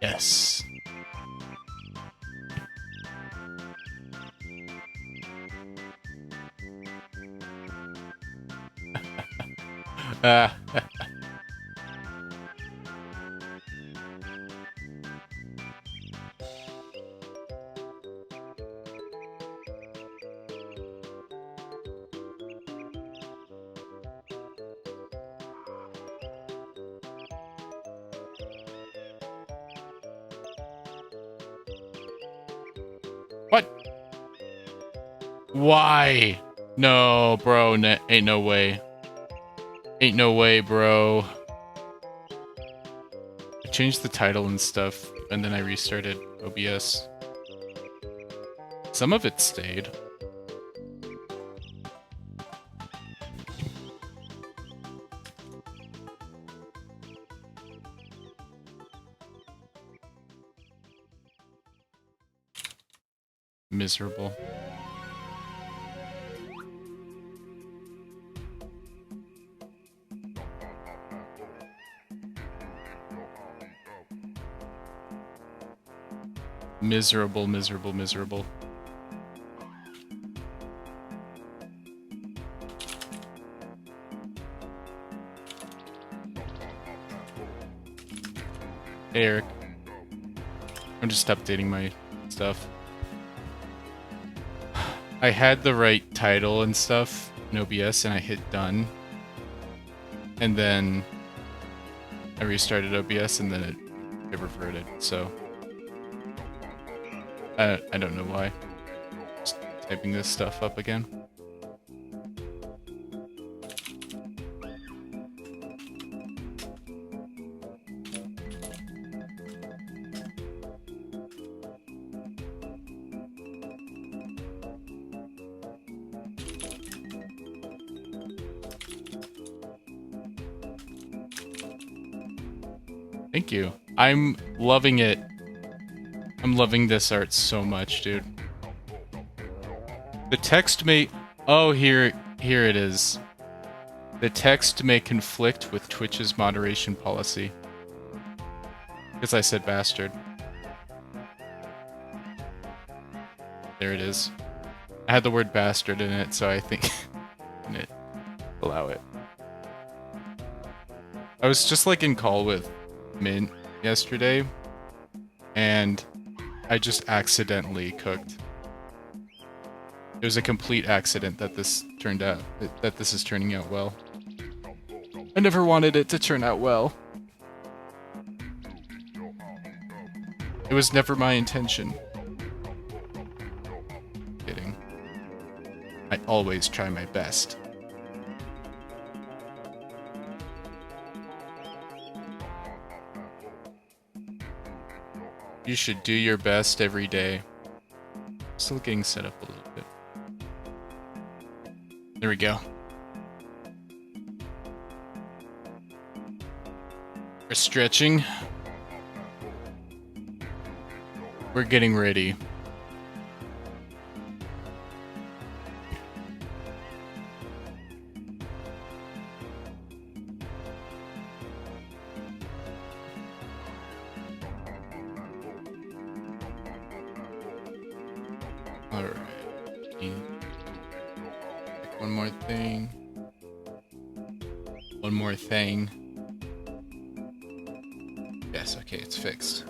Yes. Uh, what? Why? No, bro. Ain't no way. Ain't no way, bro. I changed the title and stuff, and then I restarted OBS. Some of it stayed. Miserable. Miserable, miserable, miserable. Hey, Eric. I'm just updating my stuff. I had the right title and stuff in OBS, and I hit done. And then I restarted OBS, and then it reverted, so... I don't know why. Just typing this stuff up again. Thank you. I'm loving it. I'm loving this art so much, dude. The text may... Oh, here it is. The text may conflict with Twitch's moderation policy. Because I said bastard. There it is. I had the word bastard in it, so I think... it allow it. I was just like in call with Mint yesterday, and I just accidentally cooked. It was a complete accident that this turned out, that this is turning out well. I never wanted it to turn out well. It was never my intention. Kidding. I always try my best. You should do your best every day. Still getting set up a little bit. There we go. We're stretching. We're getting ready. Alright. One more thing. One more thing. Yes, okay, it's fixed.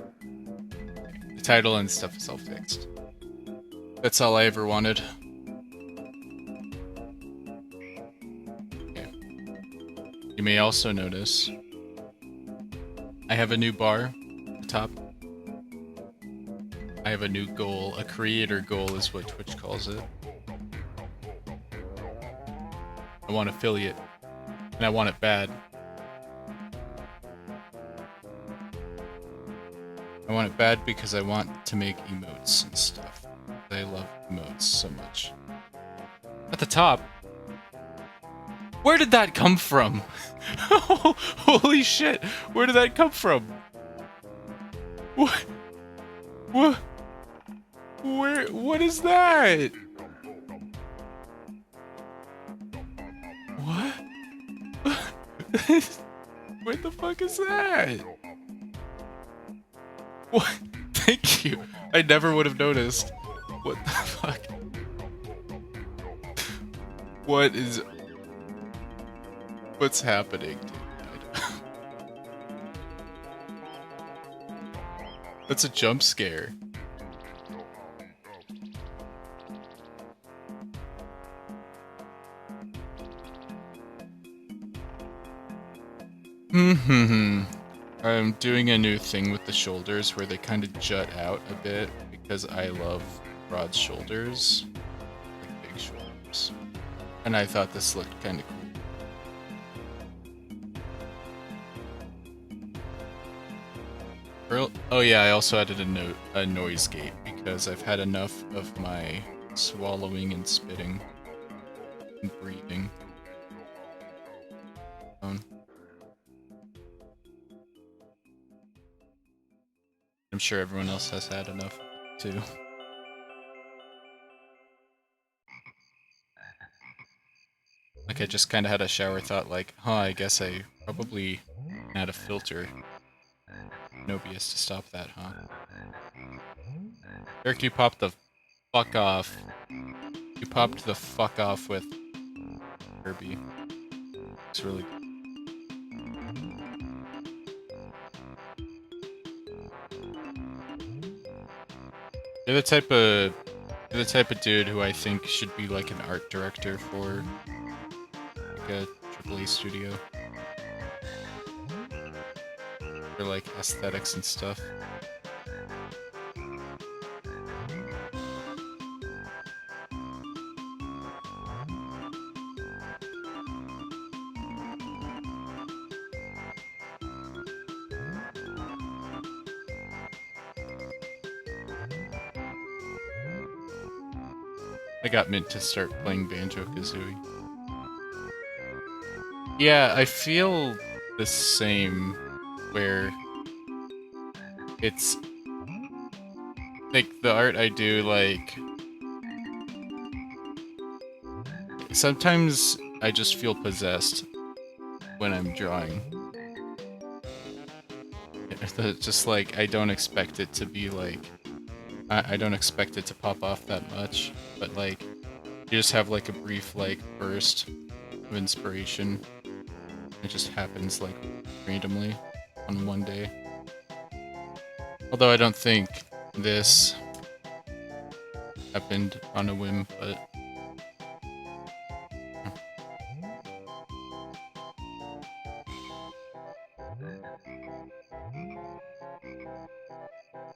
The title and stuff is all fixed. That's all I ever wanted. Okay. You may also notice I have a new bar at the top. I have a new goal. A creator goal is what Twitch calls it. I want affiliate. And I want it bad. I want it bad because I want to make emotes and stuff. I love emotes so much. At the top. Where did that come from? Holy shit. Where did that come from? What? What? What is that? What? What the fuck is that? What? Thank you. I never would have noticed. What the fuck? What is... What's happening, dude? That's a jump scare. I'm doing a new thing with the shoulders where they kind of jut out a bit because I love broad shoulders, like big shoulders. And I thought this looked kind of cool. Oh yeah, I also added a noise gate because I've had enough of my swallowing and spitting and breathing. I'm sure everyone else has had enough too. Like I just kind of had a shower thought like, huh, I guess I probably add a filter. Nobius to stop that, huh? Eric, you popped the fuck off. You popped the fuck off with Kirby. It's really... You're the type of dude who I think should be like an art director for like a AAA studio. For like aesthetics and stuff. I got Mint to start playing Banjo-Kazooie. Yeah, I feel the same, where it's like the art I do, like sometimes I just feel possessed when I'm drawing. Just like I don't expect it to be like I don't expect it to pop off that much, but like you just have like a brief like burst of inspiration. It just happens like randomly on one day. Although I don't think this happened on a whim, but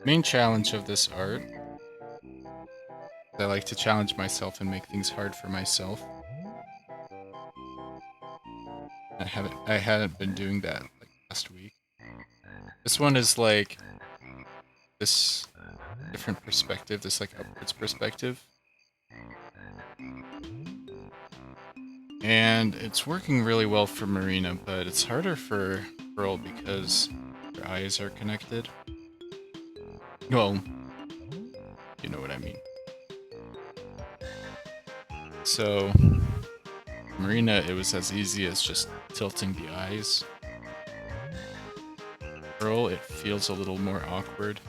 main challenge of this art, I like to challenge myself and make things hard for myself. I hadn't been doing that like last week. This one is like this different perspective, this like upwards perspective. And it's working really well for Marina, but it's harder for Pearl because her eyes are connected. Well, you know what I mean. So, Marina, it was as easy as just tilting the eyes. Pearl, it feels a little more awkward.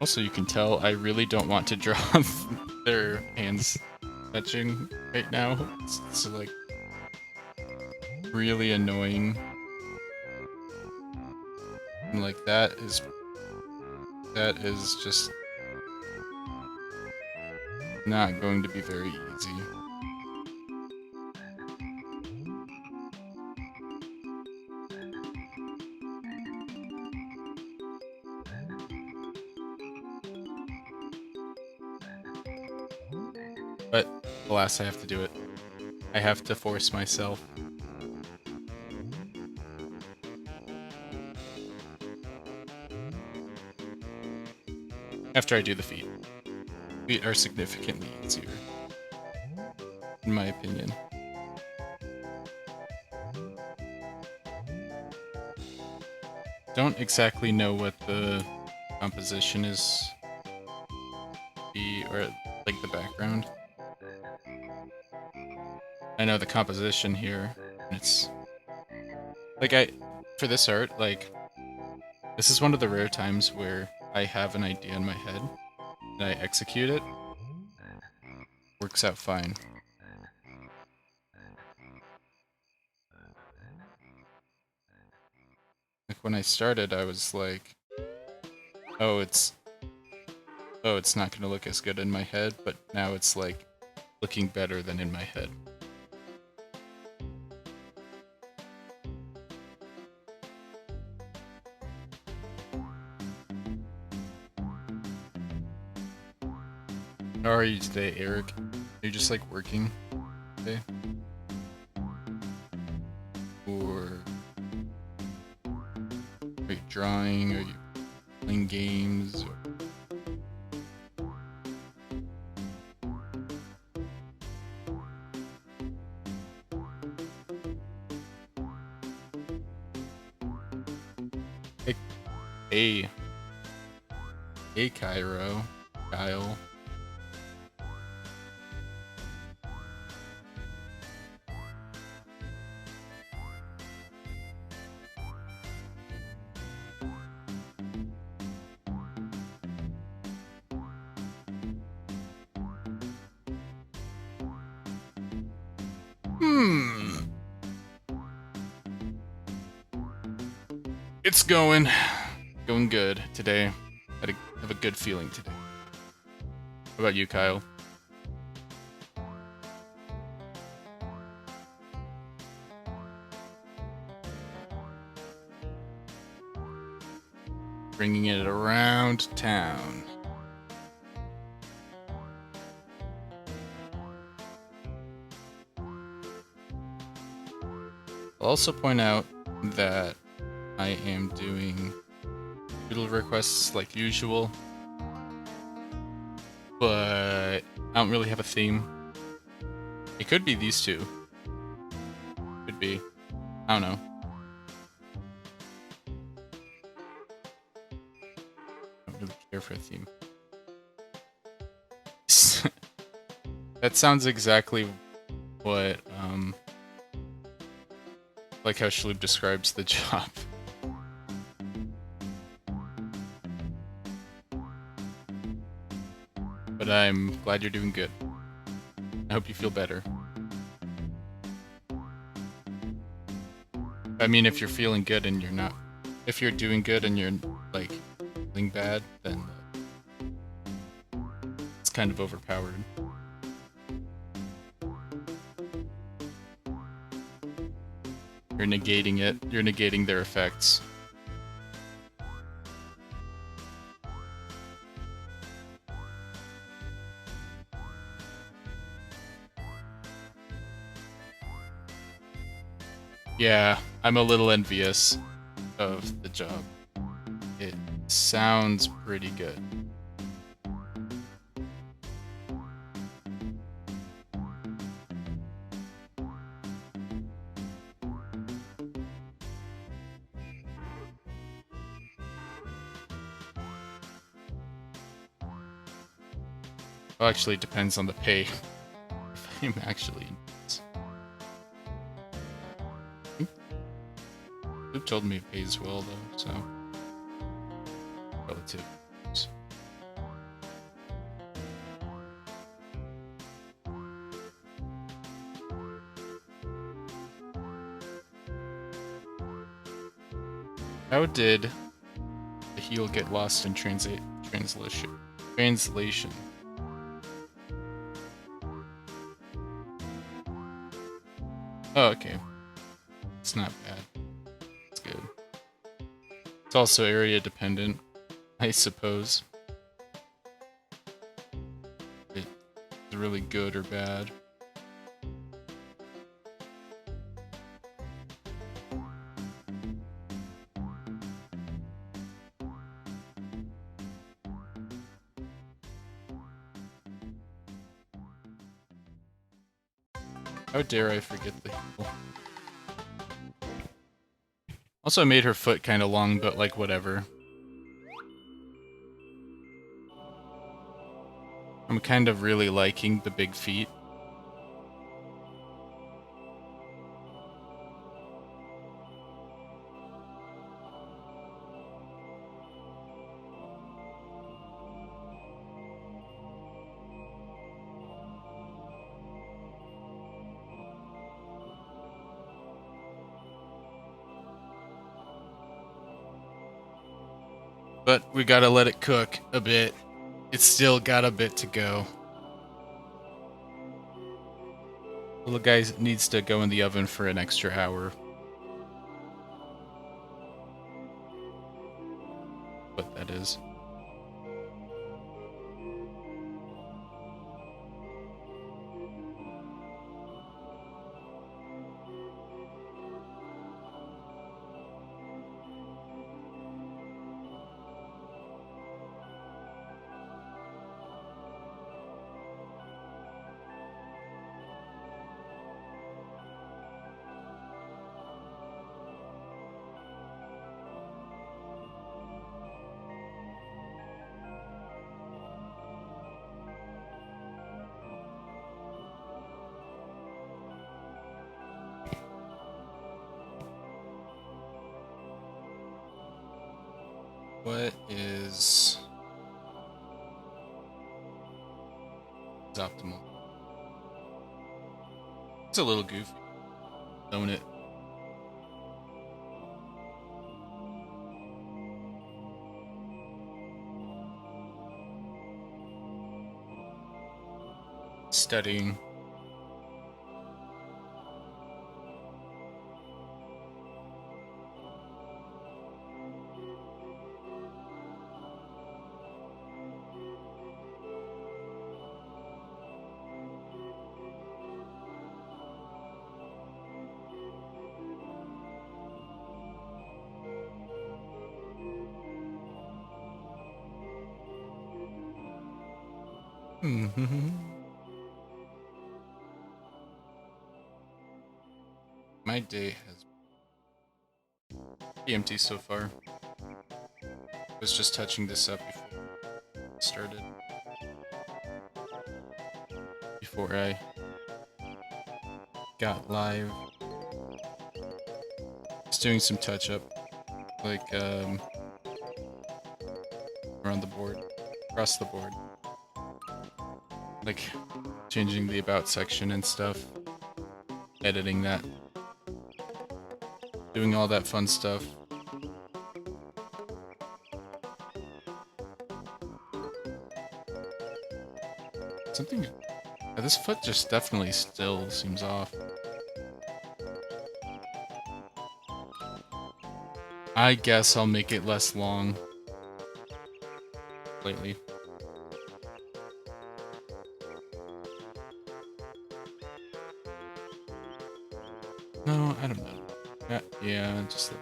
Also, you can tell I really don't want to draw their hands touching right now. It's like really annoying. And like that is just not going to be very easy. But alas, I have to do it. I have to force myself. After I do the feet. Feet are significantly easier, in my opinion. Don't exactly know what the composition is, or like the background. I know the composition here, and it's like for this art, like this is one of the rare times where I have an idea in my head and I execute it. Works out fine. Like when I started, I was like, oh, it's not gonna look as good in my head, but now it's like looking better than in my head. How are you today, Eric? Are you just like working today? Or are you drawing? Are you playing games? Or... Hey, hey, Kyle. It's going good today. Have a good feeling today. How about you, Kyle? Bringing it around town. I'll also point out that I am doing doodle requests like usual, but I don't really have a theme. It could be these two. Could be. I don't know. I don't really care for a theme. That sounds exactly what, like how Shaloub describes the job. But I'm glad you're doing good. I hope you feel better. I mean, if you're feeling good and you're not... If you're doing good and you're, like, feeling bad, then it's kind of overpowered. You're negating it. You're negating their effects. Yeah, I'm a little envious of the job. It sounds pretty good. Well, actually, it depends on the pay. If I'm actually... Who told me it pays well, though, so... Relative. How did the heel get lost in translation? Oh, okay. It's not bad. It's good. It's also area dependent, I suppose. It's really good or bad. How dare I forget the heel? Also made her foot kind of long, but like whatever. I'm kind of really liking the big feet. But we gotta let it cook a bit. It's still got a bit to go. Little guy needs to go in the oven for an extra hour. What that is. What is optimal? It's a little goofy. Own it. Studying. My day has been empty so far. I was just touching this up before it started. Before I got live. Just doing some touch up. Like around the board. Across the board. Like changing the about section and stuff. Editing that. Doing all that fun stuff. Something... this foot just definitely still seems off. I guess I'll make it less long. Lately. No, I don't know. Yeah, just like...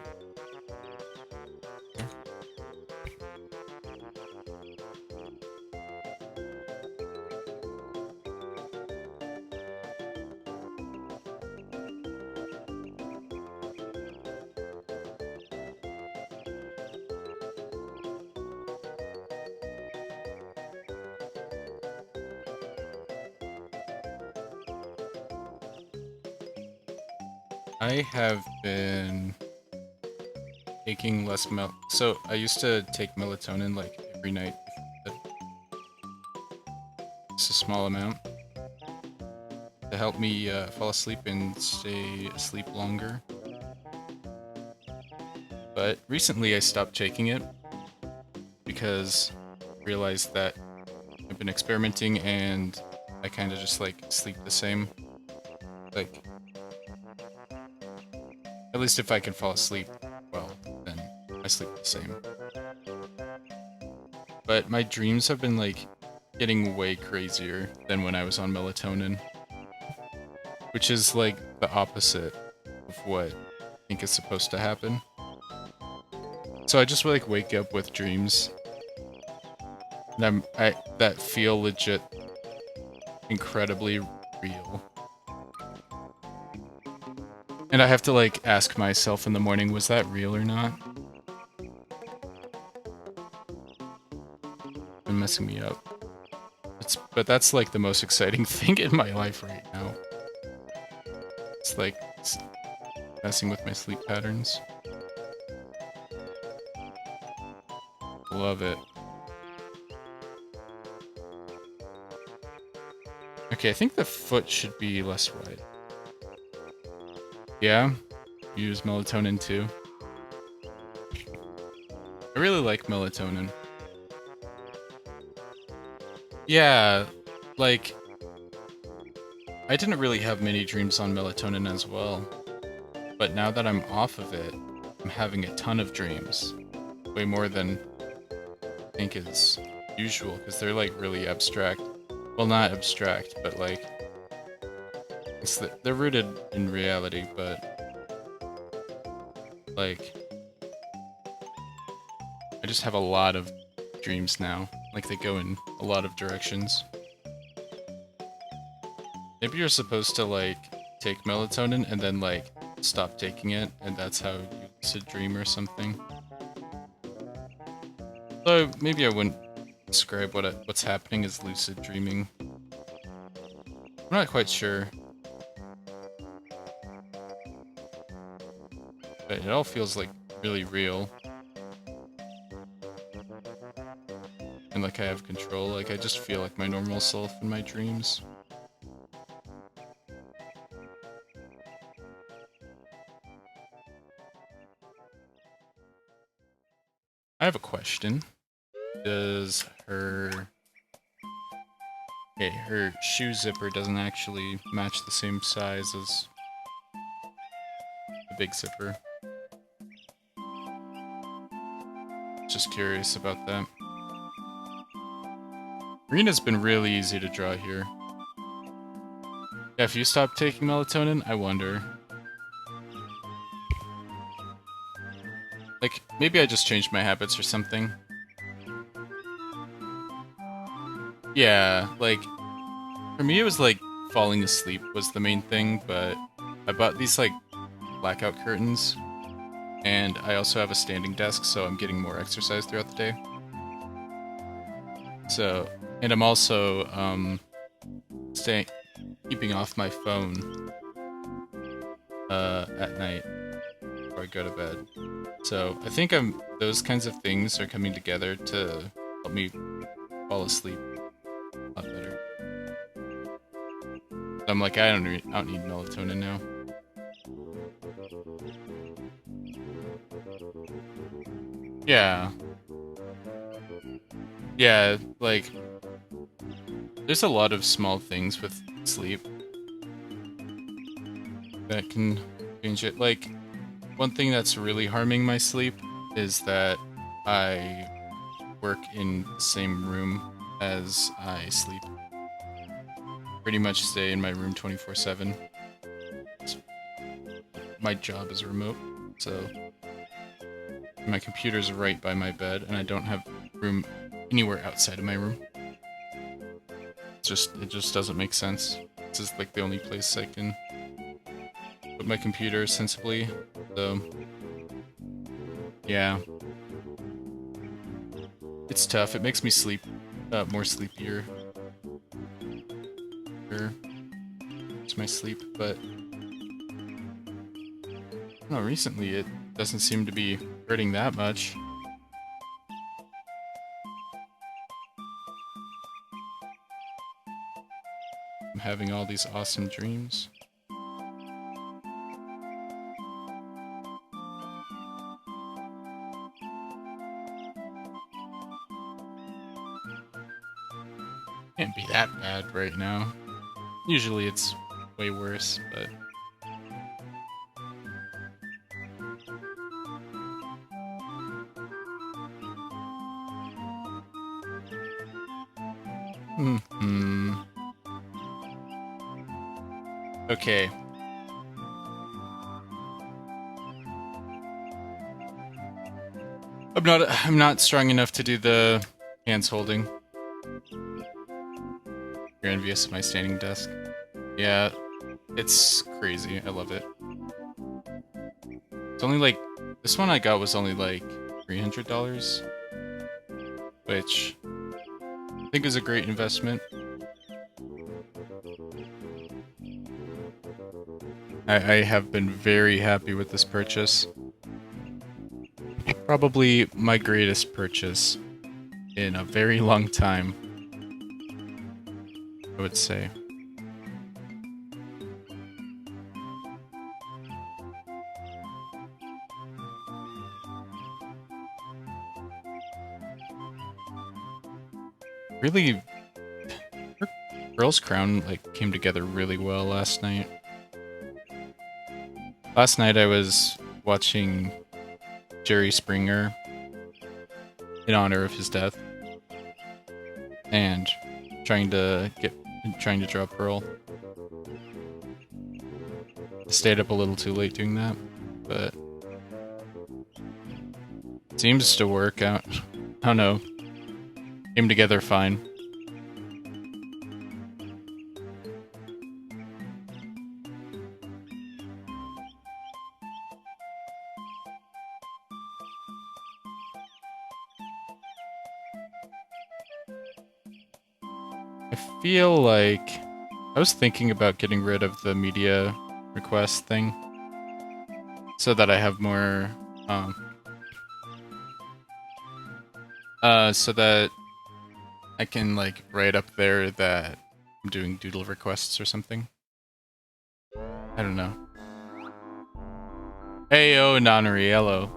I have been taking less so I used to take melatonin like every night. It's a small amount to help me fall asleep and stay asleep longer. But recently I stopped taking it because I realized that I've been experimenting and I kind of just like sleep the same. Like, at least if I can fall asleep well, then I sleep the same. But my dreams have been like getting way crazier than when I was on melatonin. Which is like the opposite of what I think is supposed to happen. So I just like wake up with dreams and that feel legit incredibly real. And I have to like ask myself in the morning, was that real or not? Been messing me up. But that's like the most exciting thing in my life right now. It's like messing with my sleep patterns. Love it. Okay, I think the foot should be less wide. Yeah? You use melatonin too? I really like melatonin. Yeah, like, I didn't really have many dreams on melatonin as well, but now that I'm off of it, I'm having a ton of dreams. Way more than I think is usual, because they're like really abstract. Well, not abstract, but like, they're rooted in reality, but like, I just have a lot of dreams now. Like, they go in a lot of directions. Maybe you're supposed to, like, take melatonin and then, like, stop taking it, and that's how you lucid dream or something. So maybe I wouldn't describe what's happening as lucid dreaming. I'm not quite sure. But it all feels, like, really real. And, like, I have control. Like, I just feel like my normal self in my dreams. I have a question. Does her... Okay, her shoe zipper doesn't actually match the same size as the big zipper. Just curious about that. Rena's been really easy to draw here. Yeah, if you stop taking melatonin, I wonder. Like, maybe I just changed my habits or something. Yeah, like, for me it was like falling asleep was the main thing, but I bought these like blackout curtains, and I also have a standing desk, so I'm getting more exercise throughout the day. So, and I'm also keeping off my phone at night before I go to bed. So I think those kinds of things are coming together to help me fall asleep a lot better. I'm like, I don't need melatonin now. Yeah. Yeah, like, there's a lot of small things with sleep that can change it. Like, one thing that's really harming my sleep is that I work in the same room as I sleep. Pretty much stay in my room 24/7. My job is remote, so my computer's right by my bed, and I don't have room anywhere outside of my room. It just doesn't make sense. This is like the only place I can put my computer sensibly, so yeah. It's tough. It makes me sleep more sleepier. It's my sleep, but no, recently it doesn't seem to be hurting that much. I'm having all these awesome dreams. Can't be that bad right now. Usually it's way worse, but... Okay. I'm not strong enough to do the hands holding. You're envious of my standing desk. Yeah, it's crazy. I love it. It's only like, this one I got was only like $300, which I think is a great investment. I have been very happy with this purchase. Probably my greatest purchase in a very long time, I would say. Really, Girl's Crown like came together really well last night. Last night I was watching Jerry Springer in honor of his death and trying to draw Pearl. I stayed up a little too late doing that, but it seems to work out. I don't know. Came together fine. I feel like I was thinking about getting rid of the media request thing so that I have more so that I can like write up there that I'm doing doodle requests or something. I don't know. Hey, oh, Nonary, hello.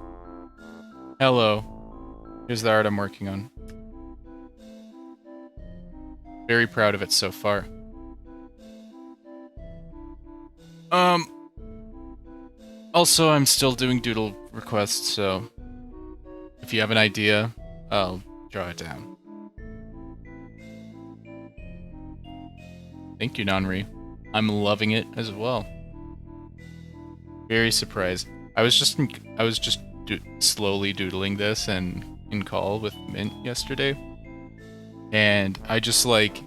Hello. Here's the art I'm working on. Very proud of it so far. Also, I'm still doing doodle requests, so if you have an idea, I'll draw it down. Thank you, Nonri. I'm loving it as well. Very surprised. I was just slowly doodling this and in call with Mint yesterday, and I just like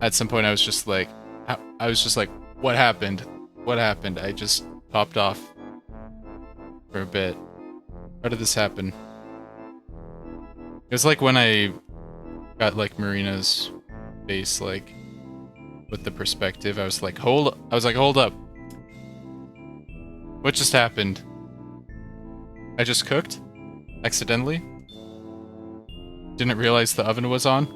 at some point I was just like, what happened? What happened? I just popped off for a bit. How did this happen? It was like when I got like Marina's face like with the perspective. I was like, hold up. What just happened? I just cooked? Accidentally? Didn't realize the oven was on?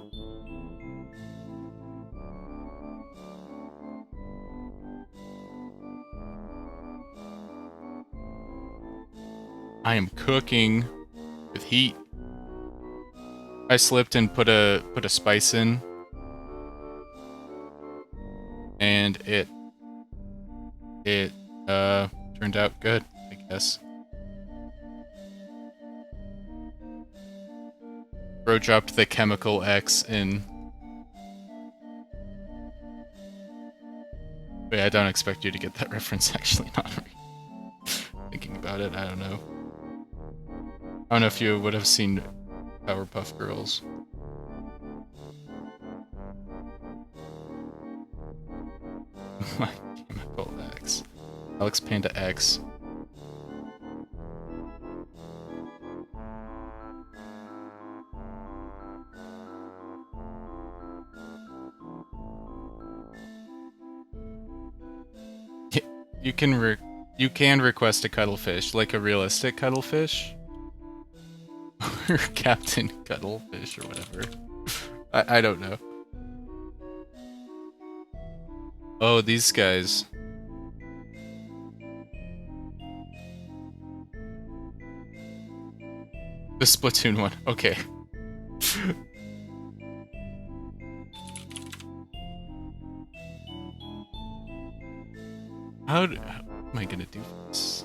I am cooking with heat. I slipped and put a spice in, and it turned out good, I guess. Bro dropped the chemical X in. Wait, I don't expect you to get that reference, actually, not thinking about it, I don't know. I don't know if you would have seen Powerpuff Girls. My chemical X. Alex Panda X. You can request a cuttlefish, like a realistic cuttlefish. Or Captain Cuttlefish or whatever. I don't know. Oh, these guys. The Splatoon one. Okay. How am I gonna do this?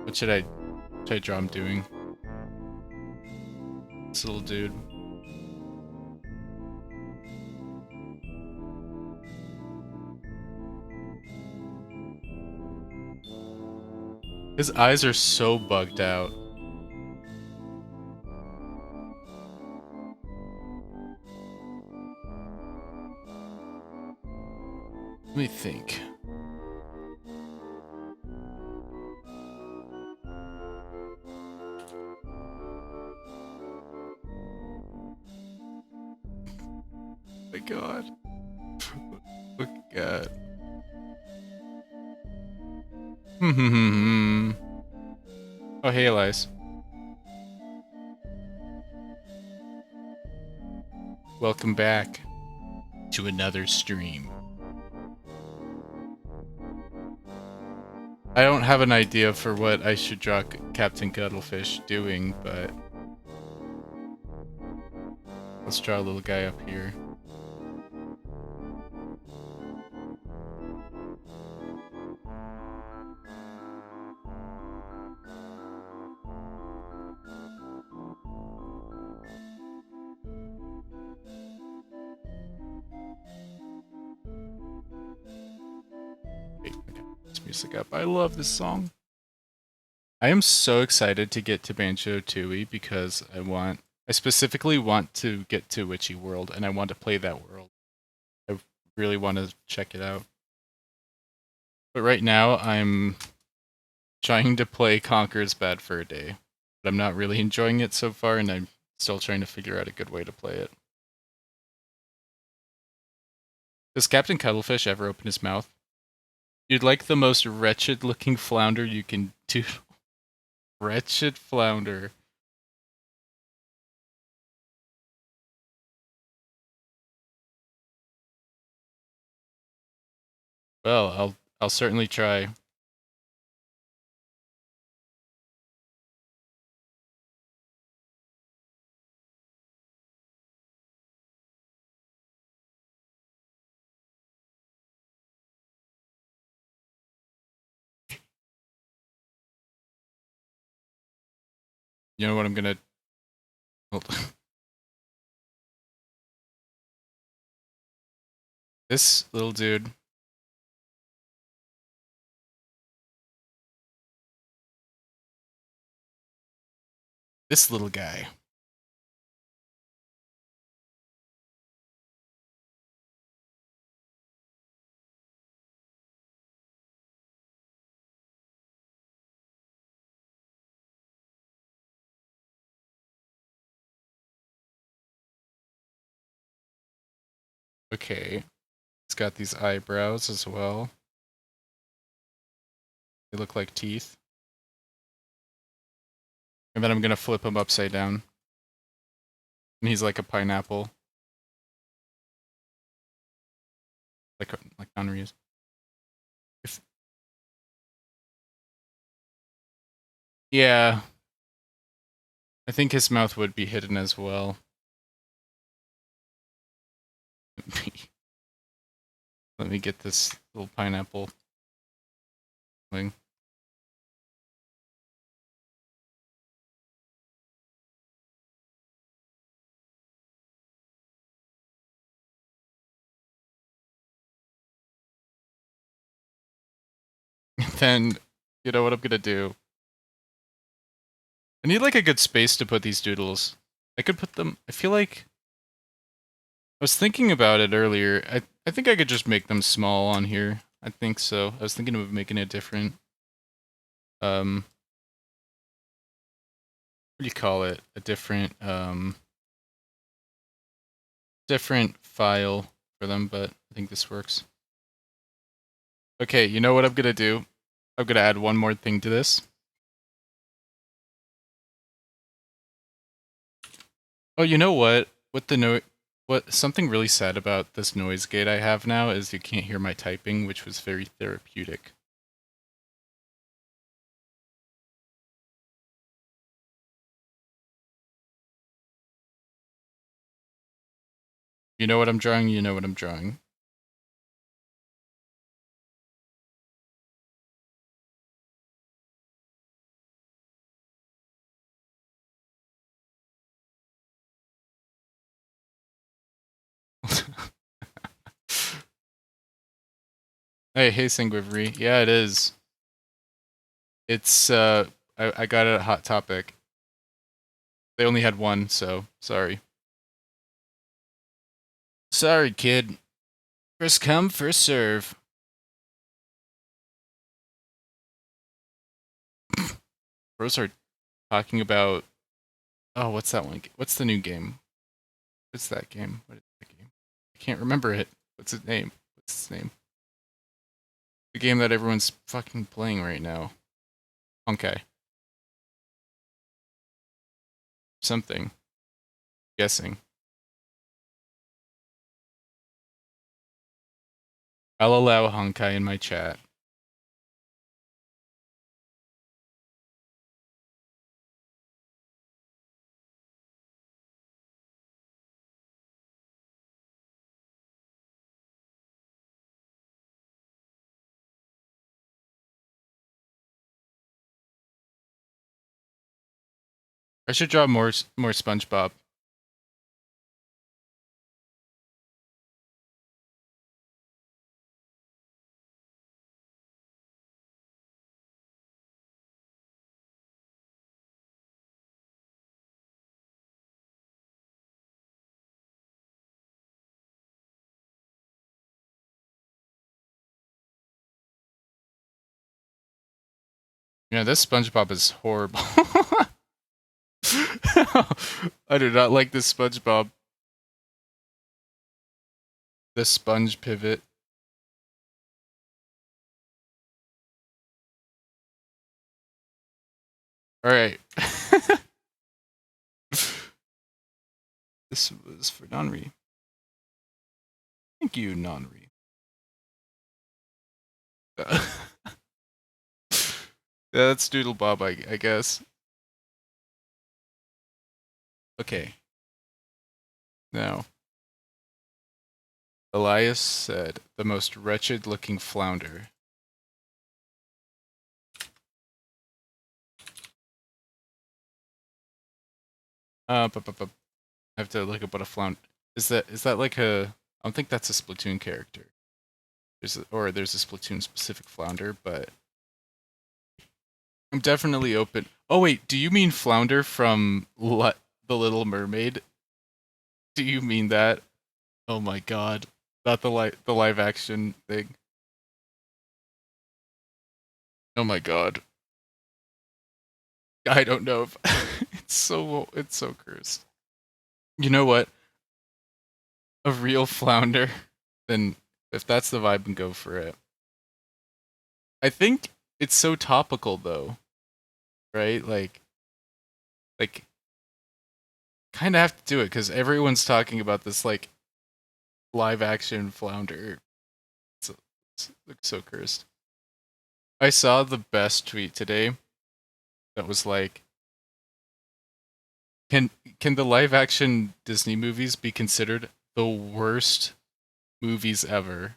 What should I draw him doing? This little dude. His eyes are so bugged out. Let me think. Oh my god. Oh god. Oh, hey, Elias. Welcome back to another stream. I don't have an idea for what I should draw Captain Cuttlefish doing, but let's draw a little guy up here. Wait, okay. This music up. I love this song. I am so excited to get to Banjo-Tooie because I specifically want to get to Witchy World and I want to play that world. I really want to check it out. But right now I'm trying to play Conker's Bad Fur Day, but I'm not really enjoying it so far and I'm still trying to figure out a good way to play it. Does Captain Cuttlefish ever open his mouth? You'd like the most wretched looking flounder you can do. Wretched flounder. Well, I'll certainly try. You know what I'm gonna hold. This little dude. This little guy. Okay. He's got these eyebrows as well. They look like teeth. And then I'm gonna flip him upside down. And he's like a pineapple. Like Henri's. If Yeah. I think his mouth would be hidden as well. Let me get this little pineapple thing. Then, you know what I'm gonna do? I need like a good space to put these doodles. I could put them, I feel like, I was thinking about it earlier. I think I could just make them small on here. I think so. I was thinking of making it different. What do you call it? A different, different file for them, but I think this works. Okay, you know what I'm gonna do? I'm gonna add one more thing to this. Oh, you know what? Something really sad about this noise gate I have now is you can't hear my typing, which was very therapeutic. You know what I'm drawing? You know what I'm drawing. Hey, Sanguivri. Yeah, it is. It's, I got it at Hot Topic. They only had one, so sorry. Sorry, kid. First come, first serve. Bros are talking about. Oh, what's that one? What's the new game? What's that game? What is that game? I can't remember it. What's its name? What's its name? The game that everyone's fucking playing right now. Okay. Something. Guessing. I'll allow Honkai in my chat. I should draw more SpongeBob. Yeah, this SpongeBob is horrible. I do not like this SpongeBob. The sponge pivot. Alright. This was for Nonri. Thank you, Nonri. Yeah, that's Doodle Bob, I guess. Okay. Now, Elias said, the most wretched looking flounder. I have to look up what a flounder is. That like a? I don't think that's a Splatoon character. There's a Splatoon specific flounder, but I'm definitely open. Oh wait, do you mean Flounder from The Little Mermaid? Do you mean that? Oh my god, not the live action thing. Oh my god. I don't know if it's so cursed. You know what? A real flounder. Then if that's the vibe, then go for it. I think it's so topical though, right? Like kind of have to do it because everyone's talking about this like live action flounder. It looks so cursed. I saw the best tweet today that was like, can the live action Disney movies be considered the worst movies ever?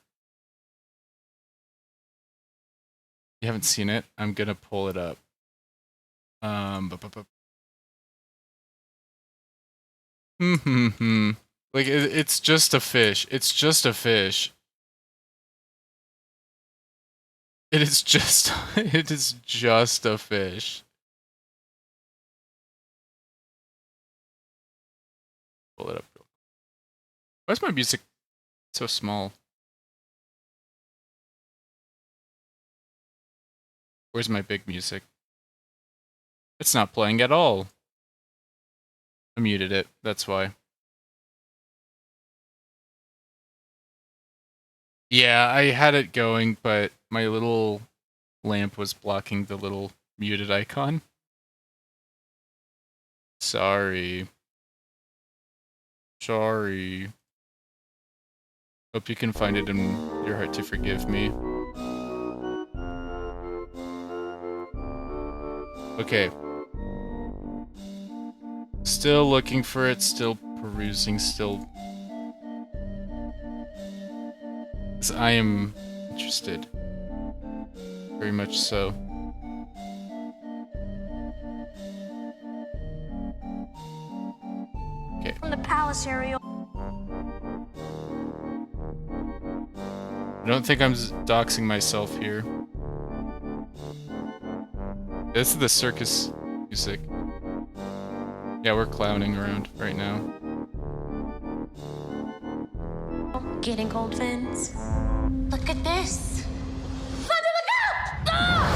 You haven't seen it? I'm gonna pull it up. Like it's just a fish. It's just a fish. It is just it is just a fish. Pull it up. Why is my music so small? Where's my big music? It's not playing at all. I muted it, that's why. Yeah, I had it going, but my little lamp was blocking the little muted icon. Sorry. Sorry. Hope you can find it in your heart to forgive me. Okay. Still looking for it, still perusing, still... I am interested. Very much so. Okay. From the palace area. I don't think I'm doxing myself here. This is the circus music. Yeah, we're clowning around right now. Getting cold fins. Look at this. Flounder, look out! Ah!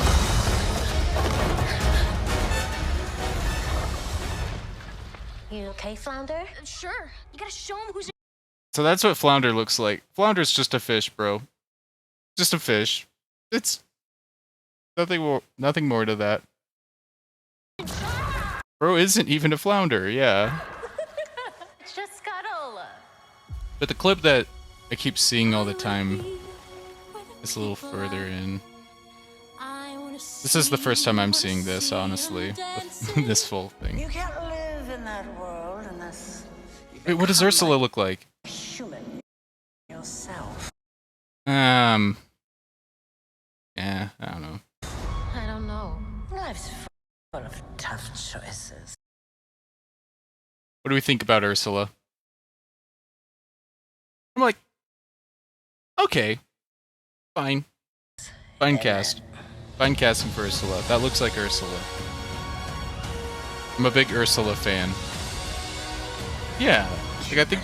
You okay, Flounder? Sure. You gotta show him who's... So that's what Flounder looks like. Flounder's just a fish, bro. Just a fish. It's nothing more to that. Bro isn't even a flounder, yeah. It's just Scuttle. But the clip that I keep seeing all the time is a little further in. This is the first time I'm seeing this, honestly. This full thing. You can't live in that world unless... Wait, what does Ursula look like? Human yourself. Yeah, I don't know. I don't know. Life's full of tough choices. What do we think about Ursula? I'm like, okay, fine. Fine cast. Fine casting for Ursula. That looks like Ursula. I'm a big Ursula fan. Yeah, like I think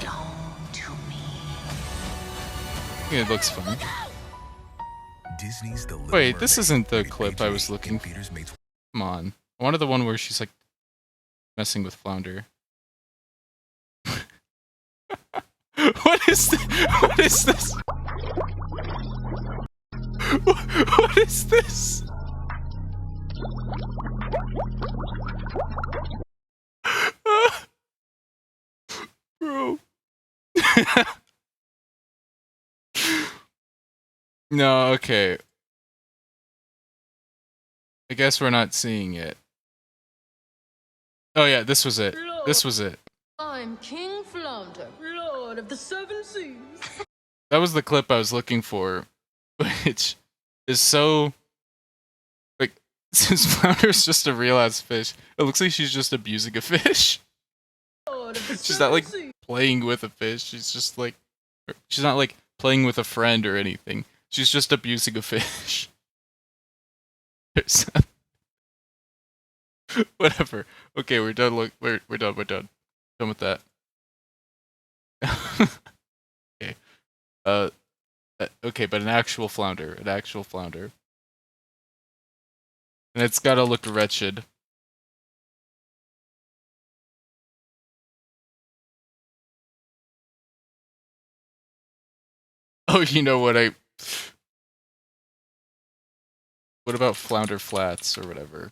it looks fun. Disney's The Little Wait, this Mermaid, isn't the rated clip I PG, was looking in for. theaters May Come on. I wanted the one where she's like messing with Flounder. What is this? What is this? What is this? Bro. No, okay. I guess we're not seeing it. Oh yeah, this was it. This was it. I'm King Flounder, Lord of the Seven Seas. That was the clip I was looking for, which is so like since Flounder's just a real ass fish, it looks like she's just abusing a fish. Lord of the She's not like Seven Seas. playing with a fish. She's just like she's not like playing with a friend or anything. She's just abusing a fish. Whatever. Okay, we're done. Look, we're done. We're done. Done with that. Okay. Okay, but an actual flounder. An actual flounder. And it's gotta look wretched. Oh, you know what what about Flounder Flats or whatever?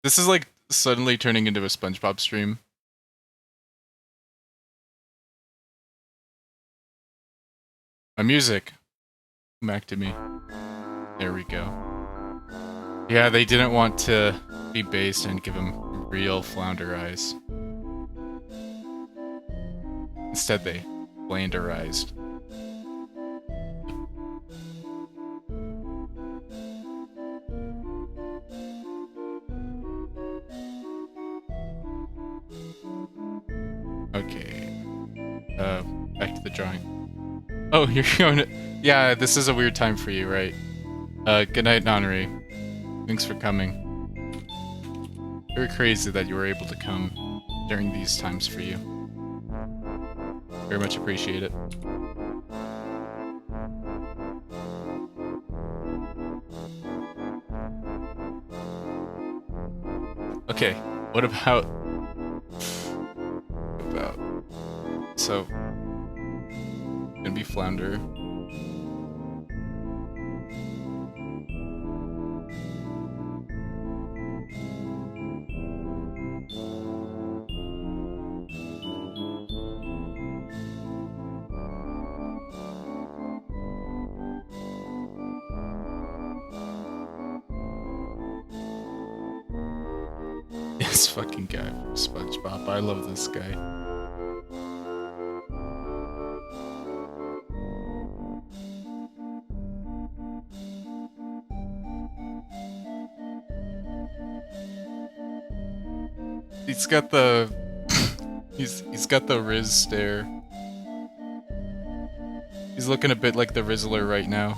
This is like suddenly turning into a SpongeBob stream. My music. Come back to me. There we go. Yeah, they didn't want to be based and give him real flounder eyes. Instead, they flanderized. Okay. Back to the drawing. Oh, you're going to... Yeah, this is a weird time for you, right? Good night, Nonri. Thanks for coming. Very crazy that you were able to come during these times for you. Very much appreciate it. Okay, what about... So... Gonna be Flounder. This fucking guy from SpongeBob. I love this guy. He's got the he's got the Riz stare. He's looking a bit like the Rizzler right now.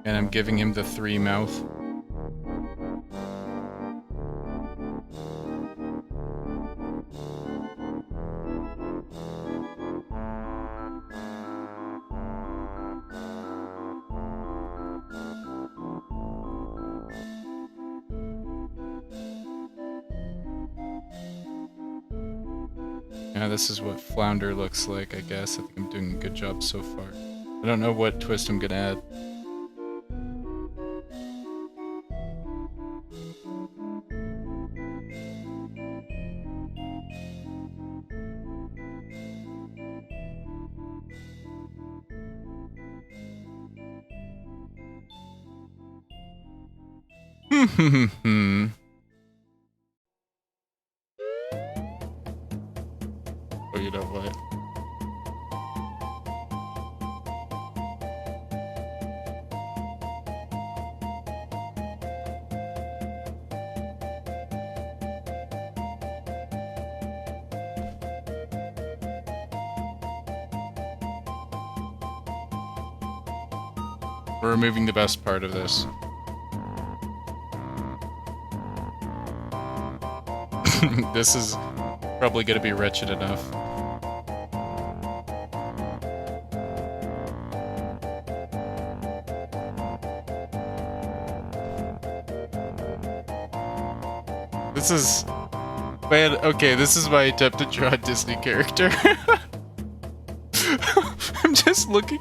And I'm giving him the 3 mouth. Yeah, this is what Flounder looks like, I guess. I think I'm doing a good job so far. I don't know what twist I'm gonna add. Oh, you know what? We're removing the best part of this. This is probably gonna be wretched enough. This is... Man, okay, this is my attempt to draw a Disney character. I'm just looking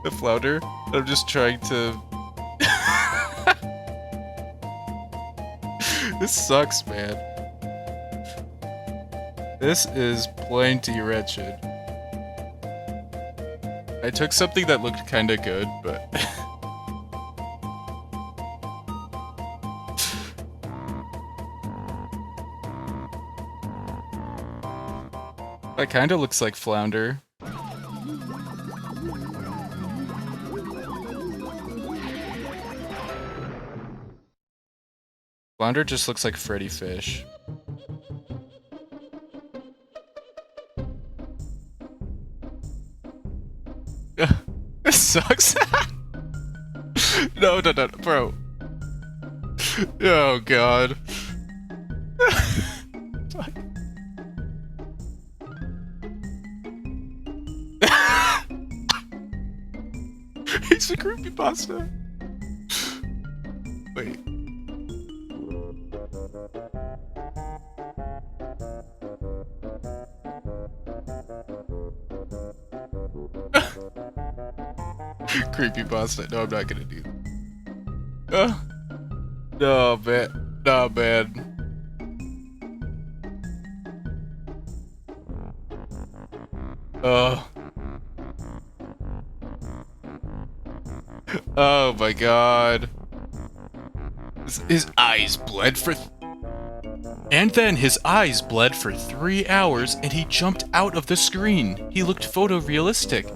at Flounder, and I'm just trying to... This sucks, man. This is plenty wretched. I took something that looked kinda good, but... That kinda looks like Flounder. Flounder just looks like Freddy Fish. This sucks. No, bro. Oh god. He's a creepypasta. Wait. Creepypasta. No, I'm not gonna do that. No, man. No, man. Oh my god. His eyes bled for... And then his eyes bled for 3 hours and he jumped out of the screen. He looked photorealistic.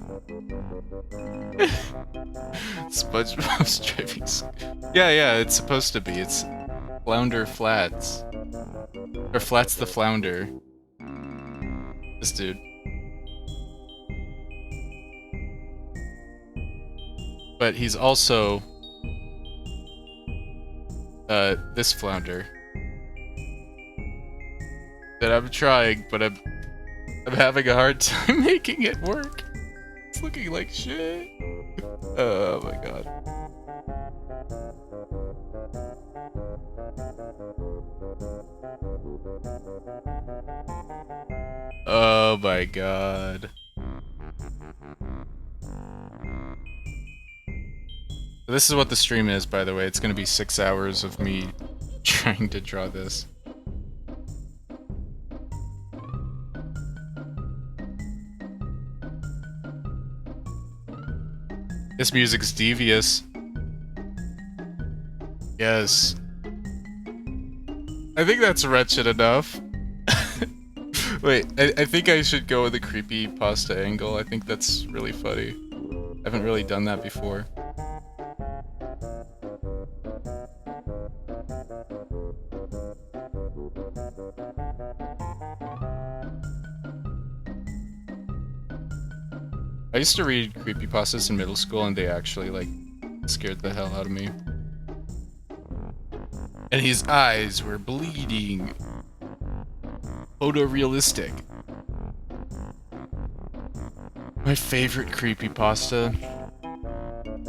SpongeBob's driving... Yeah, it's supposed to be. It's Flounder Flats. Or Flats the Flounder. This dude. But he's also... this Flounder. That I'm trying, but I'm having a hard time making it work. It's looking like shit. Oh my god. Oh my god. This is what the stream is, by the way. It's gonna be 6 hours of me trying to draw this. This music's devious. Yes. I think that's wretched enough. Wait, I think I should go with the creepypasta angle. I think that's really funny. I haven't really done that before. I used to read creepypastas in middle school and they actually, like, scared the hell out of me. And his eyes were bleeding. Photorealistic. My favorite creepypasta.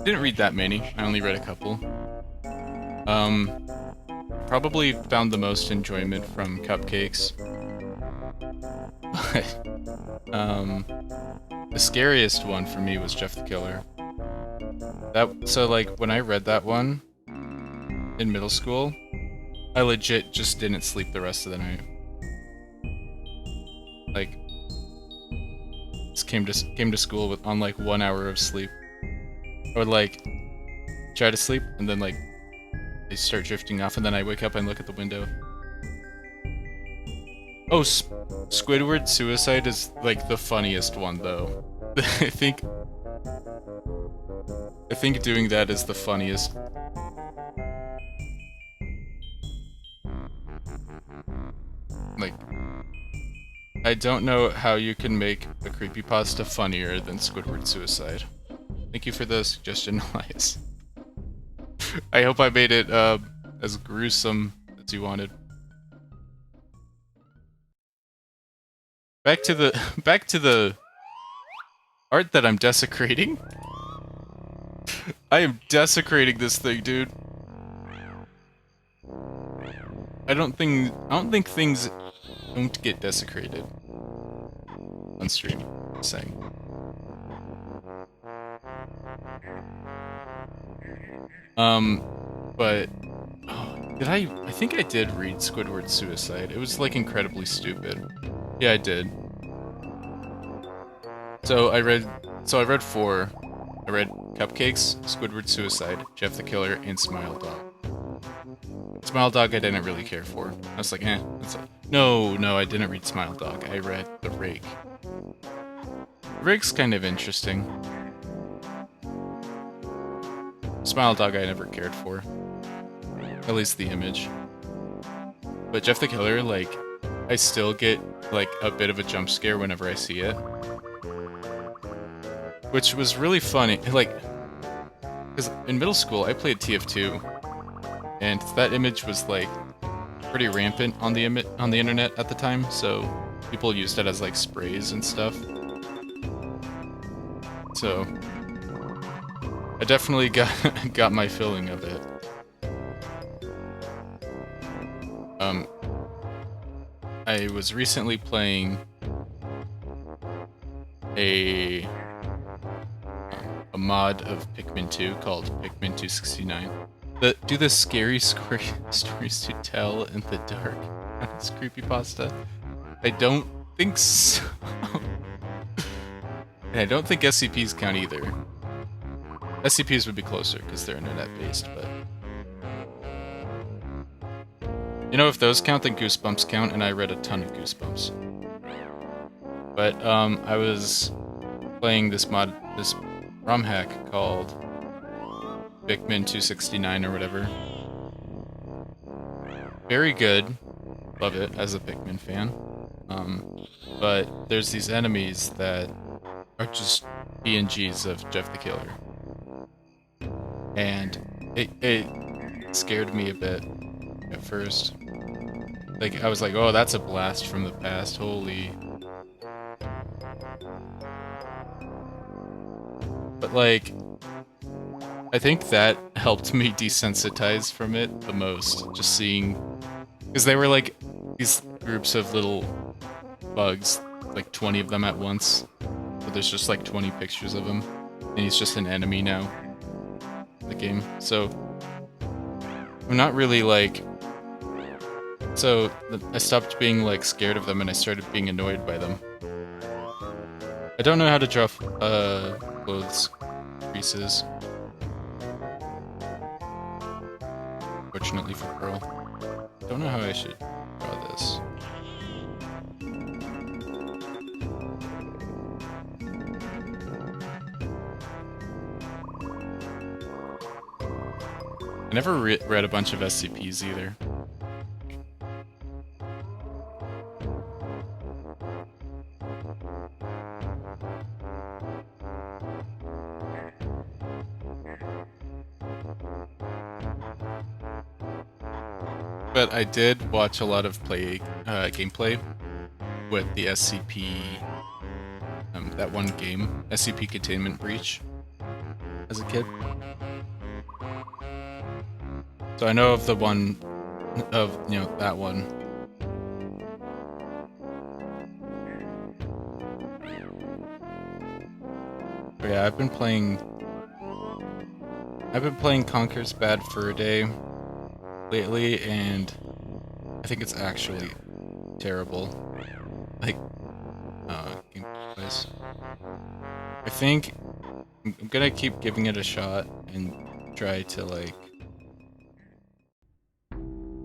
Didn't read that many. I only read a couple. Probably found the most enjoyment from Cupcakes. The scariest one for me was Jeff the Killer. So like when I read that one in middle school, I legit just didn't sleep the rest of the night. Like, just came to school with on like 1 hour of sleep. I would like try to sleep and then like I start drifting off and then I wake up and look at the window. Oh, Squidward Suicide is like the funniest one though. I think doing that is the funniest. Like, I don't know how you can make a creepypasta funnier than Squidward Suicide. Thank you for the suggestion, Elias. I hope I made it as gruesome as you wanted. Back to the art that I'm desecrating. I am desecrating this thing, dude. I don't think things don't get desecrated on stream. Just saying. But I think I did read Squidward's Suicide. It was like incredibly stupid. Yeah, I did. So I read 4. I read Cupcakes, Squidward Suicide, Jeff the Killer, and Smile Dog. Smile Dog I didn't really care for. I was like, eh. No, I didn't read Smile Dog. I read The Rake. The Rake's kind of interesting. Smile Dog I never cared for. At least the image. But Jeff the Killer, like, I still get, like, a bit of a jump scare whenever I see it. Which was really funny, like, because in middle school I played TF2, and that image was, like, pretty rampant on the internet at the time, so people used it as, like, sprays and stuff. So I definitely got my filling of it. I was recently playing a mod of Pikmin 2 called Pikmin 269. Do the scary stories to tell in the dark. It's creepypasta. I don't think so. And I don't think SCPs count either. SCPs would be closer because they're internet-based, but... You know, if those count, then Goosebumps count, and I read a ton of Goosebumps. But, I was playing this ROM hack called Pikmin 269 or whatever. Very good. Love it as a Pikmin fan. But there's these enemies that are just PNGs of Jeff the Killer. And it scared me a bit at first. Like, I was like, oh, that's a blast from the past, holy. But, like, I think that helped me desensitize from it the most. Just seeing... Because they were, like, these groups of little bugs, like 20 of them at once. So there's just, like, 20 pictures of him. And he's just an enemy now in the game. So, I'm not really, like... So, I stopped being, like, scared of them and I started being annoyed by them. I don't know how to draw, clothes creases. Fortunately for Pearl. Don't know how I should draw this. I never read a bunch of SCPs either. But I did watch a lot of gameplay with the SCP, that one game, SCP Containment Breach, as a kid. So I know of the one, that one. But yeah, I've been playing Conker's Bad Fur Day lately, and I think it's actually terrible. Like, gameplay-wise. I think I'm gonna keep giving it a shot and try to, like,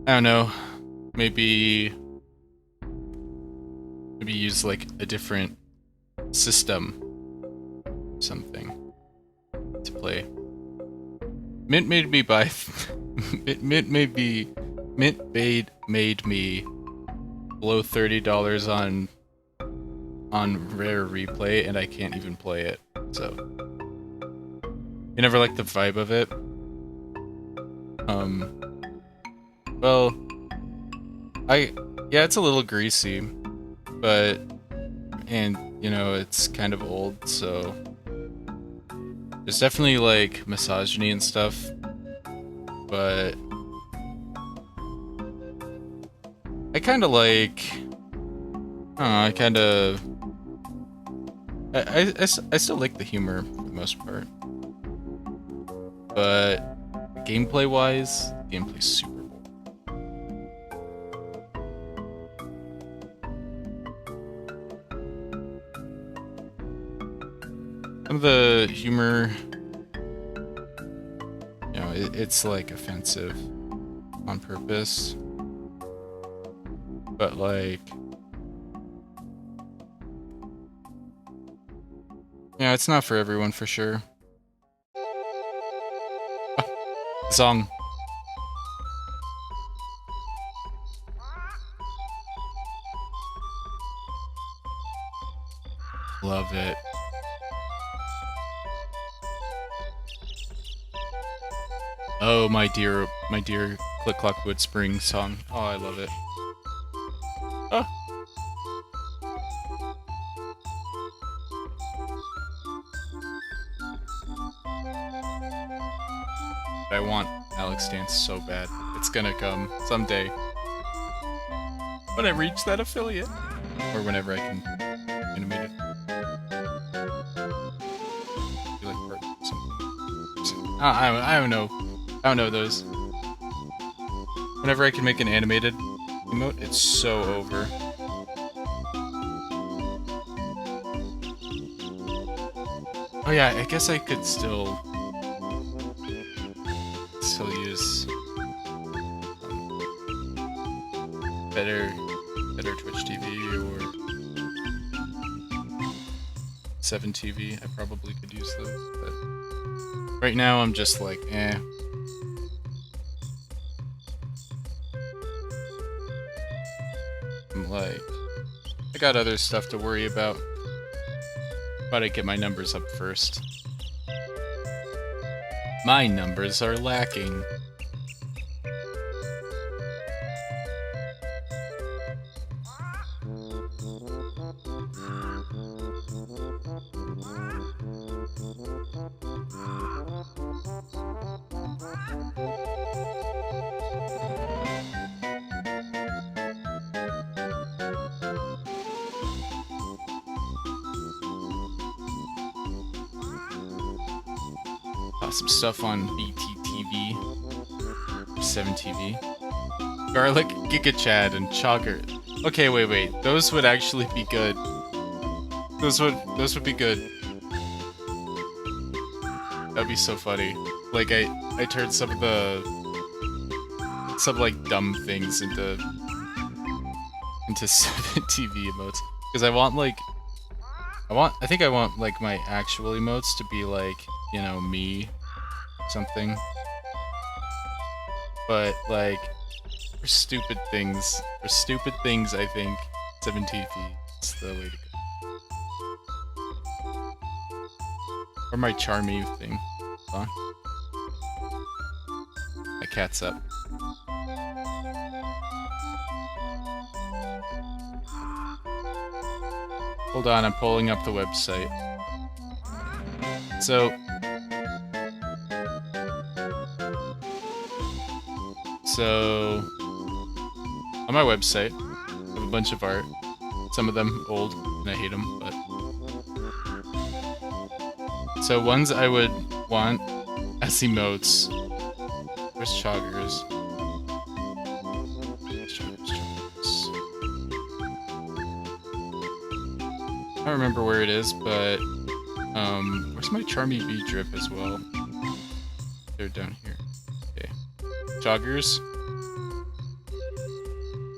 I don't know, maybe use, like, a different system, something, to play. Mint made me buy... Mint made me blow $30 on Rare Replay, and I can't even play it, so... You never liked the vibe of it? Well, yeah, it's a little greasy, but, and, you know, it's kind of old, so there's definitely, like, misogyny and stuff, but I kind of like, I don't know, I still like the humor for the most part, but gameplay-wise, gameplay's super boring. Some of the humor, you know, it's like offensive on purpose, but like, yeah, it's not for everyone for sure. The song. Love it. Oh, my dear Click Clock Wood Spring song. Oh, I love it. Oh. I want Alex Dance so bad. It's gonna come someday. When I reach that affiliate. Or whenever I can animate it. Like something. I don't know. I don't know those. Whenever I can make an animated emote, it's so over. Oh yeah, I guess I could still use better Twitch TV or 7TV. I probably could use those, but right now I'm just like, eh. I'm like, I got other stuff to worry about. But I get my numbers up first. My numbers are lacking. Some stuff on BTTV, 7TV, Garlic, Giga Chad, and Chogger. Okay, wait. Those would actually be good. Those would be good. That'd be so funny. Like I turned some like dumb things into 7TV emotes because I think I want like my actual emotes to be like, you know, me something, but like for stupid things I think 7TV is the way to go. Or my Charmy thing. Huh? My cat's up. Hold on, I'm pulling up the website. So on my website, I have a bunch of art. Some of them old, and I hate them, but so ones I would want as emotes. Where's Choggers? I don't remember where it is, but where's my Charmy V drip as well? They're down here. Okay. Choggers.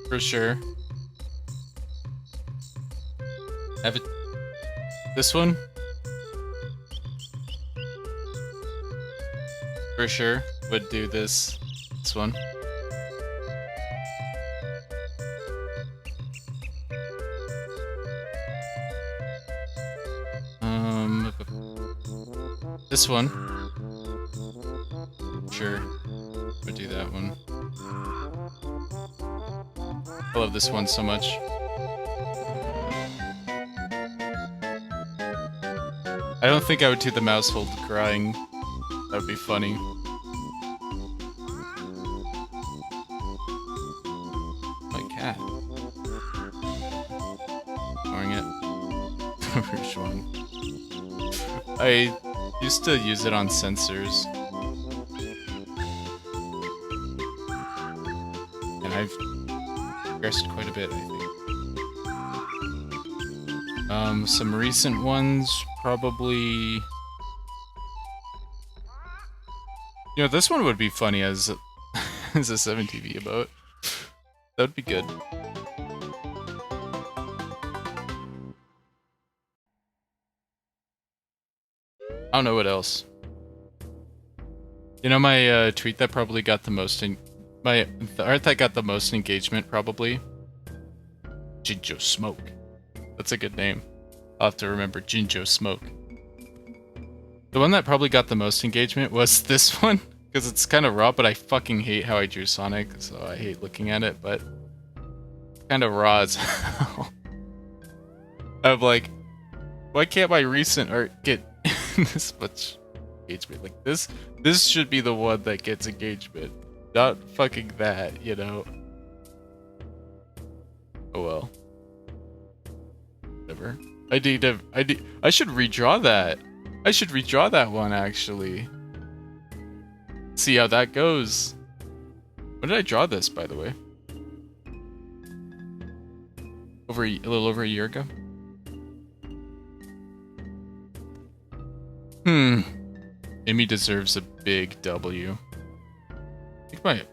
For sure. Have it. This one? For sure. Would do this one. This one. I'll do that one. I love this one so much. I don't think I would do the mouse hold crying. That would be funny. My cat. Ignoring it. Which one? I used to use it on sensors. And I've progressed quite a bit, I think. Some recent ones, probably... You know, this one would be funny as as a 7TV emote. That would be good. I don't know what else. You know my tweet that probably got the most the art that got the most engagement probably? Jinjo Smoke. That's a good name. I'll have to remember Jinjo Smoke. The one that probably got the most engagement was this one, because it's kind of raw, but I fucking hate how I drew Sonic, so I hate looking at it, but kind of raw as hell. I'm like, why can't my recent art get this much engagement? Like this should be the one that gets engagement, not fucking that, you know? Oh well. Whatever. I should redraw that. I should redraw that one, actually. See how that goes. When did I draw this, by the way? A little over a year ago? Amy deserves a big W. Yeah.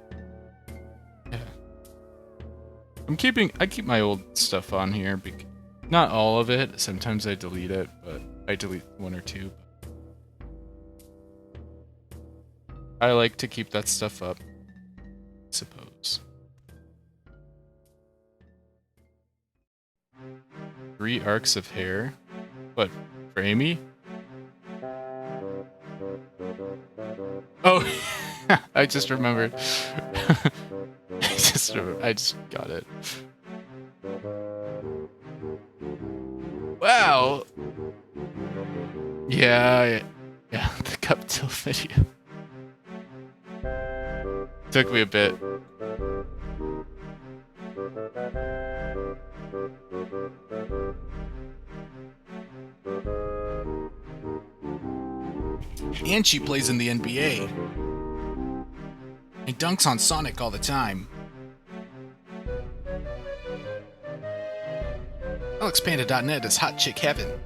I keep my old stuff on here, not all of it. Sometimes I delete it, but I delete one or two. I like to keep that stuff up, I suppose. 3 arcs of hair? What, for Amy? Oh, I just remembered. I just got it. Wow. Yeah, the cup tilt video. Took me a bit. And she plays in the NBA. And dunks on Sonic all the time. AlexPanda.net is hot chick heaven.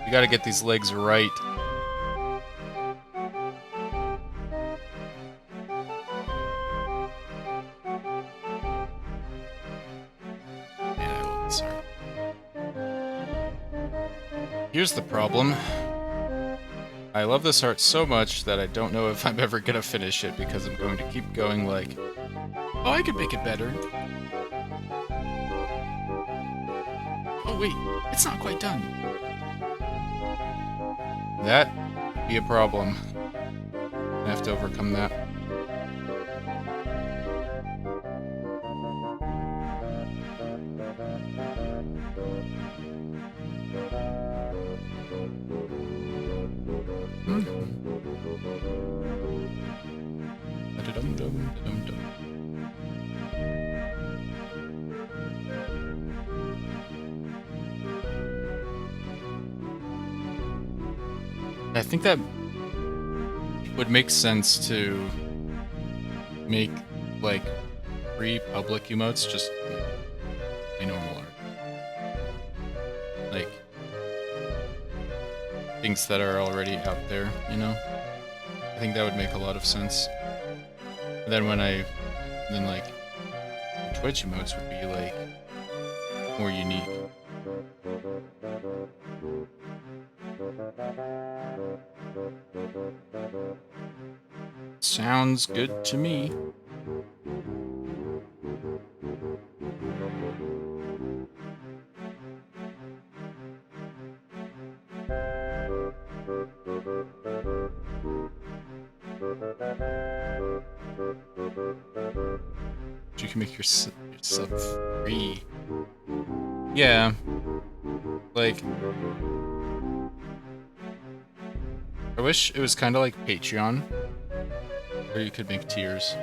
You gotta get these legs right. Man, I love this art. Here's the problem. I love this art so much that I don't know if I'm ever gonna finish it because I'm going to keep going like, oh, I could make it better. Oh wait, it's not quite done. That would be a problem. I have to overcome that. I think that would make sense to make like 3 public emotes just a normal art. Like things that are already out there, you know? I think that would make a lot of sense. And then like Twitch emotes would be like more unique. Sounds good to me. can make yourself free. Yeah. Like, I wish it was kind of like Patreon, where you could make tiers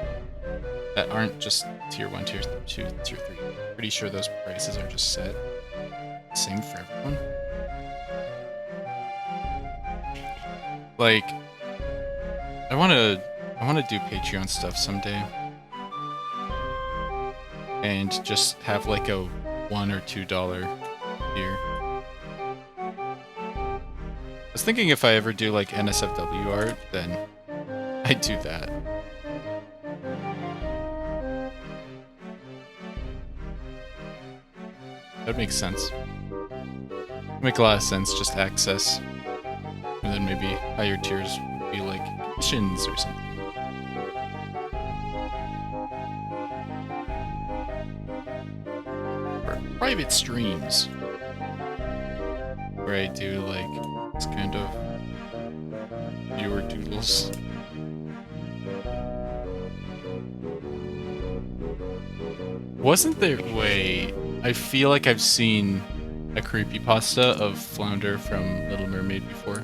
that aren't just tier 1, tier 2, tier 3. Pretty sure those prices are just set. Same for everyone. Like, I wanna do Patreon stuff someday. And just have like a $1 or $2 tier. I was thinking if I ever do like NSFW art, then I'd do that. That makes sense. Make a lot of sense, just access. And then maybe higher tiers would be like missions or something. Or private streams. Where I do like this kind of viewer doodles. Wasn't there... Wait... I feel like I've seen a creepypasta of Flounder from Little Mermaid before.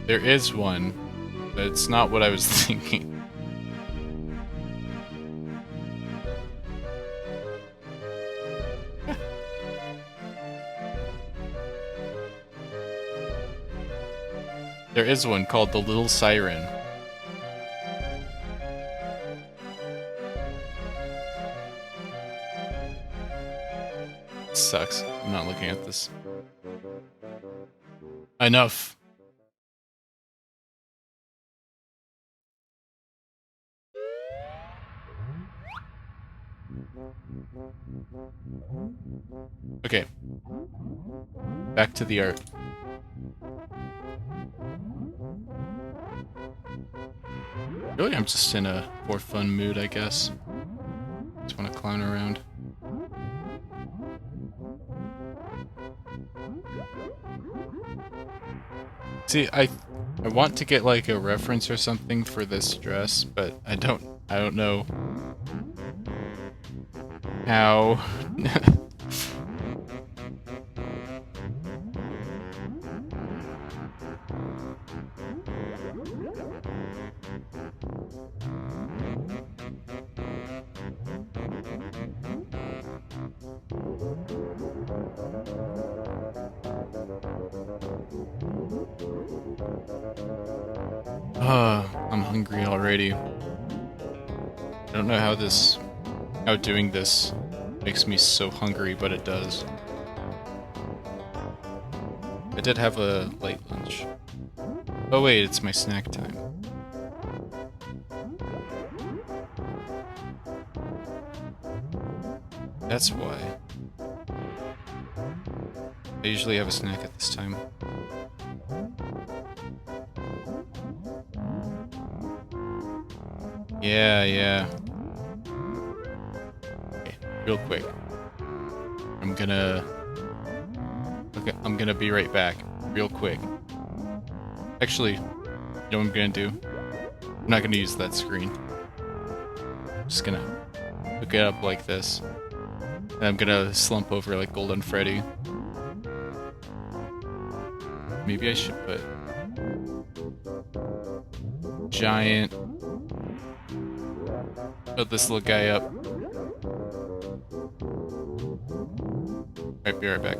There is one, but it's not what I was thinking. There is one called The Little Siren. Sucks. I'm not looking at this. Enough. Okay. Back to the art. Really, I'm just in a for fun mood, I guess. Just want to clown around. See, I want to get like a reference or something for this dress, but I don't know how. I'm hungry already. I don't know how doing this makes me so hungry, but it does. I did have a late lunch. Oh wait, it's my snack time. That's why. I usually have a snack at this time. Yeah. Okay, real quick. I'm gonna be right back. Real quick. Actually, you know what I'm gonna do? I'm not gonna use that screen. I'm just gonna hook it up like this. And I'm gonna slump over like Golden Freddy. Maybe I should put giant. Put this little guy up. Alright, be right back.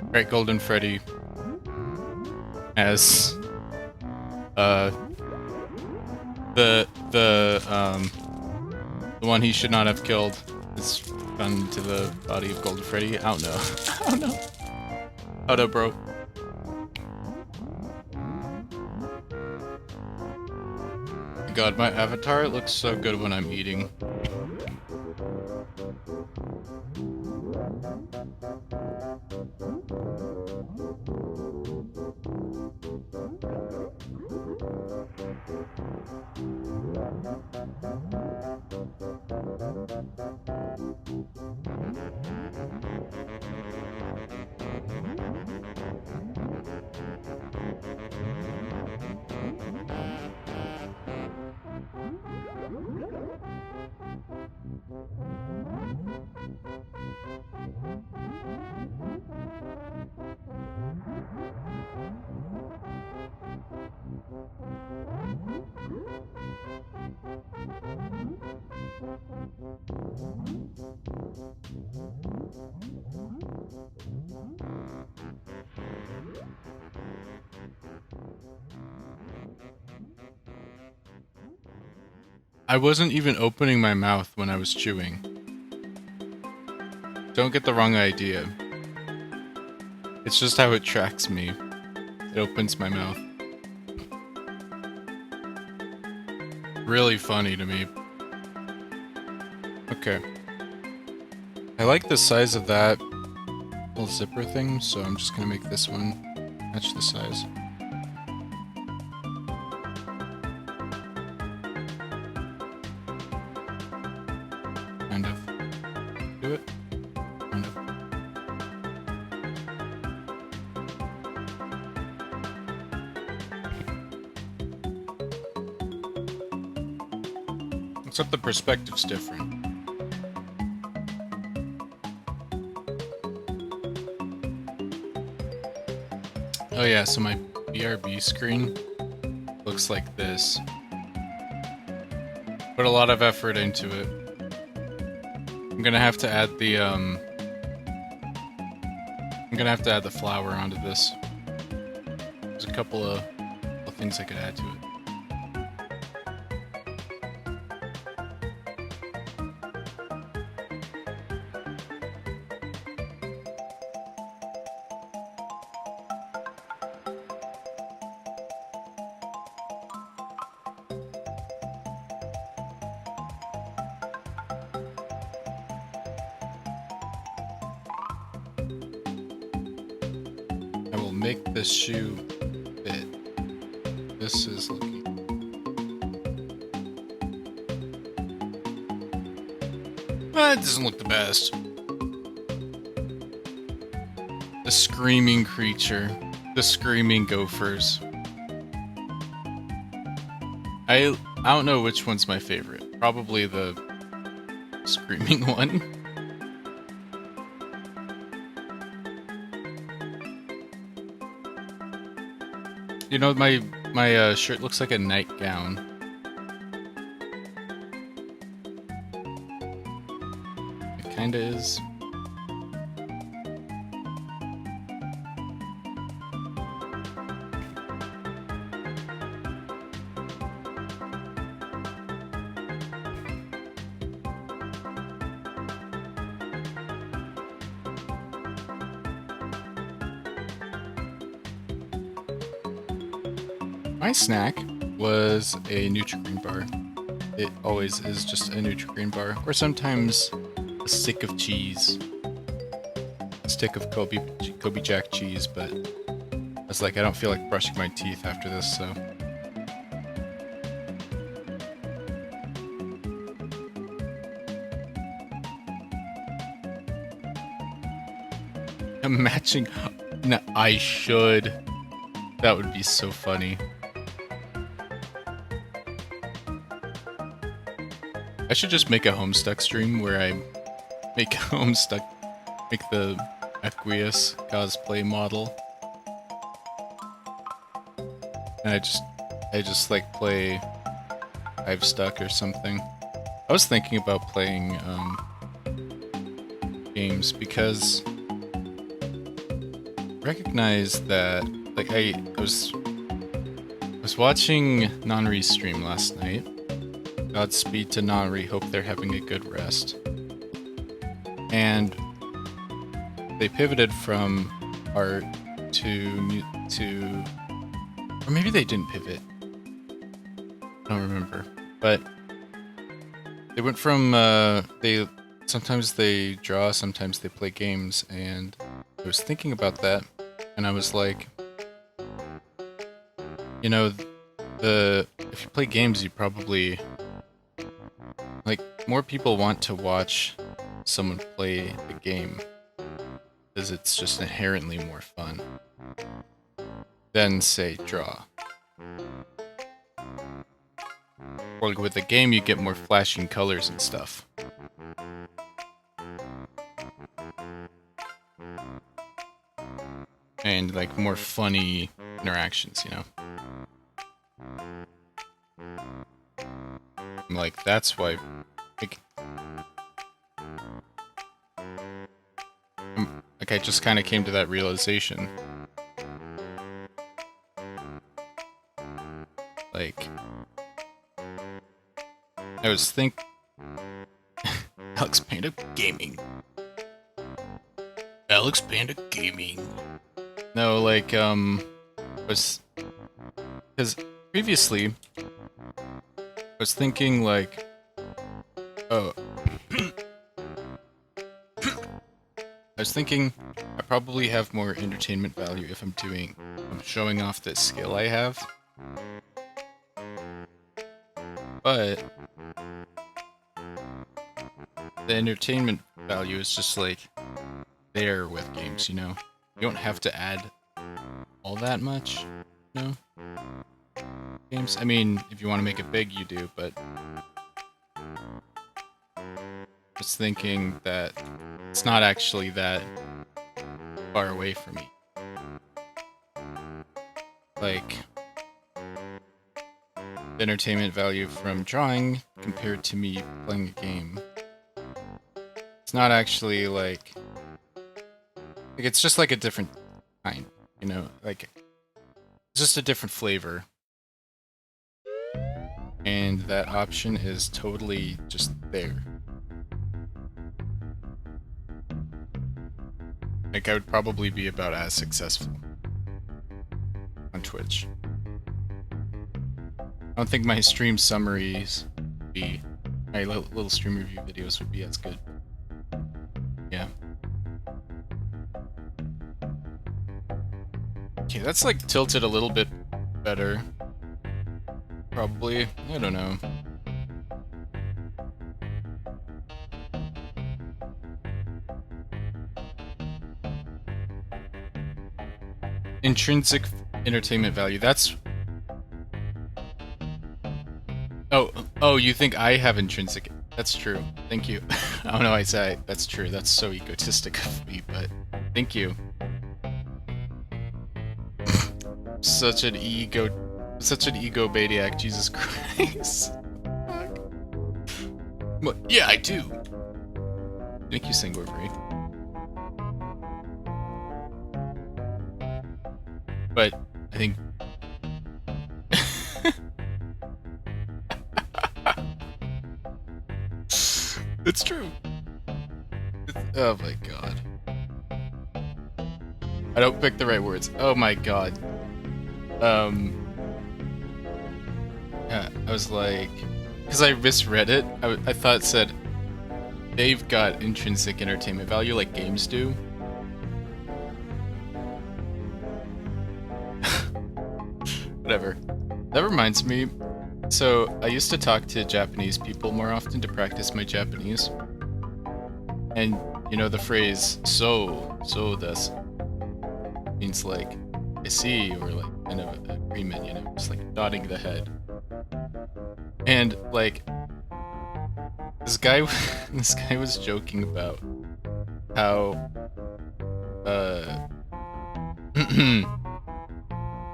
Alright, Golden Freddy as the one he should not have killed is run to the body of Golden Freddy. I don't know. I don't know. Oh no, bro. God, my avatar looks so good when I'm eating. I wasn't even opening my mouth when I was chewing. Don't get the wrong idea. It's just how it tracks me. It opens my mouth. Really funny to me. Okay. I like the size of that little zipper thing, so I'm just gonna make this one match the size. Kind of. Do it. Kind of. Except the perspective's different. Oh yeah, so my BRB screen looks like this. Put a lot of effort into it. I'm gonna have to add the flower onto this. There's a couple of things I could add to it. I will make this shoe fit. This is looking... it doesn't look the best. The screaming creature. The screaming gophers. I don't know which one's my favorite. Probably the screaming one. You know, my shirt looks like a nightgown. It kinda is. My snack was a Nutri-Green bar. It always is just a Nutri-Green bar, or sometimes a stick of cheese. A stick of Kobe Jack cheese, but I was like, I don't feel like brushing my teeth after this, so. I'm matching. No, I should. That would be so funny. I should just make a Homestuck stream where I make the Aqueous cosplay model, and I just like play I've Stuck or something. I was thinking about playing games because I recognize that like I was watching Nanri's stream last night. Godspeed to Nanri, hope they're having a good rest. And they pivoted from art to or maybe they didn't pivot. I don't remember. But they went from sometimes they draw, sometimes they play games, and I was thinking about that, and I was like, you know, if you play games, you probably like more people want to watch someone play the game because it's just inherently more fun than say draw. Or like with a game, you get more flashing colors and stuff. And like more funny interactions, you know. Like that's why like I just kind of came to that realization. Like I was Alex Panda Gaming. Alex Panda Gaming. No, like was because previously I was thinking like, oh, I was thinking I probably have more entertainment value if I'm showing off this skill I have. But the entertainment value is just like there with games, you know? You don't have to add all that much, you know? Games, I mean, if you want to make it big, you do, but just thinking that it's not actually that far away from me. Like, the entertainment value from drawing compared to me playing a game. It's not actually like it's just like a different kind, you know? Like, it's just a different flavor. And that option is totally just there. Like, I would probably be about as successful on Twitch. I don't think my stream summaries would be... my little stream review videos would be as good. Yeah. Okay, that's like tilted a little bit better. Probably. I don't know. Intrinsic entertainment value. That's... Oh, you think I have intrinsic... That's true. Thank you. I don't know why I say that's true. That's so egotistic of me, but thank you. Such an ego badiac, Jesus Christ. But, yeah, I do. Thank you, Singorvery. But I think it's true. Oh my god. I don't pick the right words. Oh my god. Yeah, I was like, because I misread it. I thought it said they've got intrinsic entertainment value like games do. Whatever. That reminds me. So I used to talk to Japanese people more often to practice my Japanese. And you know the phrase so this means like I see, or like kind of agreement, you know, just like nodding the head. And like this guy this guy was joking about how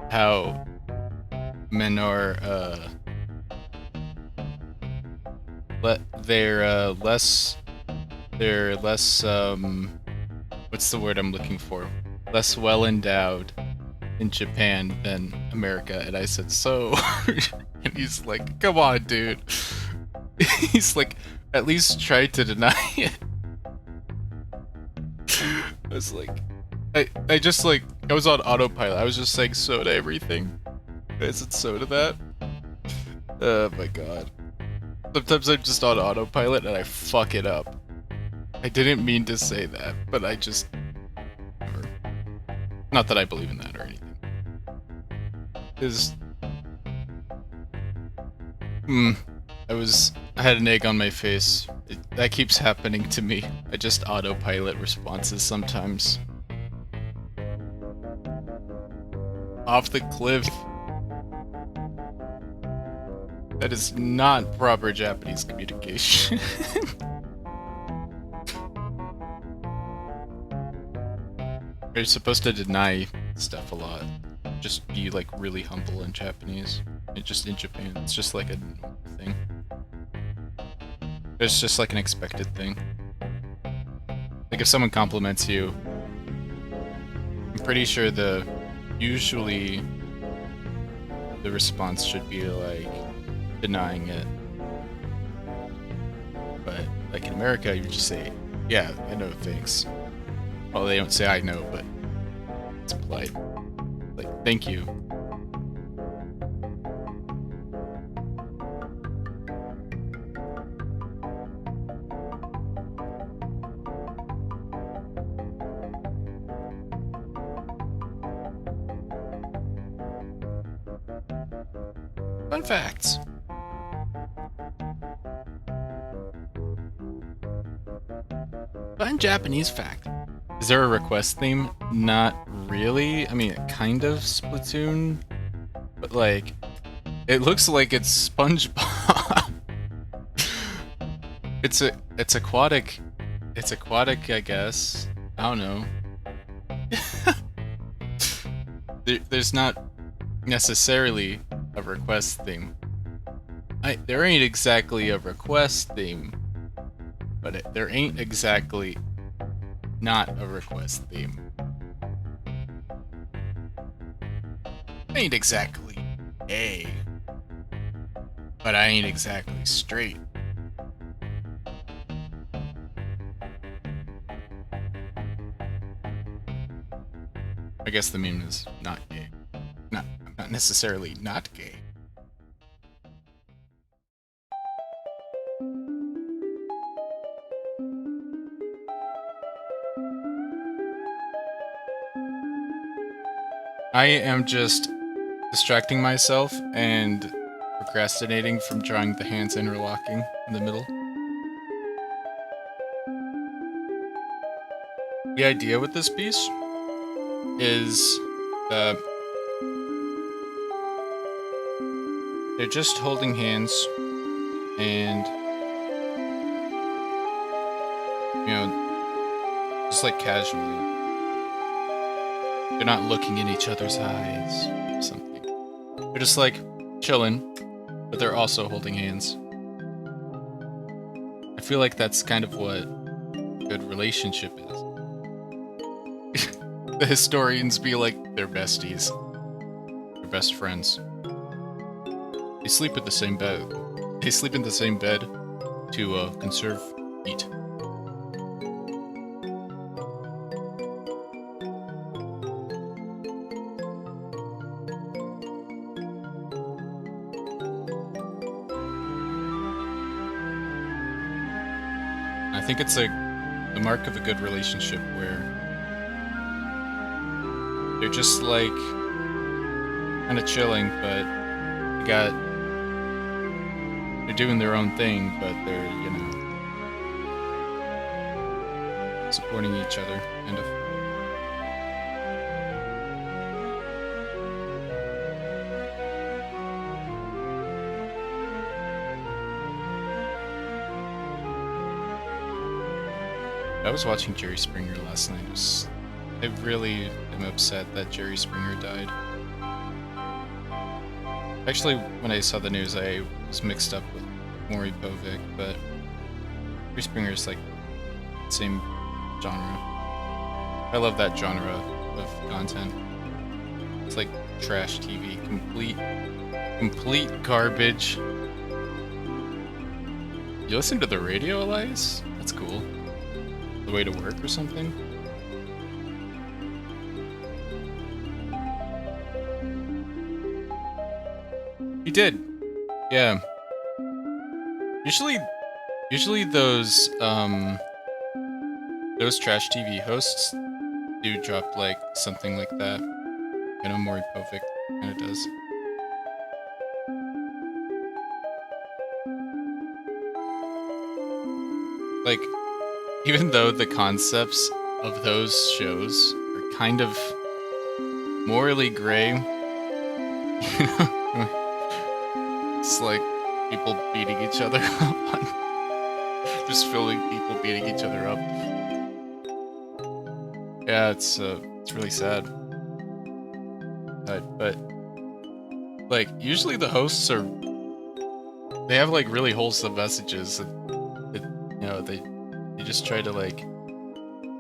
how men are they're less what's the word I'm looking for? Less well endowed in Japan than America. And I said, so and he's like, come on, dude. He's like, at least try to deny it. I was like, I just like, I was on autopilot. I was just saying so to everything. I said so to that. Oh my god. Sometimes I'm just on autopilot and I fuck it up. I didn't mean to say that, but I just... Never. Not that I believe in that or anything. I had an egg on my face. That keeps happening to me. I just autopilot responses sometimes. Off the cliff. That is not proper Japanese communication. You're supposed to deny stuff a lot. Just be like really humble in Japanese. Just in Japan, it's just like a thing. It's just like an expected thing. Like if someone compliments you, I'm pretty sure usually the response should be like denying it. But like in America, you just say, yeah, I know, thanks. Well, they don't say I know, but it's polite. Like, thank you. Fun facts. Fun Japanese fact. Is there a request theme? Not really. I mean, kind of Splatoon, but like, it looks like it's SpongeBob. It's aquatic. It's aquatic, I guess. I don't know. There's not necessarily a request theme. There ain't exactly a request theme, but there ain't exactly not a request theme. I ain't exactly gay, but I ain't exactly straight. I guess the meme is not gay. Not necessarily not gay. I am just distracting myself and procrastinating from drawing the hands interlocking in the middle. The idea with this piece is they're just holding hands and, you know, just like casually. They're not looking in each other's eyes or something. They're just like chilling, but they're also holding hands. I feel like that's kind of what a good relationship is. The historians be like, they're besties. They're best friends. They sleep in the same bed. They sleep in the same bed to conserve heat. I think it's the mark of a good relationship where they're just like kind of chilling, but they're doing their own thing, but they're, you know, supporting each other, kind of. I was watching Jerry Springer last night. I really am upset that Jerry Springer died. Actually, when I saw the news, I was mixed up with Maury Povich, but Jerry Springer's like the same genre. I love that genre of content. It's like trash TV, complete garbage. You listen to the radio, Elias? That's cool. The way to work or something? He did. Yeah. Usually those trash TV hosts do drop like something like that. You know, Maury Povich kinda does. Like, even though the concepts of those shows are kind of morally gray, it's like people beating each other up. Just filming people beating each other up. Yeah, it's really sad. But like usually the hosts they have like really wholesome messages. You know, they just try to like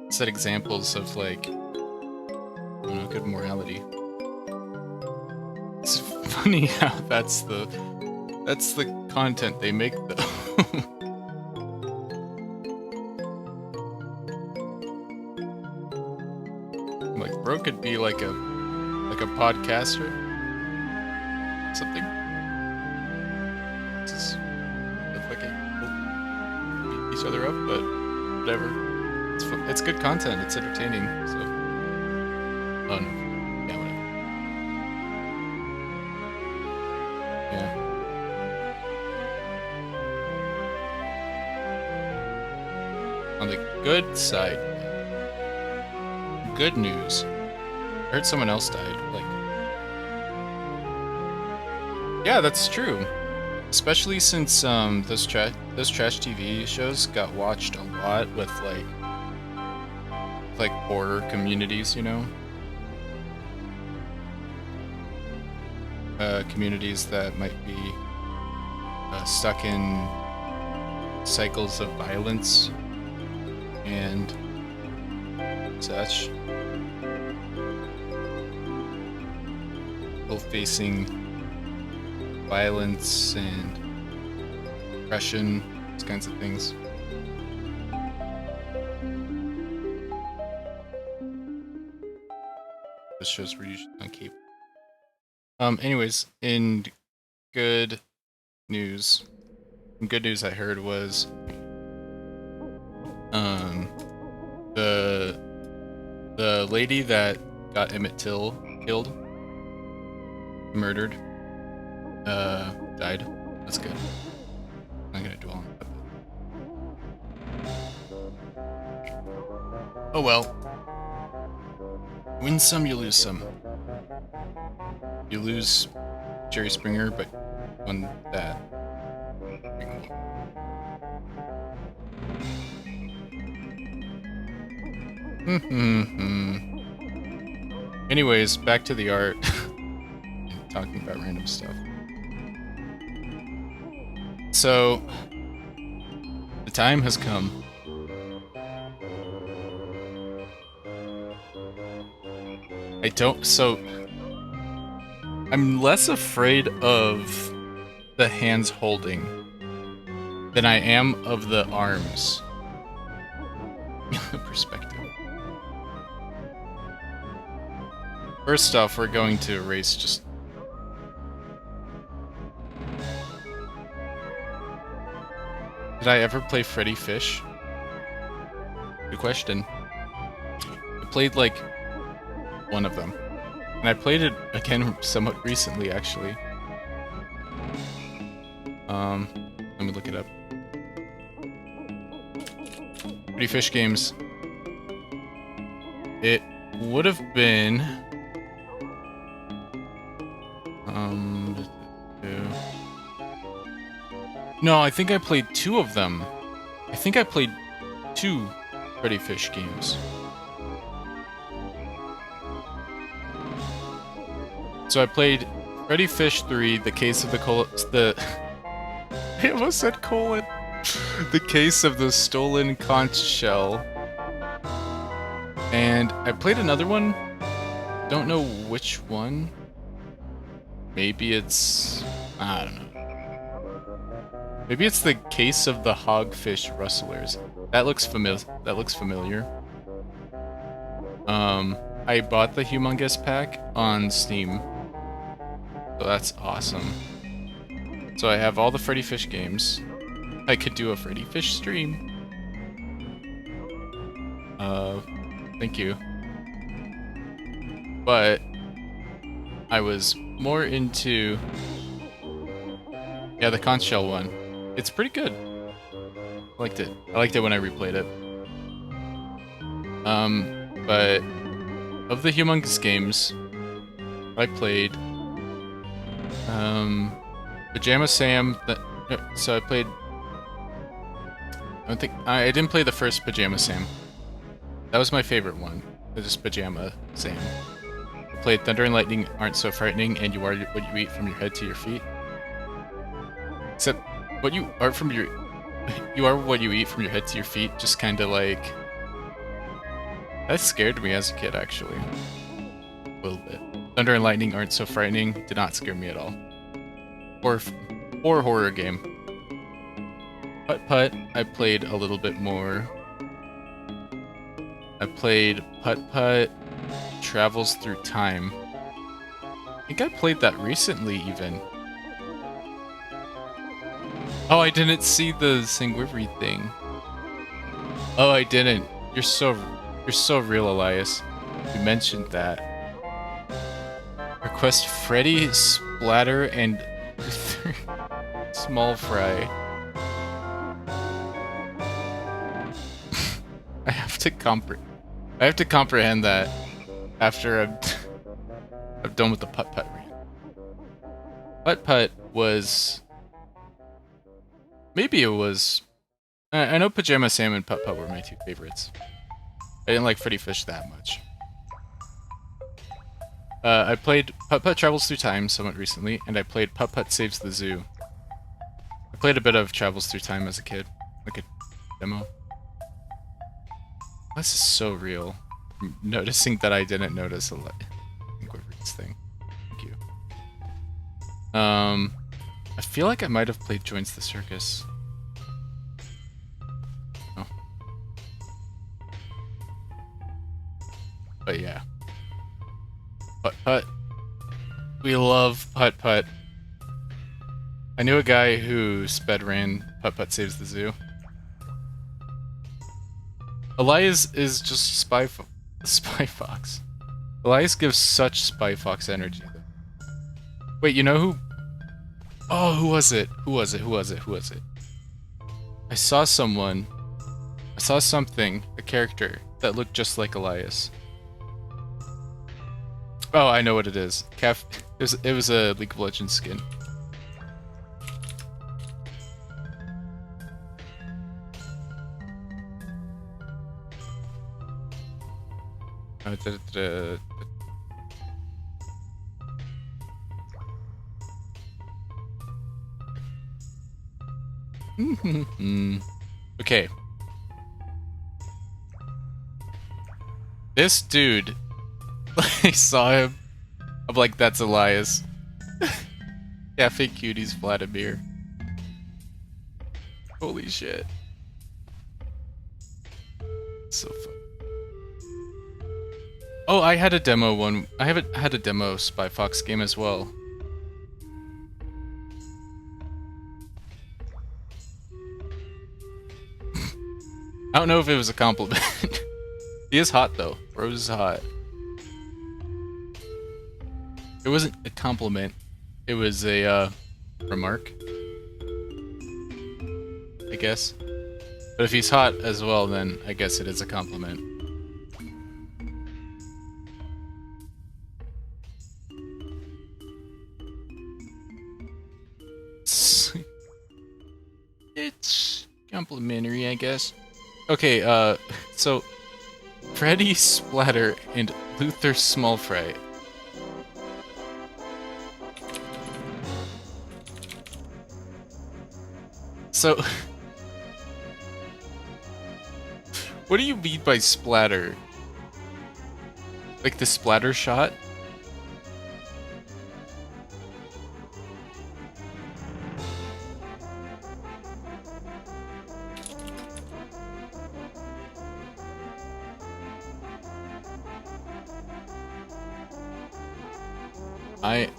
set examples of like, I don't know, good morality. It's funny how that's the content they make though. Like bro could be like a podcaster, something. Just look like beat each other up, but whatever. It's good content. It's entertaining. So, oh no, yeah, whatever. Yeah. On the good side, good news. I heard someone else died. Like, yeah, that's true. Especially since those trash TV shows got watched a lot with like horror communities, you know, communities that might be stuck in cycles of violence and such. People facing violence and depression, those kinds of things. Those shows were usually on cable. Anyways, in good news I heard was the lady that got Emmett Till killed, murdered, died. That's good. I'm not gonna dwell on that. Oh well. Win some, you lose some. You lose Jerry Springer, but won that. Anyways, back to the art. Talking about random stuff. So, the time has come. I'm less afraid of the hands holding than I am of the arms. Perspective. First off, we're going to erase just... Did I ever play Freddy Fish? Good question. I played like one of them. And I played it again somewhat recently, actually. Let me look it up. Pretty Fish Games. It would have been... No, I think I played 2 of them. I think I played 2 Freddy Fish games. So I played Freddy Fish 3, The Case of the I almost said colon. The Case of the Stolen Conch Shell. And I played another one. Don't know which one. Maybe it's... I don't know. Maybe it's The Case of the Hogfish Rustlers. That looks familiar. I bought the Humongous Pack on Steam. So that's awesome. So I have all the Freddy Fish games. I could do a Freddy Fish stream. Thank you. But I was more into the conch shell one. It's pretty good. I liked it. I liked it when I replayed it. But of the Humongous games, I played Pajama Sam. So I played. I didn't play the first Pajama Sam. That was my favorite one. It was Pajama Sam. I played Thunder and Lightning Aren't So Frightening, and You Are What You Eat From Your Head to Your Feet. Except what you are from your, you are what you eat from your head to your feet. Just kind of like that scared me as a kid, actually. A little bit. Thunder and Lightning Aren't So Frightening did not scare me at all. Or horror game. Putt Putt, I played a little bit more. I played Putt Putt Travels Through Time. I think I played that recently, even. Oh, I didn't see the Sanguivri thing. Oh, I didn't. You're so real, Elias. You mentioned that. Request Freddy, Splatter, and Small Fry. I have to comprehend that after I'm done with the Putt Putt rant. Putt Putt was... Maybe it was... I know Pajama Sam and Putt Putt were my 2 favorites. I didn't like Freddy Fish that much. I played Putt Putt Travels Through Time somewhat recently, and I played Putt Putt Saves the Zoo. I played a bit of Travels Through Time as a kid, like a demo. This is so real. I'm noticing that I didn't notice a Sanguivri's thing. Thank you. I feel like I might have played Joins the Circus. Oh. But yeah. Putt Putt. We love Putt Putt. I knew a guy who sped ran Putt Putt Saves the Zoo. Elias is just Spy Fox. Elias gives such Spy Fox energy. Wait, you know who? Oh, who was it? Who was it? I saw something, a character that looked just like Elias. Oh, I know what it is. It was a League of Legends skin. Okay. This dude, I saw him. I'm like, that's Elias. Cafe Cuties Vladimir. Holy shit. So fun. Oh, I had a demo one. I haven't had a demo Spy Fox game as well. I don't know if it was a compliment. He is hot though. Rose is hot. It wasn't a compliment. It was a remark, I guess. But if he's hot as well, then I guess it is a compliment. It's complimentary, I guess. Okay, so Freddy Splatter and Luther Smallfry. So, what do you mean by splatter? Like the splatter shot?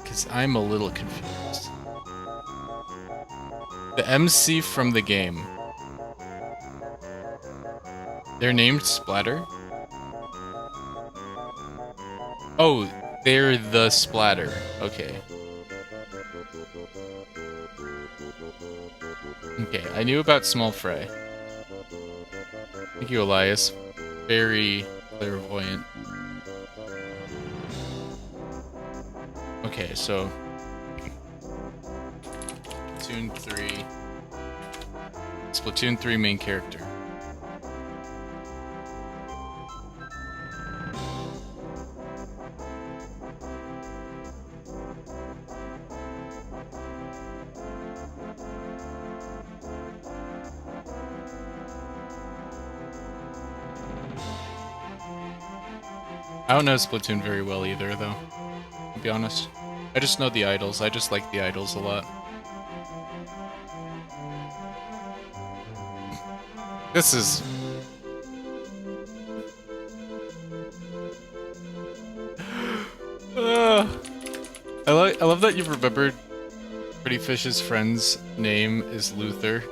Because I'm a little confused. The MC from the game. They're named Splatter? Oh, they're the Splatter. Okay. Okay, I knew about Small Fry. Thank you, Elias. Very clairvoyant. Okay, so Splatoon 3. Splatoon 3 main character. I don't know Splatoon very well either, though, to be honest. I just know the idols. I just like the idols a lot. This is... I love that you've remembered Pretty Fish's friend's name is Luther.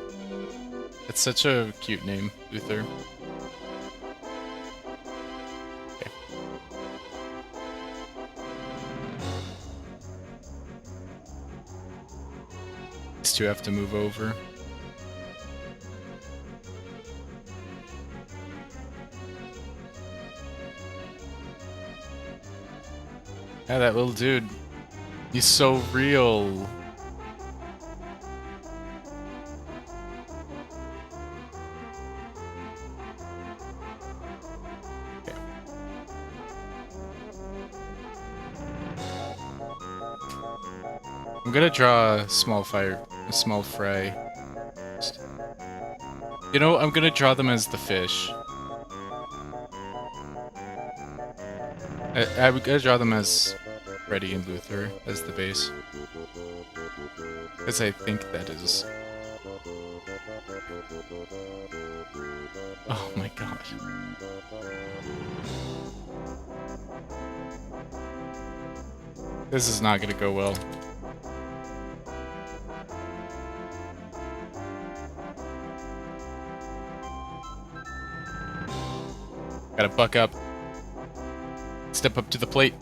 It's such a cute name, Luther. Okay. These two have to move over. Yeah, that little dude. He's so real. Okay. I'm gonna draw a small fry. You know, I'm gonna draw them as the fish. I'm gonna draw them as Freddy and Luther as the base. Because I think that is... Oh my gosh. This is not gonna go well. Gotta buck up. Step up to the plate.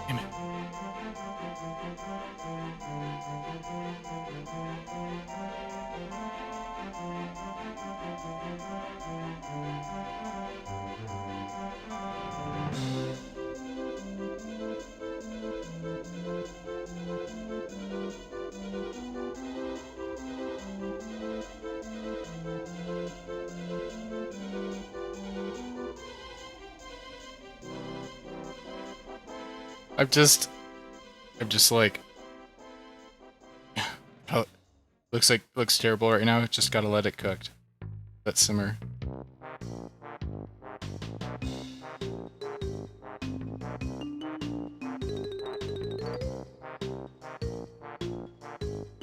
Damn it. I'm just like, oh, looks terrible right now. Just gotta let it cook. Let simmer.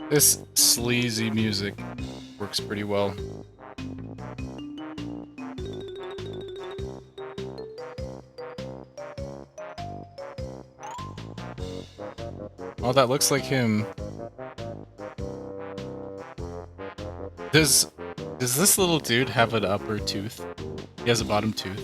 This sleazy music works pretty well. Oh, that looks like him. Does this little dude have an upper tooth? He has a bottom tooth.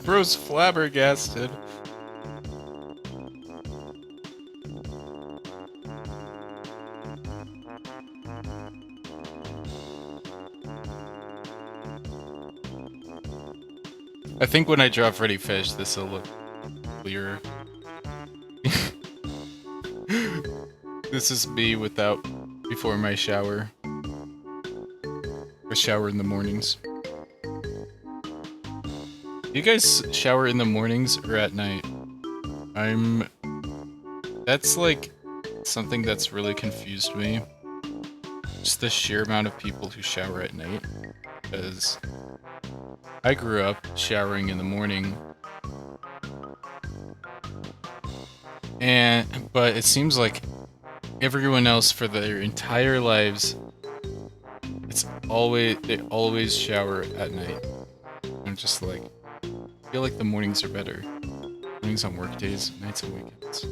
Bro's flabbergasted. I think when I draw Freddy Fish, this will look clearer. This is me before my shower. I shower in the mornings. Do you guys shower in the mornings or at night? That's like something that's really confused me. Just the sheer amount of people who shower at night. Because I grew up showering in the morning. But it seems like everyone else for their entire lives, they always shower at night. I'm just like, I feel like the mornings are better. Mornings on work days, nights on weekends.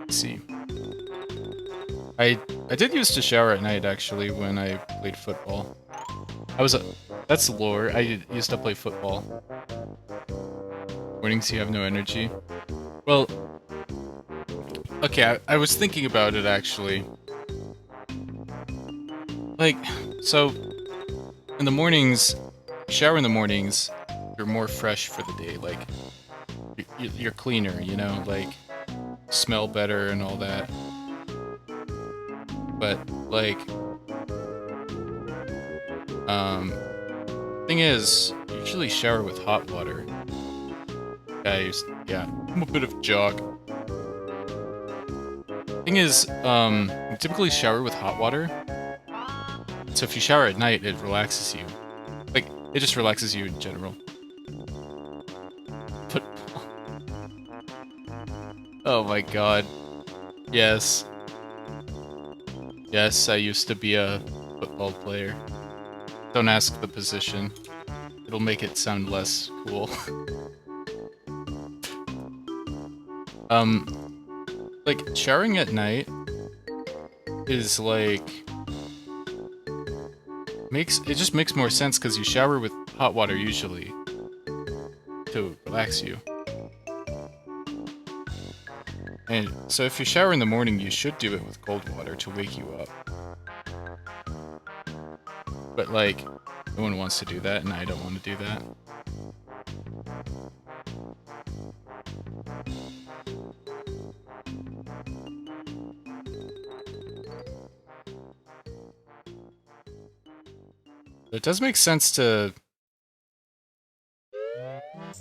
Let's see. I did used to shower at night actually when I played football. That's lore. I used to play football. Mornings you have no energy. Well, okay, I was thinking about it actually. Like, so in the mornings, shower in the mornings, you're more fresh for the day. Like, you're cleaner, you know, like smell better and all that. But like, thing is, you usually shower with hot water. Yeah, I'm a bit of a jock. Thing is, you typically shower with hot water. So if you shower at night, it relaxes you. Like, it just relaxes you in general. Football. Oh my god. Yes. Yes, I used to be a football player. Don't ask the position. It'll make it sound less cool. Like, showering at night is like... It just makes more sense because you shower with hot water usually to relax you. And so if you shower in the morning, you should do it with cold water to wake you up. But like, no one wants to do that, and I don't want to do that. It does make sense to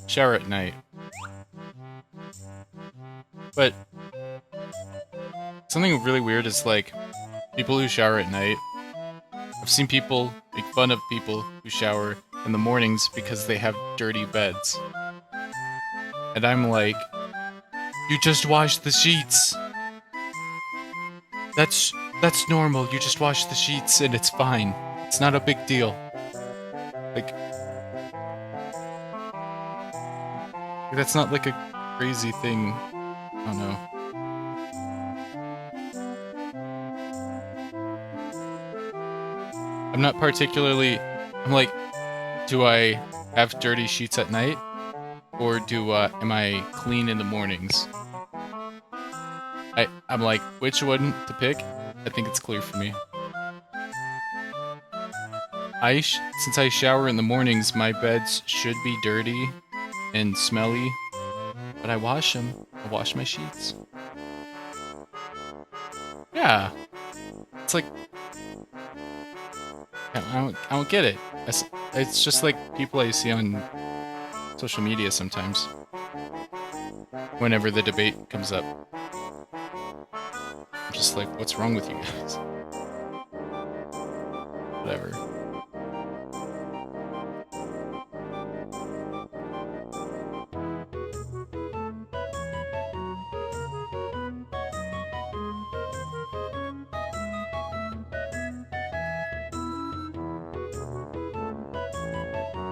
shower at night. But something really weird is like people who shower at night. I've seen people make fun of people who shower in the mornings because they have dirty beds. And I'm like, you just washed the sheets. That's normal. You just wash the sheets and it's fine. It's not a big deal. Like, that's not like a crazy thing. I don't know. I'm not particularly... I'm like, do I have dirty sheets at night? Or am I clean in the mornings? I'm like, which one to pick? I think it's clear for me. Since I shower in the mornings, my beds should be dirty and smelly, but I wash them. I wash my sheets. Yeah. It's like... I don't get it. It's just like people I see on social media sometimes. whenever the debate comes up. I'm just like, what's wrong with you guys? Whatever.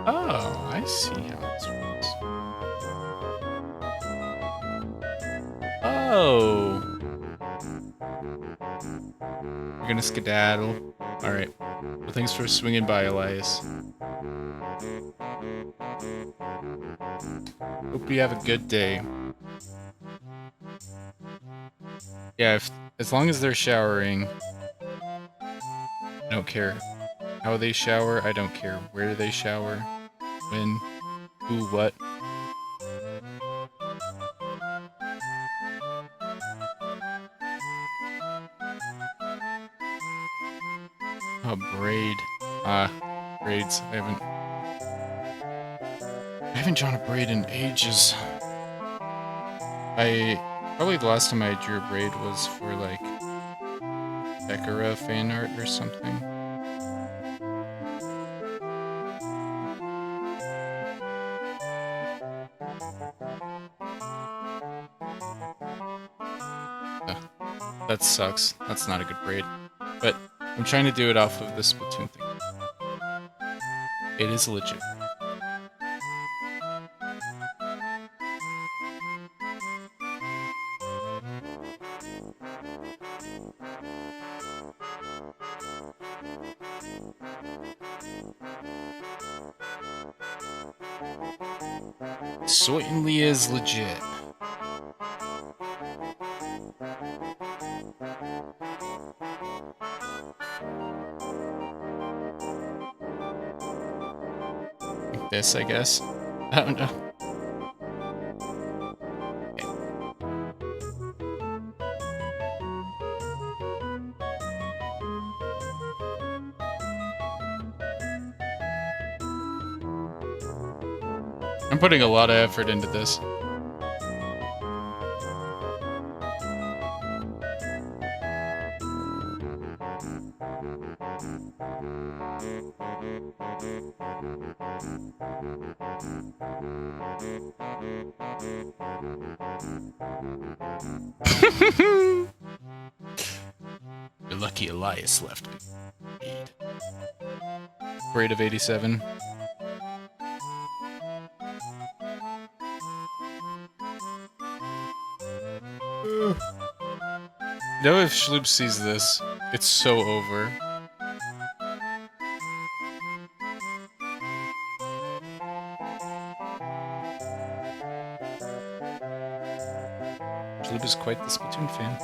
Oh, I see how this works. Oh. You're gonna skedaddle. Alright. Well, thanks for swinging by, Elias. Hope you have a good day. Yeah, as long as they're showering, I don't care how they shower. I don't care where they shower, when, who, what. Oh, braid. Braids. I haven't drawn a braid in ages. Probably the last time I drew a braid was for like Sakura fan art or something. That sucks. That's not a good braid. But I'm trying to do it off of the Splatoon thing. It is legit. Certainly is legit. Like this, I guess. I don't know. I'm putting a lot of effort into this. You're lucky Elias left me. Braid of 87. You know, if Schloop sees this, it's so over. Schloop is quite the Splatoon fan.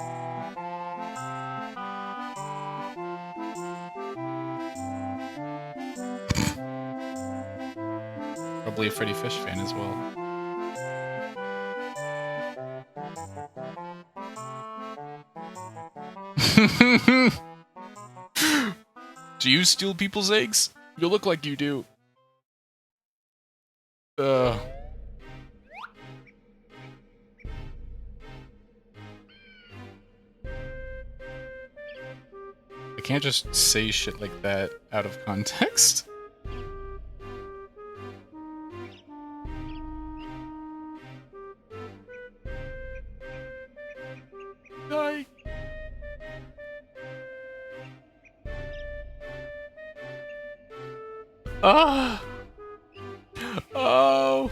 Probably a Freddy Fish fan as well. Do you steal people's eggs? You look like you do. I can't just say shit like that out of context. Die. Ah! Oh!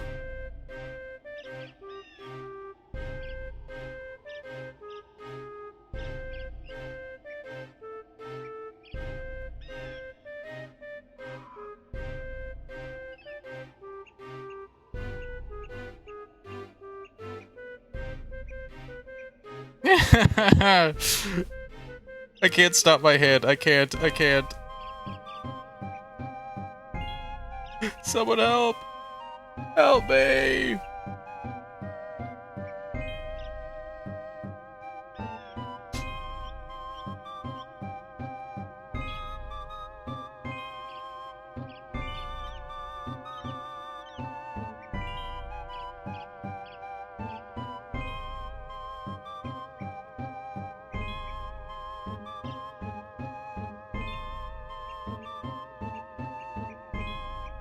I can't stop my head. I can't. Someone help! Help me!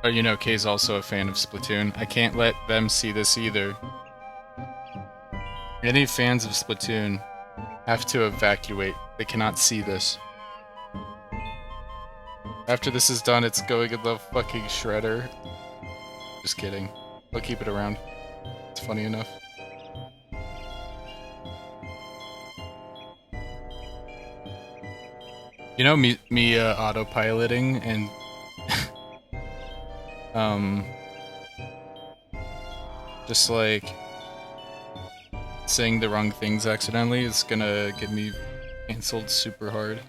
Oh, you know, Kay's also a fan of Splatoon. I can't let them see this either. Any fans of Splatoon have to evacuate. They cannot see this. After this is done, it's going in the fucking shredder. Just kidding. I'll keep it around. It's funny enough. You know, me autopiloting and just like saying the wrong things accidentally is gonna get me canceled super hard.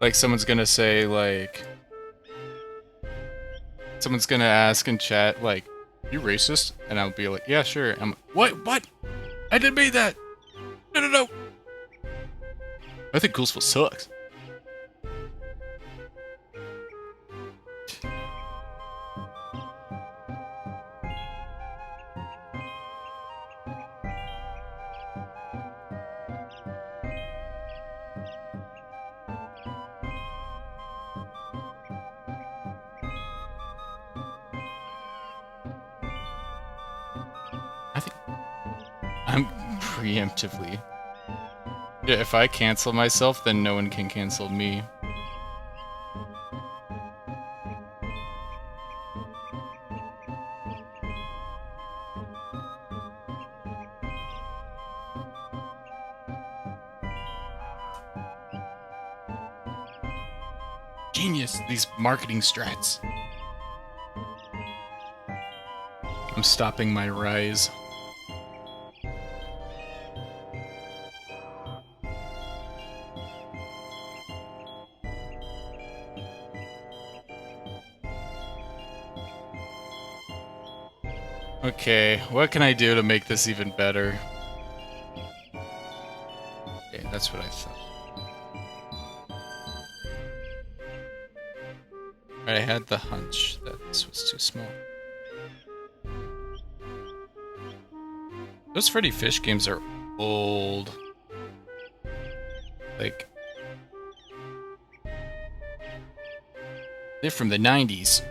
Like someone's gonna say like, someone's gonna ask in chat like, "You racist?" And I'll be like, "Yeah, sure." I'm like, "What? What? I didn't mean that. No, no, no. I think Coolsville sucks." I think I'm preemptively. Yeah, if I cancel myself, then no one can cancel me. Genius, these marketing strats. I'm stopping my rise. Okay, what can I do to make this even better? Okay, that's what I thought. I had the hunch that this was too small. Those Freddy Fish games are old. Like, they're from the 90s.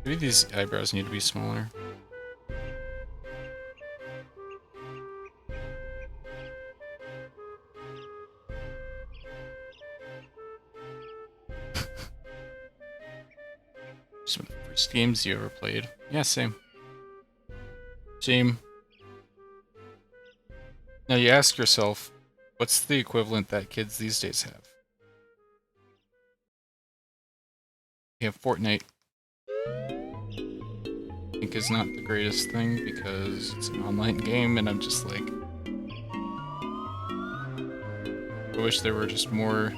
Maybe these eyebrows need to be smaller. Some of the first games you ever played. Yeah, same. Same. Now you ask yourself, what's the equivalent that kids these days have? You have Fortnite. I think is not the greatest thing because it's an online game and I'm just like, I wish there were just more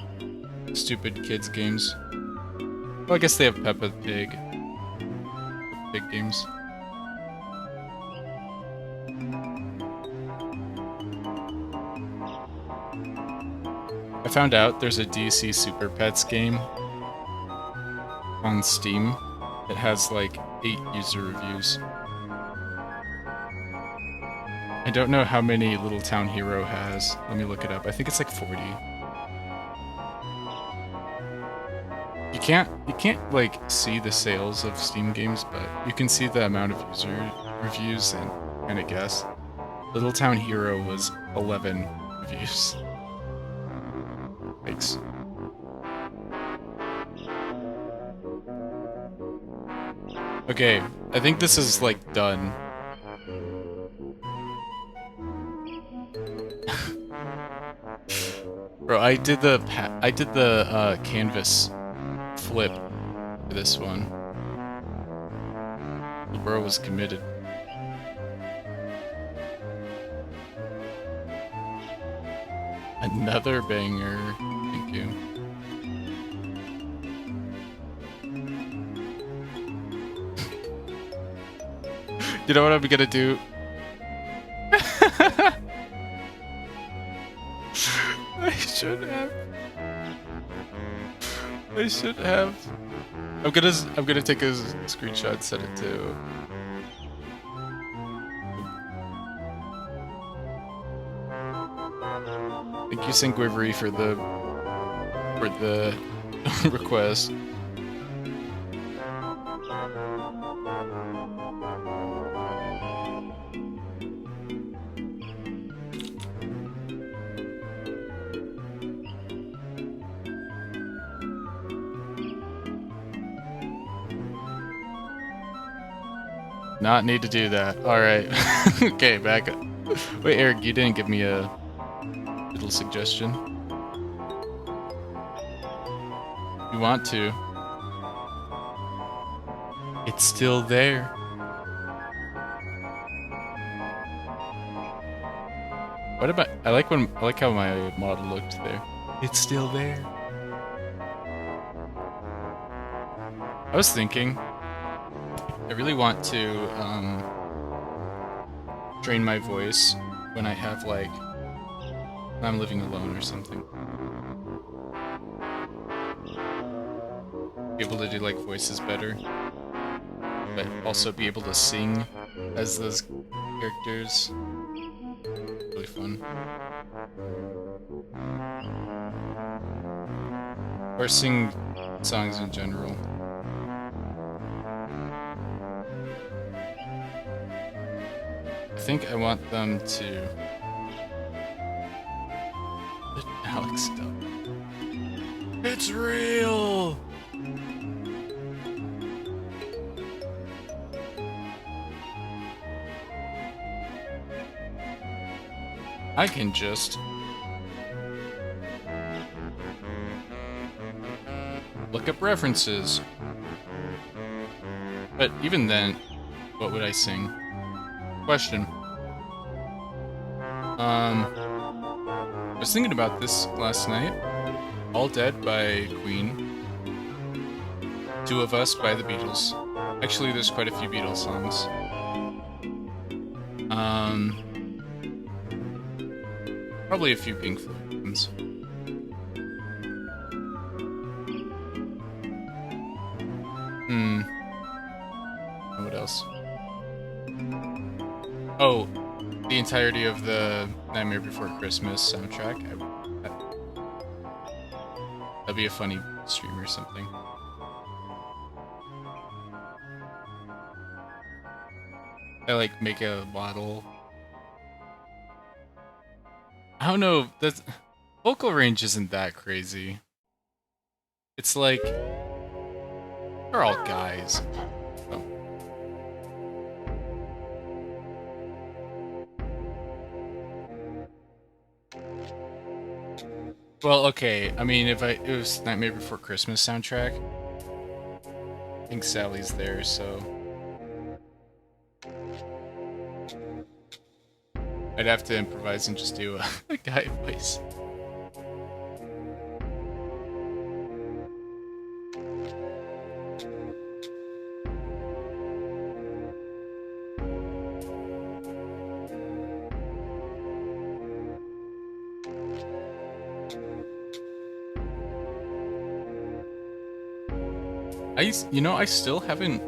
stupid kids games. Well, I guess they have Peppa Pig. Pig games. I found out there's a DC Super Pets game on Steam. It has like 8 user reviews. I don't know how many Little Town Hero has. Let me look it up. I think it's like 40. You can't like see the sales of Steam games, but you can see the amount of user reviews and kind of guess. Little Town Hero was 11 reviews. Thanks. Okay, I think this is like done. Bro, I did the canvas flip for this one. The bro was committed. Another banger. Thank you. You know what I'm gonna do? I should have. I should have. I'm gonna take a screenshot, send it to. Thank you, Sanguivery, for the request. Not need to do that. Alright. Okay, back up. Wait, Eric, you didn't give me a little suggestion. You want to. It's still there. What about I like how my model looked there. It's still there. I was thinking I really want to train my voice when I have like when I'm living alone or something. Be able to do like voices better, but also be able to sing as those characters. Really fun. Or sing songs in general. I think I want them to... Alex, stop. It's real! I can just... look up references. But even then, what would I sing? Question. I was thinking about this last night. All Dead by Queen. Two of Us by the Beatles. Actually, there's quite a few Beatles songs. Probably a few Pink Floyd ones. What else? Oh, the entirety of the Nightmare Before Christmas soundtrack. That'd be a funny stream or something. I like make a model. I don't know, the vocal range isn't that crazy. It's like they're all guys. Oh. Well, okay. I mean, if it was Nightmare Before Christmas soundtrack, I think Sally's there, so I'd have to improvise and just do a guy voice. I still haven't...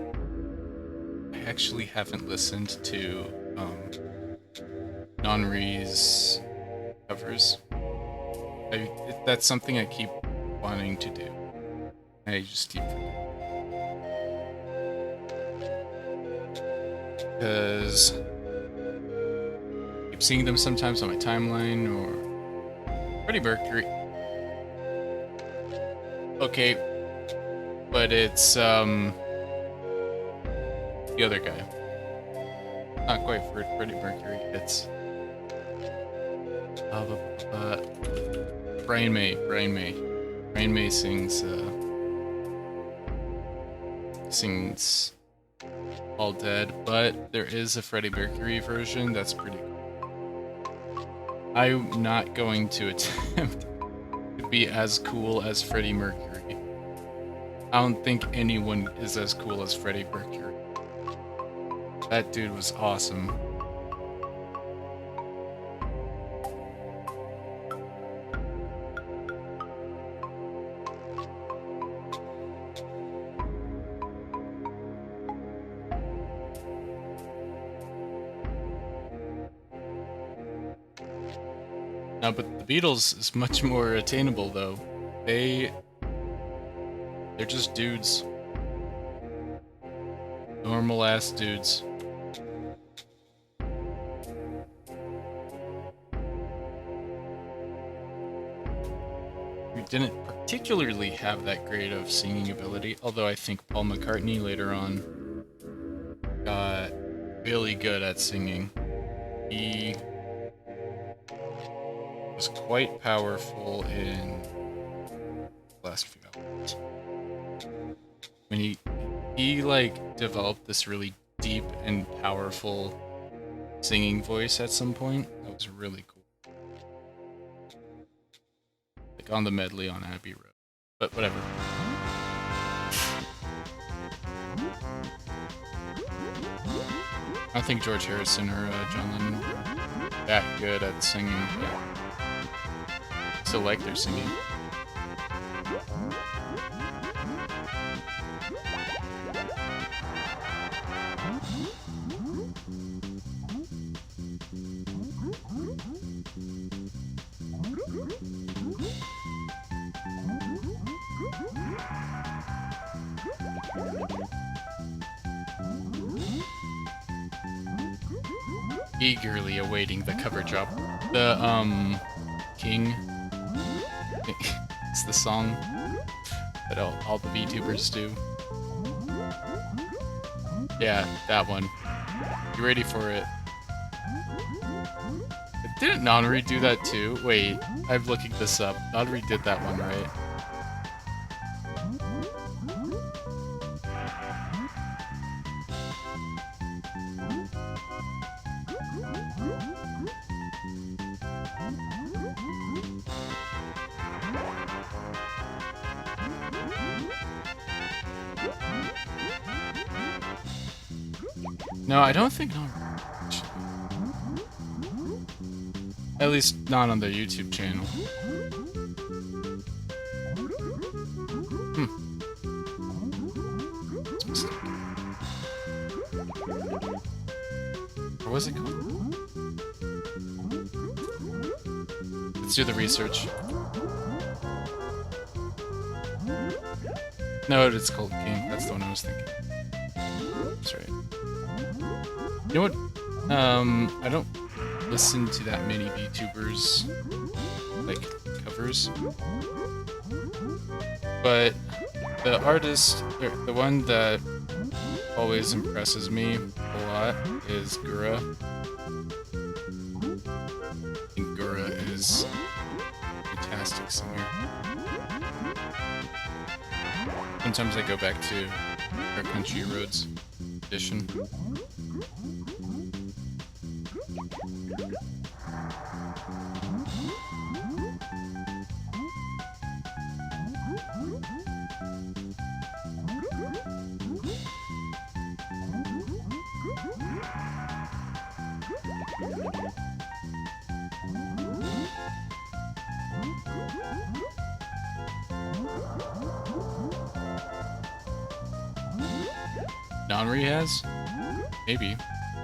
I actually haven't listened to, Nonri's covers. That's something I keep wanting to do. I just keep forgetting. Because I keep seeing them sometimes on my timeline, or Freddie Mercury. Okay, but it's the other guy. Not quite Freddie Mercury. It's Brian May. Brian May sings All Dead, but there is a Freddie Mercury version that's pretty cool. I'm not going to attempt to be as cool as Freddie Mercury. I don't think anyone is as cool as Freddie Mercury. That dude was awesome. No, but the Beatles is much more attainable though. They're just dudes. Normal ass dudes. We didn't particularly have that great of singing ability, although I think Paul McCartney later on got really good at singing. He was quite powerful in the last few albums. When he like developed this really deep and powerful singing voice at some point. That was really cool. Like on the medley on Abbey Road. But whatever. I don't think George Harrison or John Lennon were that good at singing. But still like their singing. Eagerly awaiting the cover job. The King. It's the song that all the VTubers do. Yeah, that one. You ready for it? Didn't Nonry do that too? Wait, I'm looking this up. Nonry did that one, right? No, I don't think Nonry. At least not on their YouTube channel. It's a mistake. What was it called? Let's do the research. No, it's called King. That's the one I was thinking. That's right. You know what? I don't listen to that many VTubers, like, covers. But the artist, or the one that always impresses me a lot is Gura. I think Gura is a fantastic singer. Sometimes I go back to our Country Roads edition. Nonry has? Maybe.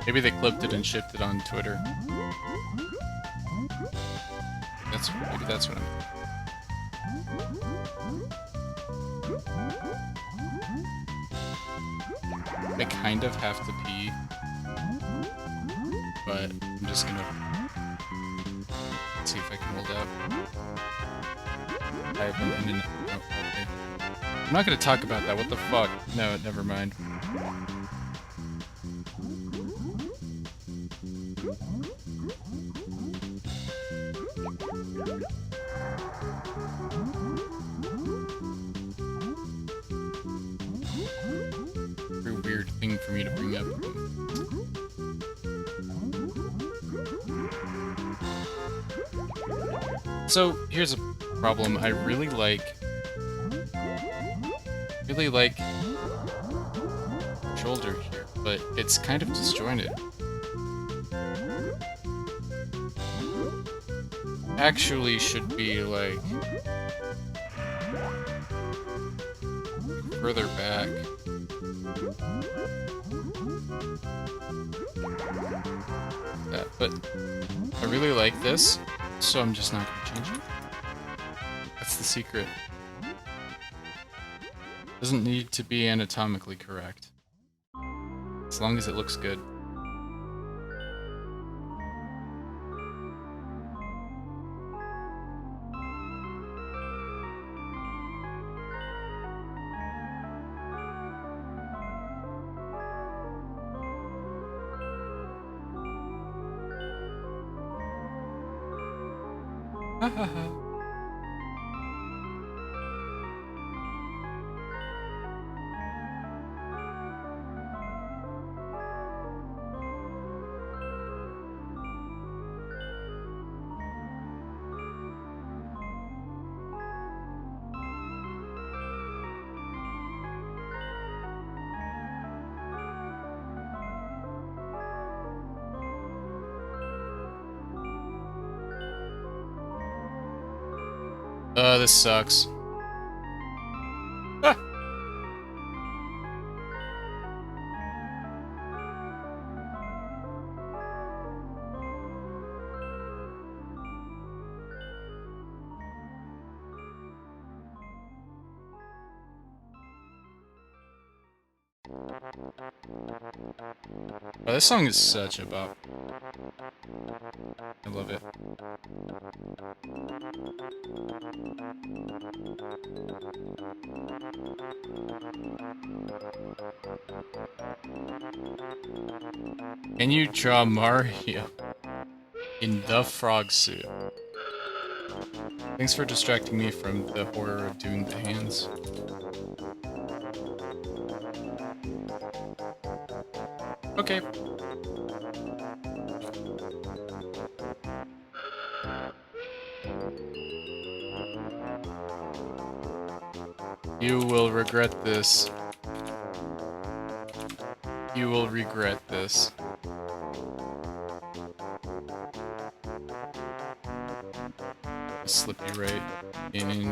Maybe they clipped it and shipped it on Twitter. Maybe that's what I'm... I kind of have to pee, but I'm just gonna see if I can hold out. I've been in and out all day. I'm not gonna talk about that. What the fuck? No, never mind. Very weird thing for me to bring up. So here's a problem. I really like shoulder here. but it's kind of disjointed. Actually should be like further back. That, but I really like this, so I'm just not gonna change it. That's the secret. Doesn't need to be anatomically correct. As long as it looks good. This sucks. Ah! Oh, this song is such a bop. I love it. Can you draw Mario in the frog suit? Thanks for distracting me from the horror of doing the hands. Okay. You will regret this. You will regret this. Slip you right in.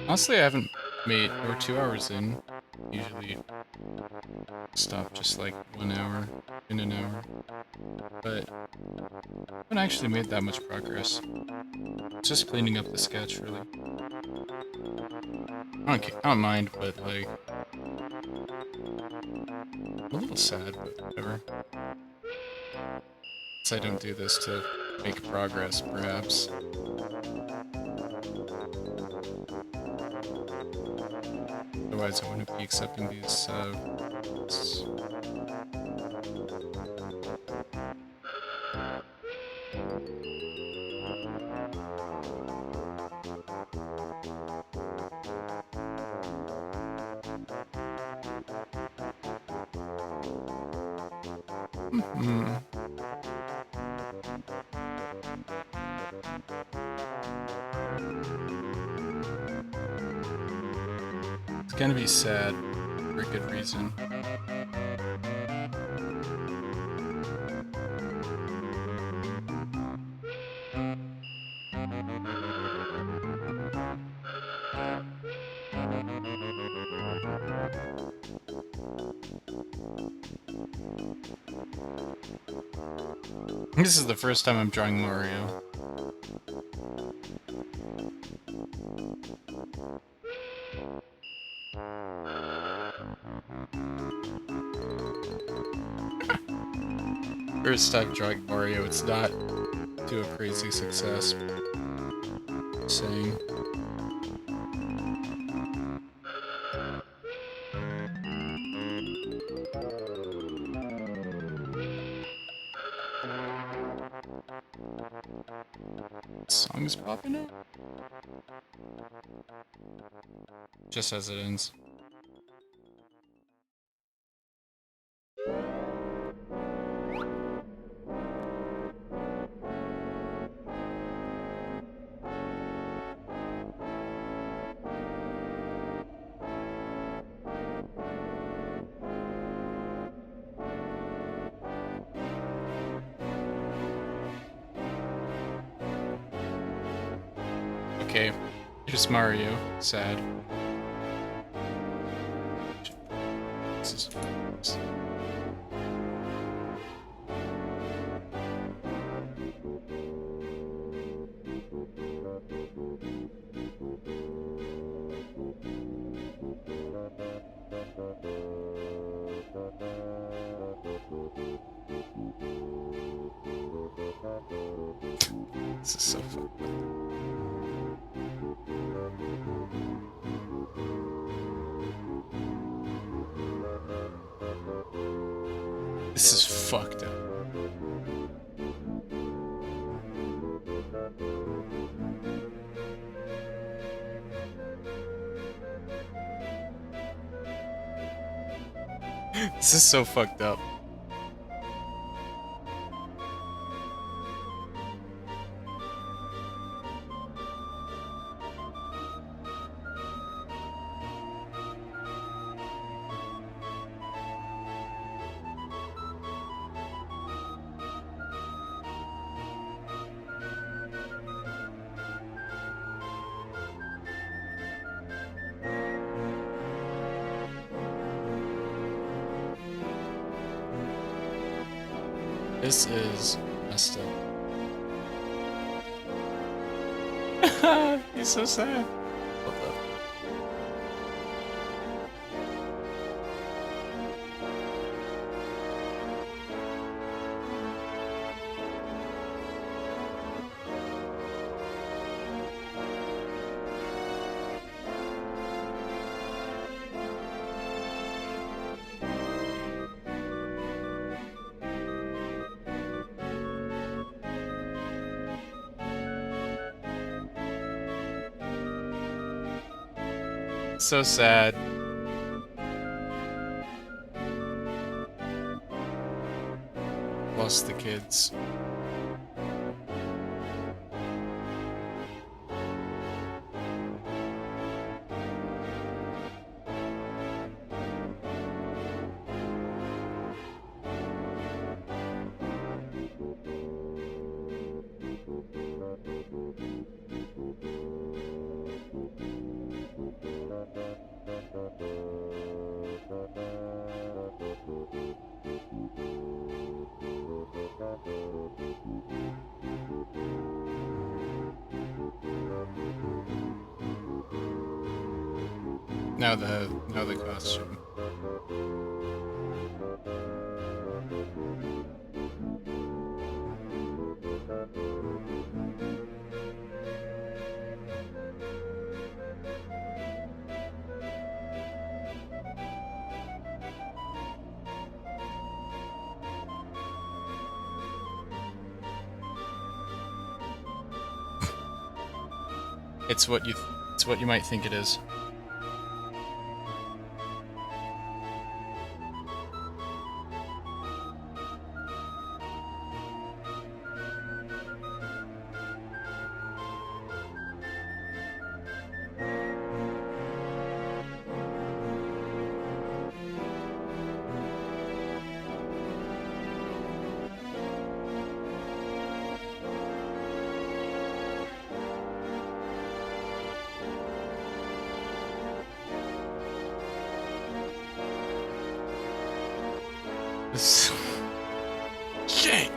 Honestly, I haven't made, we're 2 hours in. Usually stop just like 1 hour in an hour. But I haven't actually made that much progress. It's just cleaning up the sketch, really. I don't mind, but like, I'm a little sad, but whatever. Guess I don't do this to make progress, perhaps. Otherwise, I wouldn't be accepting these, It's gonna be sad for a good reason. This is the first time I'm drawing Mario. First time drawing Mario, it's not to a crazy success. Saying. Song's popping up? Just as it ends. Okay, here's Mario. Sad. This is... This is so fun. This is fucked up. This is so fucked up. This is messed up. He's so sad. Hold up. So sad. Lost the kids. Now the costume. It's what you might think it is. Shit!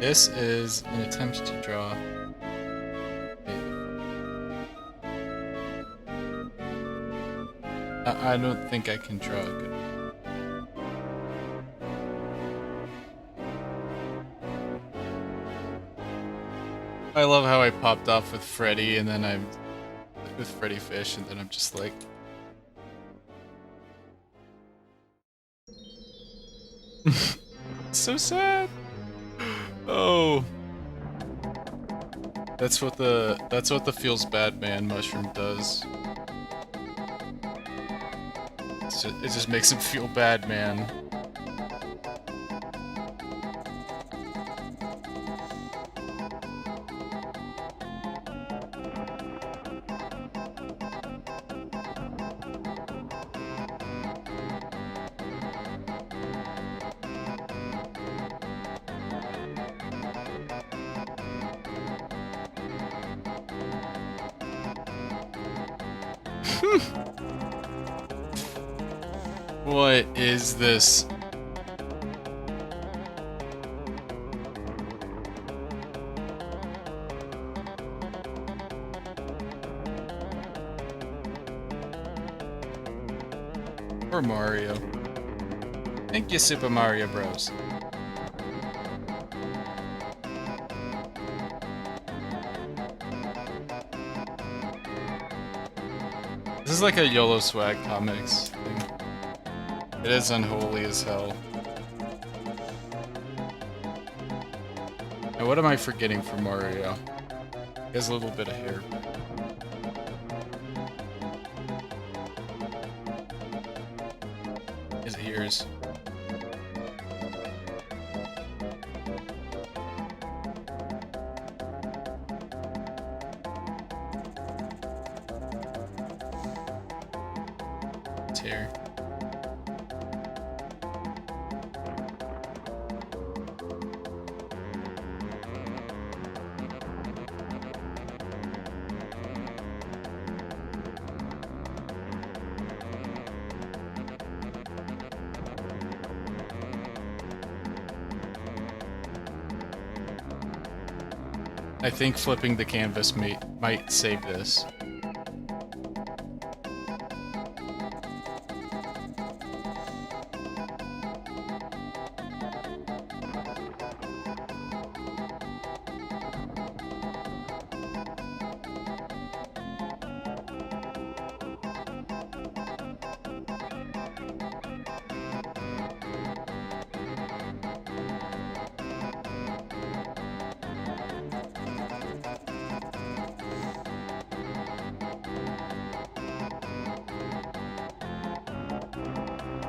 This is an attempt to draw. I don't think I can draw a good one. I love how I popped off with Freddy and then I'm with Freddy Fish and then I'm just like so sad. Oh. That's what the feels bad man mushroom does. It just makes him feel bad, man. What is this? Or Mario. Thank you, Super Mario Bros. This is like a YOLO Swag Comics thing. It is unholy as hell. Now what am I forgetting for Mario? He has a little bit of hair. His ears. His hair. I think flipping the canvas might save this.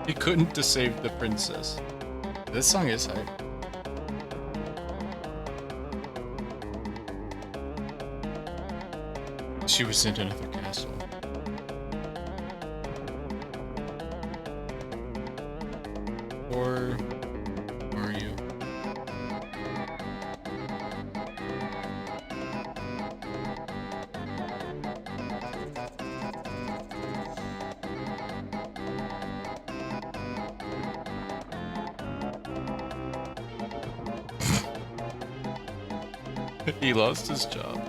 He couldn't to save the princess. This song is hype. She was in another castle. Or Mario. He lost his job.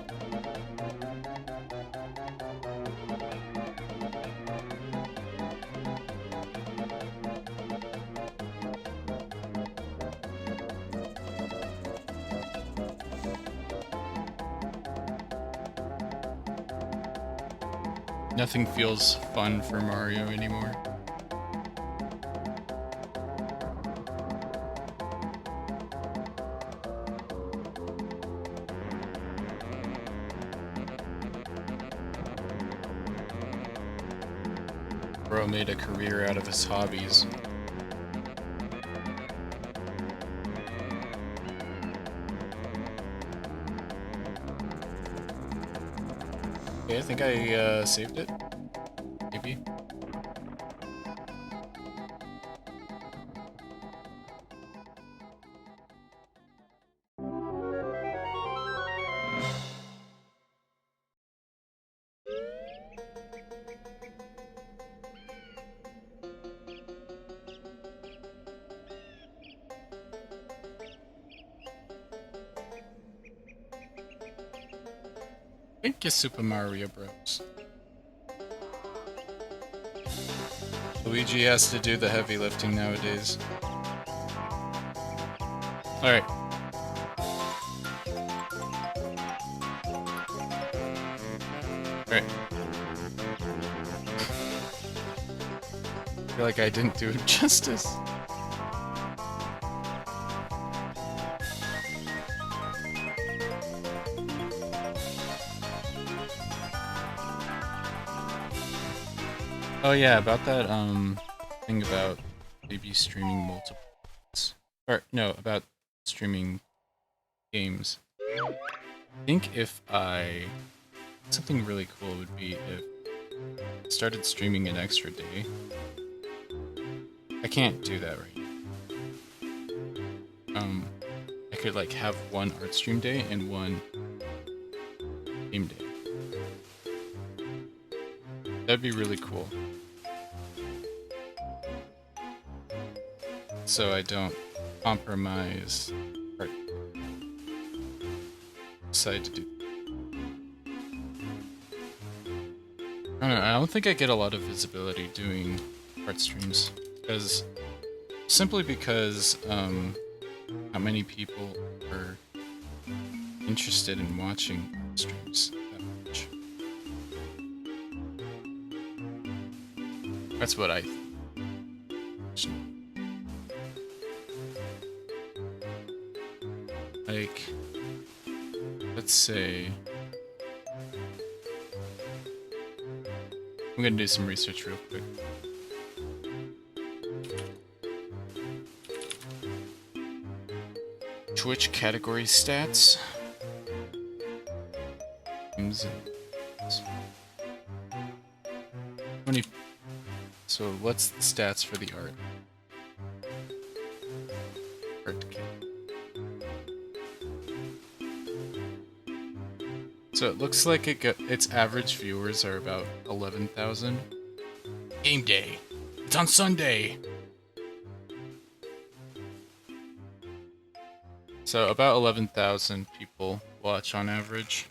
Nothing feels fun for Mario anymore. Bro made a career out of his hobbies. Okay, I think I saved it. Maybe. Thank you, Super Mario Bros. Luigi has to do the heavy lifting nowadays. Alright. Alright. I feel like I didn't do it justice. Oh yeah, about that thing about maybe streaming multiple, or no, about streaming games. I think if something really cool would be if I started streaming an extra day. I can't do that right now. I could like have one art stream day and one game day. That'd be really cool. So I don't compromise art. Decide to do. I don't know, I don't think I get a lot of visibility doing art streams. Simply because not many people are interested in watching art streams that much. That's what I think. Like, let's say I'm gonna do some research real quick. Twitch category stats. 20. So what's the stats for the art? So it looks like its average viewers are about 11,000. Game day. It's on Sunday. So about 11,000 people watch on average.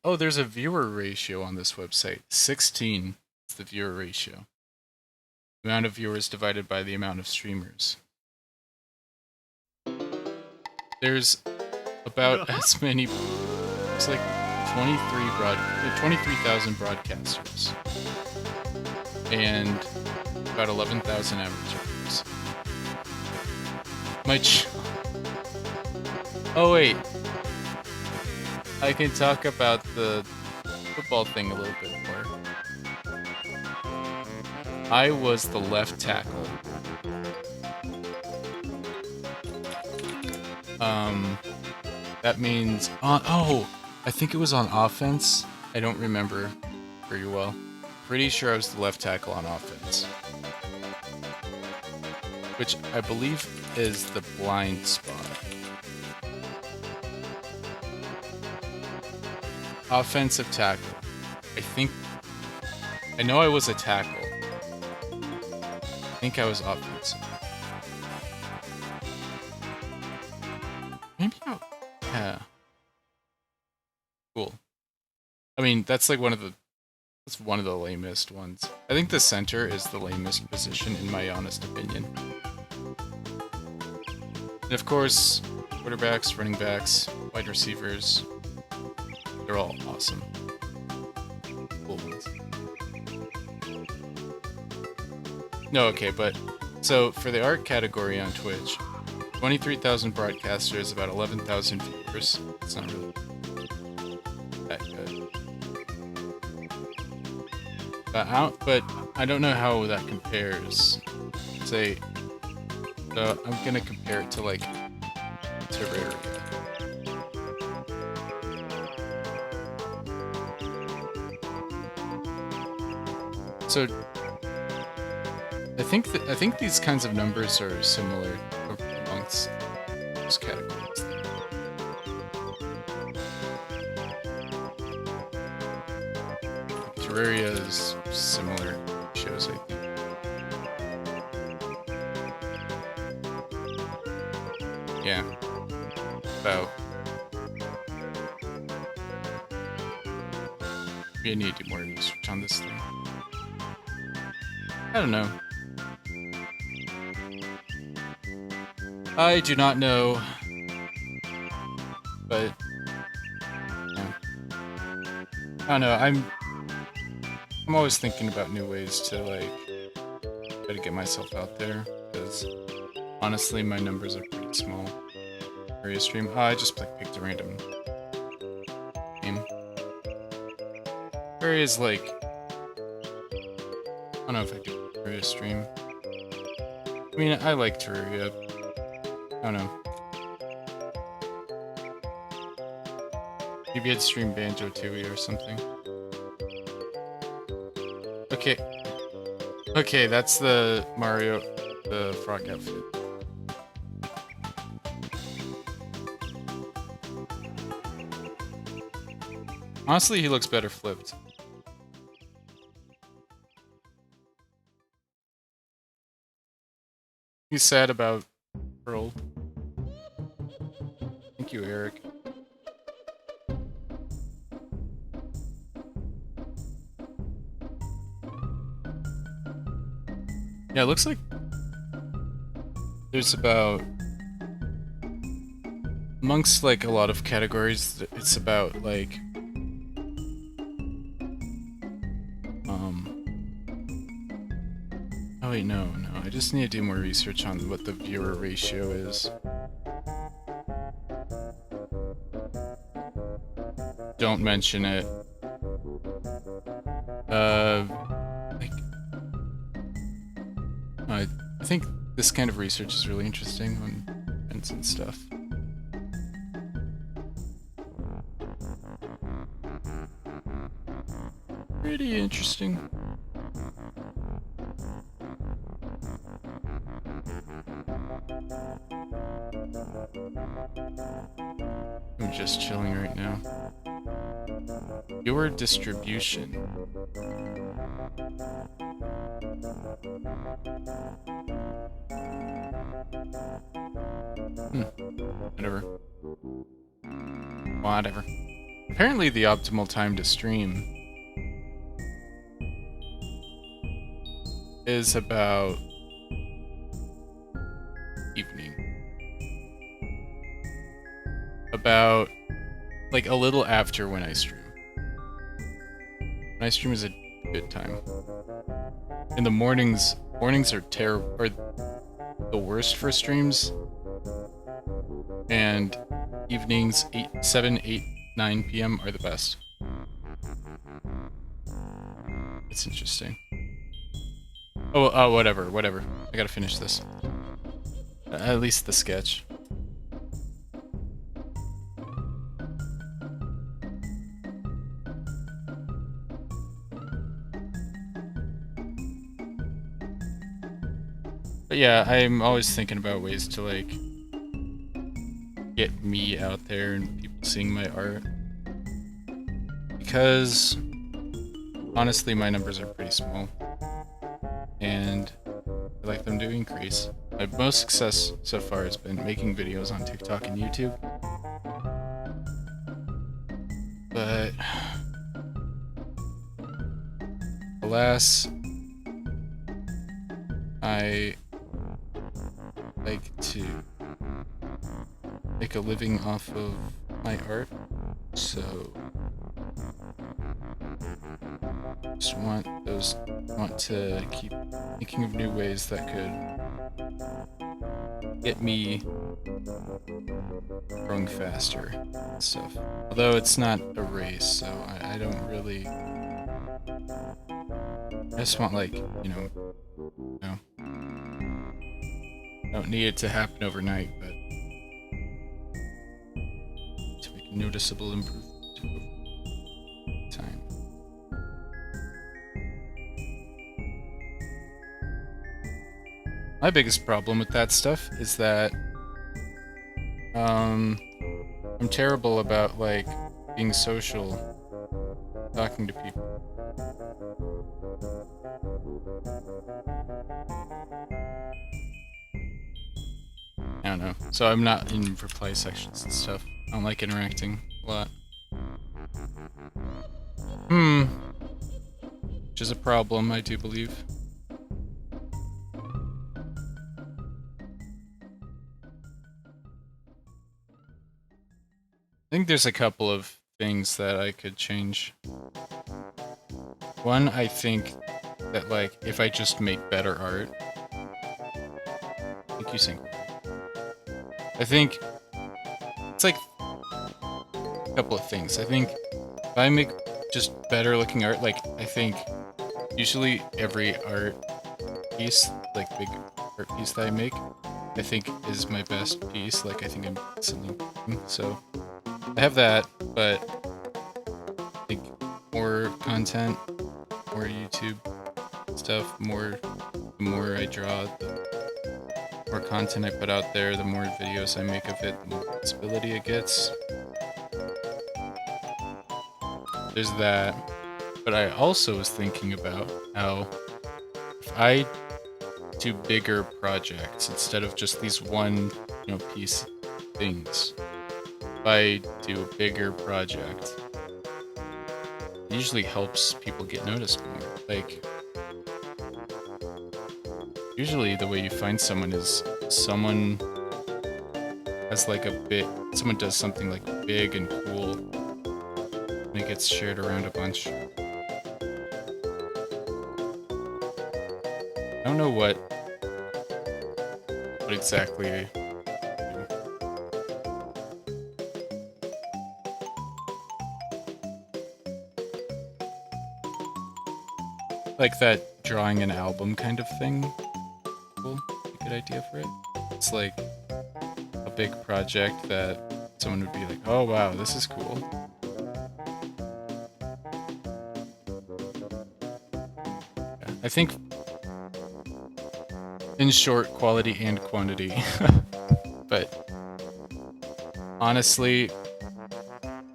There's a viewer ratio on this website. 16 is the viewer ratio. The amount of viewers divided by the amount of streamers. There's about as many. It's like 23,000 broadcasters, and about 11,000 average viewers. Oh wait, I can talk about the football thing a little bit more. I was the left tackle. That means I think it was on offense. I don't remember very well. Pretty sure I was the left tackle on offense. Which I believe is the blind spot. Offensive tackle. I know I was a tackle. I think I was offensive. Maybe yeah. Cool. I mean, that's like one of the lamest ones. I think the center is the lamest position in my honest opinion. And of course, quarterbacks, running backs, wide receivers, they're all awesome. Cool ones. No, okay, but so for the art category on Twitch, 23,000 broadcasters, about 11,000 viewers. It's not really that good. But I don't know how that compares. Say, so I'm gonna compare it to like Terraria. So I think these kinds of numbers are similar amongst those categories. Terraria is similar shows, I think. Yeah. About I need to do more research on this thing. I don't know. I do not know. But yeah. I don't know, I'm always thinking about new ways to like try to get myself out there, because honestly my numbers are pretty small for a stream. Oh, I just picked a random game. Terraria is like, I don't know if I could Terraria stream. I mean, I like Terraria. I don't know. Maybe I'd stream Banjo-Tooie or something. Okay. Okay, that's the Mario, the frog outfit. Honestly, he looks better flipped. He's sad about Pearl. Thank you, Eric. Yeah, it looks like there's about, amongst like a lot of categories, it's about like oh wait, no, I just need to do more research on what the viewer ratio is. Don't mention it. Like, I think this kind of research is really interesting on events and stuff. Pretty interesting. I'm just chilling right now. Your distribution. Whatever. Whatever. Apparently the optimal time to stream is about evening. About like a little after when I stream. When I stream is a good time. In the mornings are terrible, are the worst for streams. And evenings 7, 8, 9 p.m. are the best. It's interesting. Oh, whatever. I gotta finish this. At least the sketch. But yeah, I'm always thinking about ways to like get me out there and people seeing my art. Because honestly my numbers are pretty small. And I'd like them to increase. My most success so far has been making videos on TikTok and YouTube. But alas, I like to make a living off of my art, so just want to keep thinking of new ways that could get me growing faster and stuff. Although it's not a race, so I don't really. I just want like, you know, don't need it to happen overnight, but to make a noticeable improvement over time. My biggest problem with that stuff is that I'm terrible about like being social, talking to people. I don't know. So I'm not in reply sections and stuff. I don't like interacting a lot. Which is a problem, I do believe. I think there's a couple of things that I could change. One, I think that, like, if I just make better art... Thank you, Sync. I think it's like a couple of things. I think if I make just better looking art, like, I think usually every art piece, like big art piece that I make, I think is my best piece. Like, I think I'm something. So I have that, but I think more content, more YouTube stuff, the more I draw, the more content I put out there, the more videos I make of it, the more visibility it gets. There's that. But I also was thinking about how if I do bigger projects instead of just these one, piece things, if I do a bigger project, it usually helps people get noticed more. Like, usually the way you find someone is someone has like someone does something like big and cool, and it gets shared around a bunch. I don't know what exactly I do. Like that drawing an album kind of thing. Cool. A good idea for it. It's like a big project that someone would be like, oh wow, this is cool. Yeah, I think, in short, quality and quantity. But honestly,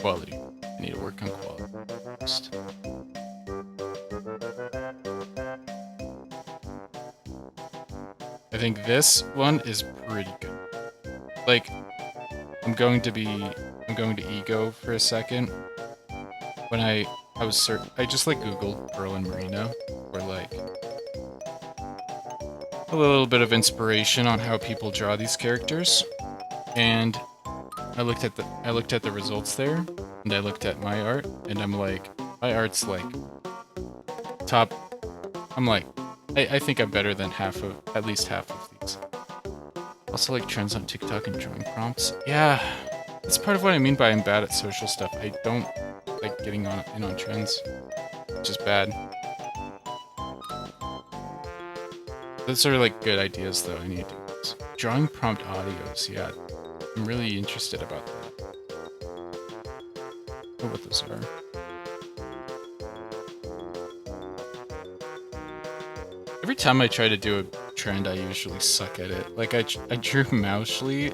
quality. I need to work on quality first. I think this one is pretty good. Like, I'm going to ego for a second. When I just like Googled Pearl and Marina for like a little bit of inspiration on how people draw these characters, and I looked at the results there, and I looked at my art, and I'm like, my art's like top. I'm like, I think I'm better than at least half of these. Also, like trends on TikTok and drawing prompts. Yeah, that's part of what I mean by I'm bad at social stuff. I don't like getting in on trends, which is bad. Those are like good ideas, though. I need to do this. Drawing prompt audios. Yeah, I'm really interested about that. I don't know what those are. Every time I try to do a trend, I usually suck at it. Like, I drew Moushly.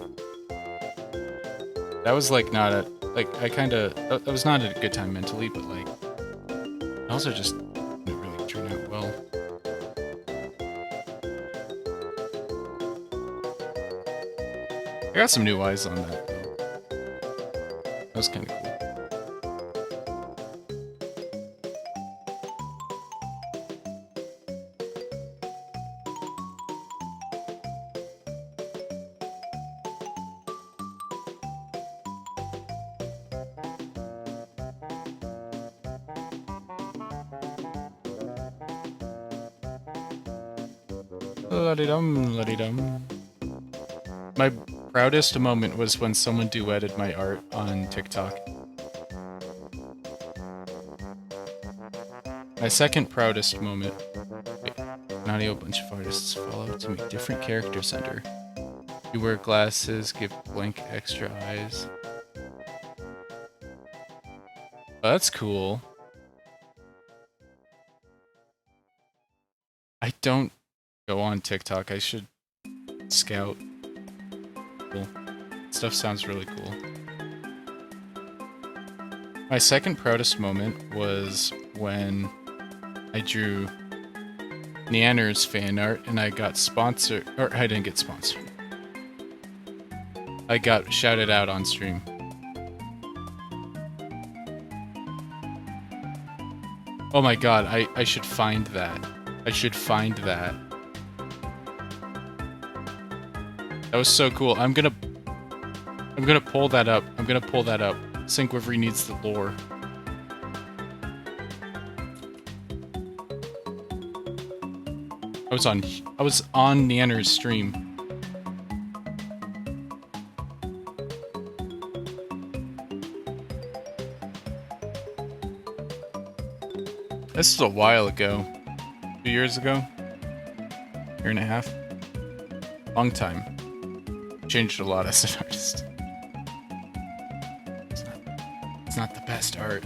That was like not a... Like, that was not a good time mentally, but like... Those are just... didn't really turn out well. I got some new eyes on that, though. That was kind of cool. La-di-dum, la-di-dum. My proudest moment was when someone duetted my art on TikTok. My second proudest moment... Wait, not a bunch of artists follow to make different characters under. You wear glasses, give blank extra eyes. Oh, that's cool. I don't go on TikTok. I should scout. Cool. Stuff sounds really cool. My second proudest moment was when I drew Neander's fan art and I got sponsored, or I didn't get sponsored. I got shouted out on stream. Oh my god, I should find that. I should find that. That was so cool. I'm gonna pull that up. I'm gonna pull that up. Syncwivery needs the lore. I was on Nanner's stream. This is a while ago. 2 years ago? Year and a half? Long time. Changed a lot as an artist. It's not the best art.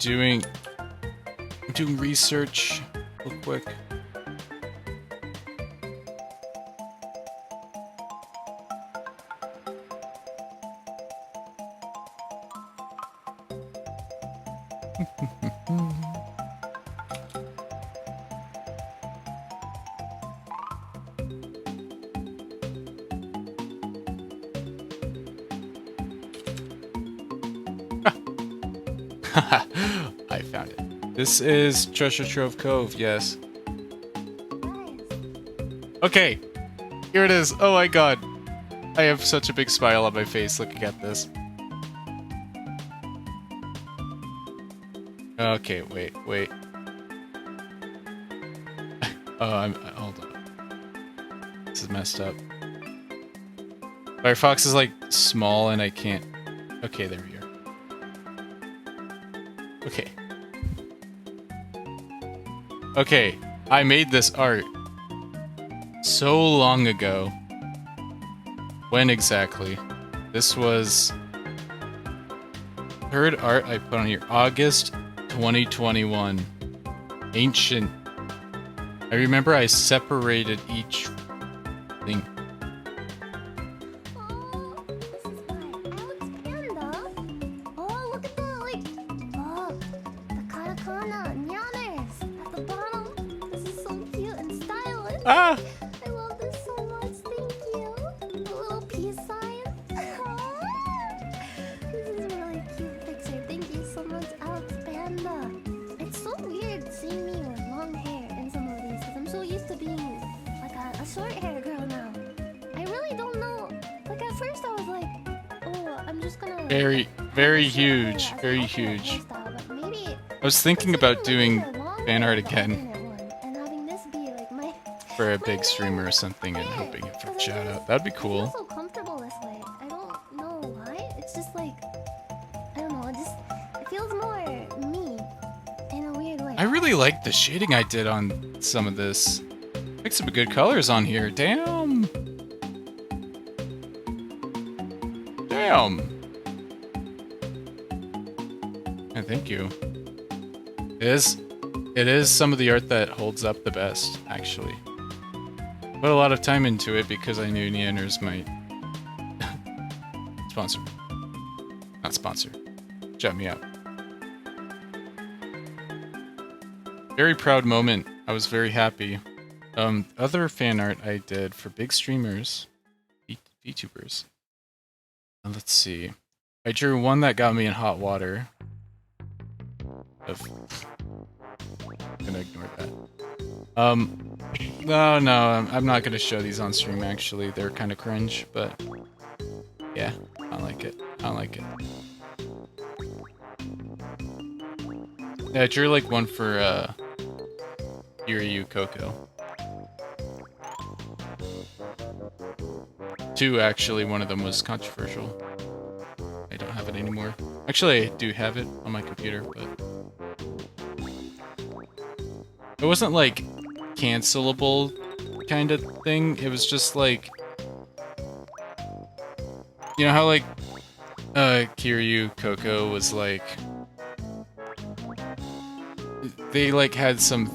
I'm doing research real quick. I found it. This is Treasure Trove Cove, yes. Okay, here it is. Oh my god. I have such a big smile on my face looking at this. Okay, wait. Oh, hold on. This is messed up. Firefox is like small and I can't. Okay, there we are. Okay. Okay, I made this art so long ago. When exactly? This was third art I put on here, August 2021. Ancient. I remember I separated each thing. Oh, this is by Alex Panda. Oh, look at the katakana nyanners at the bottom. This is so cute and stylish. Ah! I love this so much. Thank you. The little peace sign. This is a really cute picture. Thank you so much, Alex Panda. It's so weird seeing me with long hair in some of these because I'm so used to being like a short hair girl now. I really don't know. Like at first I was like, oh, I'm just gonna Very huge. Very huge. I was thinking about doing fan art again for a big streamer or something and hoping for a shout out. That'd be I cool. feel so comfortable this way. I don't know why. It's just like I don't know. It feels more me in a weird way. I really like the shading I did on some of this. Make some good colors on here. Damn. Damn. And thank you. It is some of the art that holds up the best, actually. Put a lot of time into it because I knew Neanders might sponsor. Not sponsor. Shut me up. Very proud moment. I was very happy. Other fan art I did for big streamers, VTubers. Let's see. I drew one that got me in hot water. I'm gonna ignore that. No, I'm not gonna show these on stream. Actually, they're kind of cringe, but yeah, I don't like it. Yeah, I drew like one for Kiryu Coco. Two, actually. One of them was controversial. I don't have it anymore. Actually, I do have it on my computer, but it wasn't like cancelable kind of thing. It was just like, you know how like Kiryu Coco was like, they like had some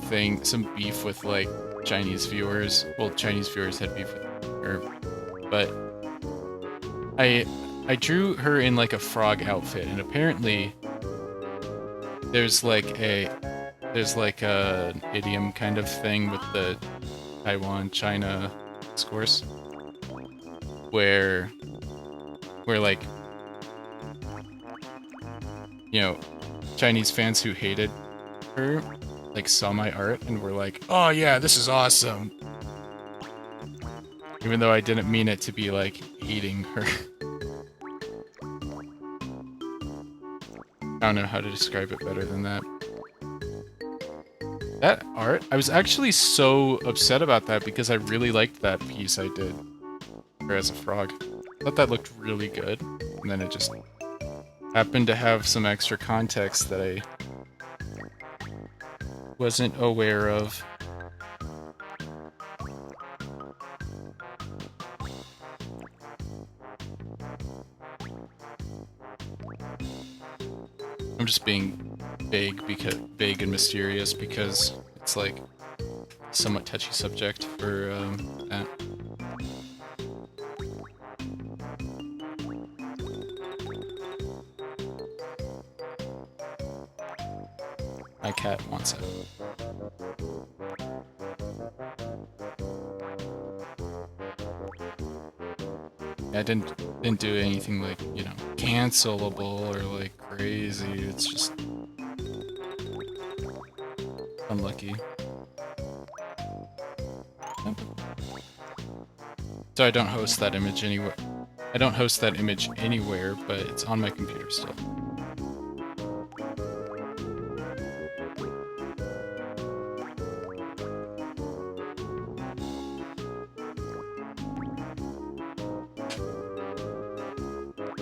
beef with like Chinese viewers. Well, Chinese viewers had beef with her, but I drew her in like a frog outfit, and apparently there's like a idiom kind of thing with the Taiwan-China discourse where like you know, Chinese fans who hated her, like, saw my art and were like, "Oh yeah, this is awesome." Even though I didn't mean it to be, like, hating her. I don't know how to describe it better than that. That art, I was actually so upset about that because I really liked that piece I did. Her as a frog. I thought that looked really good. And then it just happened to have some extra context that I wasn't aware of. I'm just being vague and mysterious because it's like a somewhat touchy subject for that. My cat wants it. I didn't do anything like, you know, cancelable or like crazy. It's just unlucky. So I don't host that image anywhere. I don't host that image anywhere, but it's on my computer still.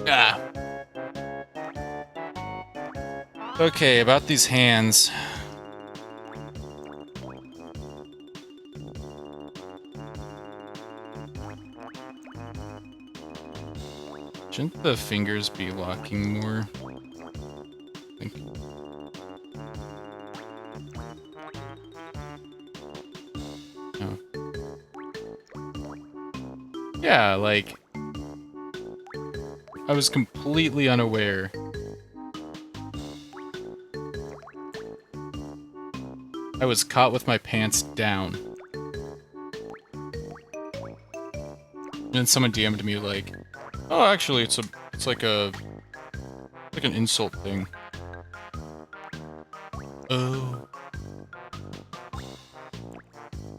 Ah. Okay, about these hands. Shouldn't the fingers be locking more? I think. No. Yeah, like I was completely unaware. I was caught with my pants down. And then someone DM'd me like, "Oh, actually, it's like an insult thing." Oh.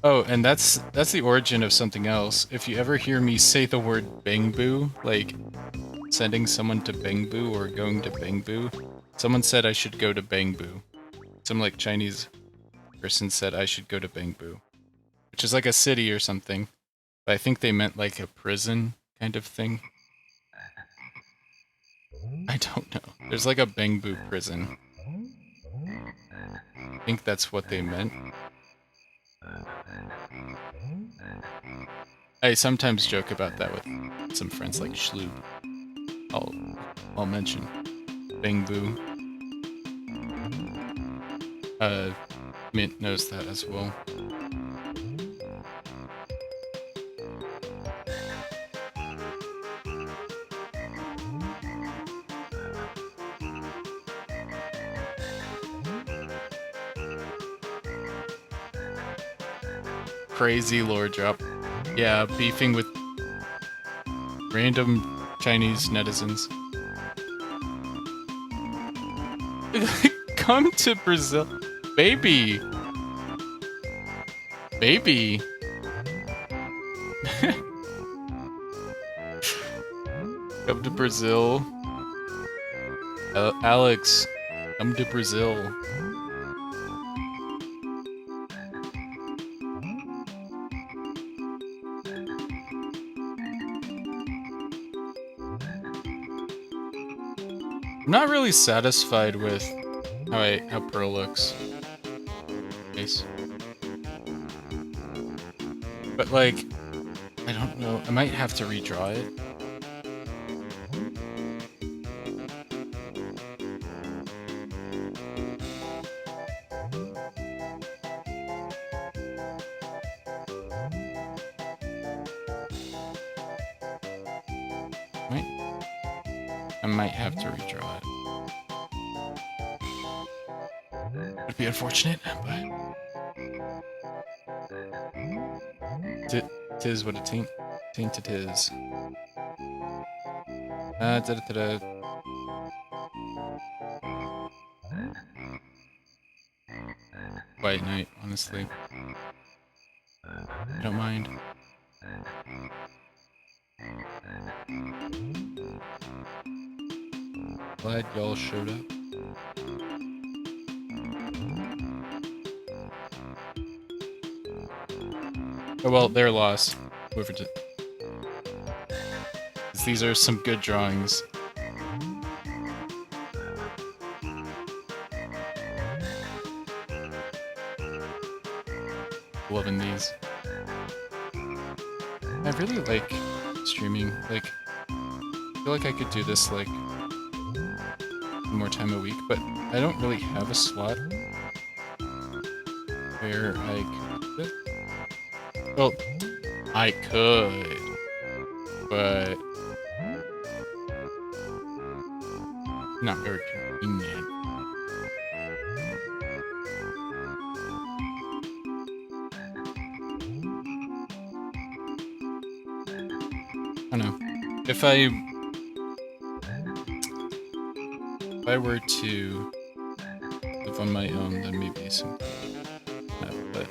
Oh, and that's the origin of something else. If you ever hear me say the word Bangbu, like sending someone to Bangbu or going to Bangbu, someone said I should go to Bangbu. Some like Chinese person said I should go to Bangbu, which is like a city or something. But I think they meant like a prison kind of thing. I don't know. There's like a Bangbu prison. I think that's what they meant. I sometimes joke about that with some friends like Schloob. I'll mention Bangbu. Mint knows that as well. Crazy lore drop. Yeah, beefing with random Chinese netizens. Come to Brazil. Baby! Baby! Come to Brazil. Alex, come to Brazil. I'm not really satisfied with how Pearl looks. Nice. But like, I don't know. I might have to redraw it. I might have to redraw it. Would be unfortunate, but tis what it tainted is. quiet night, honestly. I don't mind. Glad y'all showed up. Oh well, their loss. Whoever did. 'Cause these are some good drawings. Loving these. I really like streaming. Like, I feel like I could do this like more time a week, but I don't really have a slot where I could. Well, I could, but not very convenient. I don't know. If I were to live on my own, then maybe some. But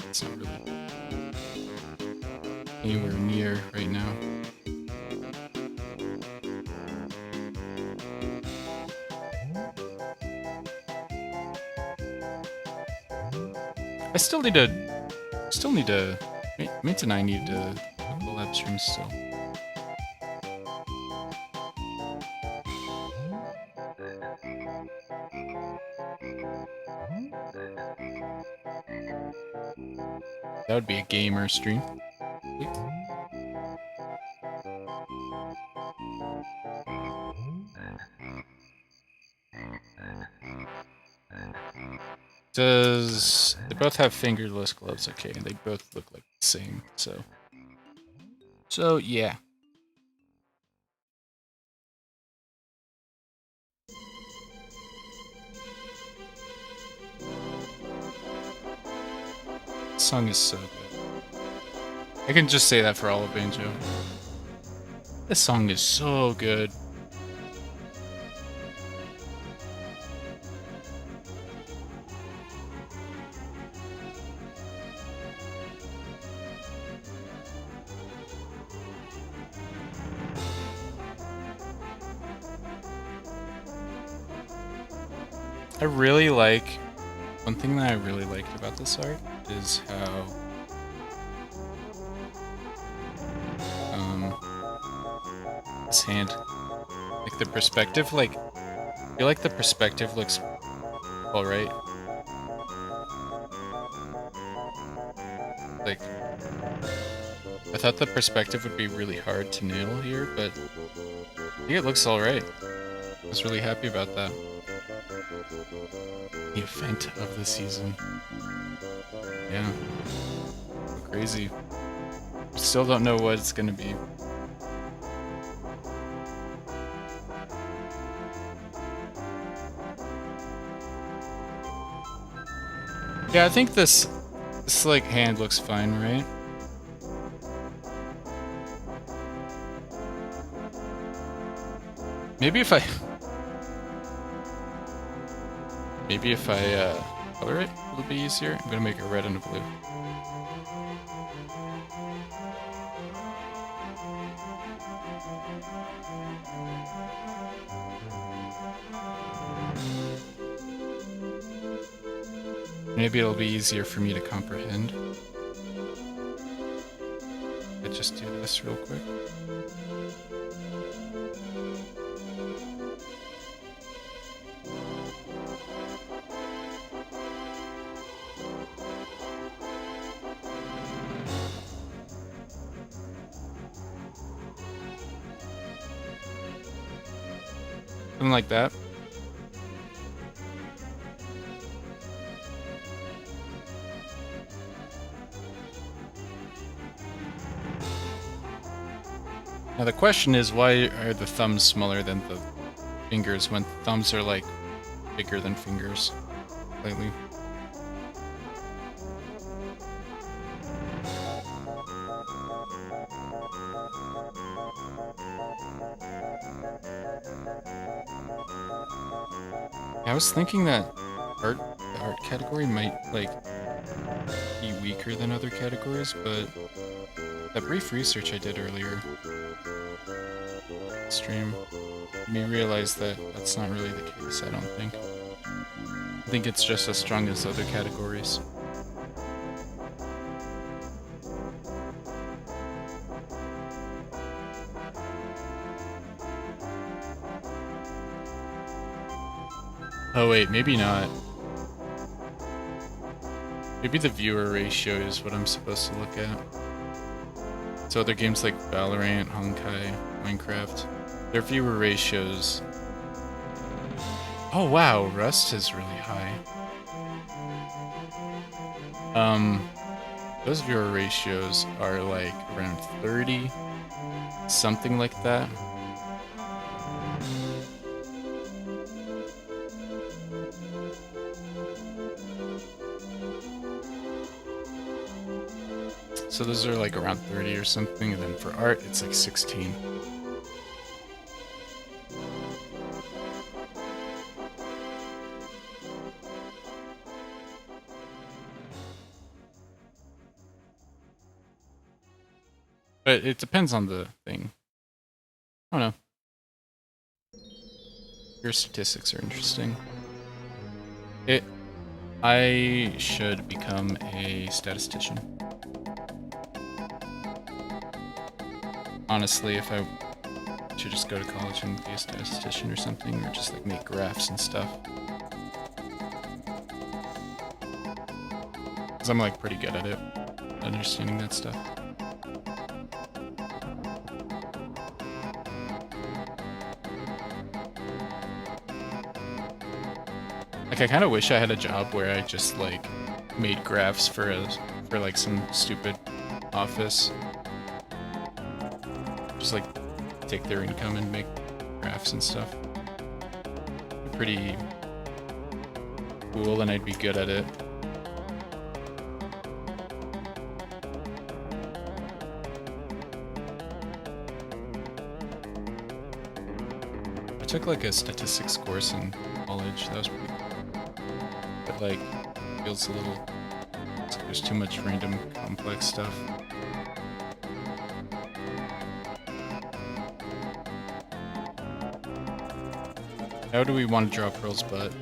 it's not really anywhere near right now. I still need to. Mint and I need to collab streams still. That would be a gamer stream. Does they both have fingerless gloves? Okay, and they both look like the same. So yeah. This song is so good. I can just say that for all of Banjo. This song is so good. I really like, one thing that I really liked about this art is how this hand, like the perspective, like I feel like the perspective looks alright. Like I thought the perspective would be really hard to nail here, but I think it looks alright. I was really happy about that. The event of the season. Yeah. Crazy. Still don't know what it's gonna be. Yeah, I think this like hand looks fine, right? Maybe if I color it, it'll be easier. I'm gonna make a red and a blue. Maybe it'll be easier for me to comprehend. I just do this real quick. Something like that. Now the question is, why are the thumbs smaller than the fingers when thumbs are like bigger than fingers lately? I was thinking that the art category might like be weaker than other categories, but that brief research I did earlier stream made me realize that that's not really the case. I don't think. I think it's just as strong as other categories. Oh wait, maybe not. Maybe the viewer ratio is what I'm supposed to look at. So other games like Valorant, Honkai, Minecraft, their viewer ratios... Oh wow, Rust is really high. Those viewer ratios are like around 30, something like that. So those are like around 30 or something, and then for art, it's like 16. But it depends on the thing. I don't know. Your statistics are interesting. I should become a statistician. Honestly, if I should just go to college and be a statistician or something, or just like make graphs and stuff. Because I'm like pretty good at it, understanding that stuff. Like I kind of wish I had a job where I just like made graphs for like some stupid office. Just like take their income and make graphs and stuff. Pretty cool, and I'd be good at it. I took like a statistics course in college. That was pretty cool. But like, feels a little... There's too much random complex stuff. How do we want to draw Pearl's butt?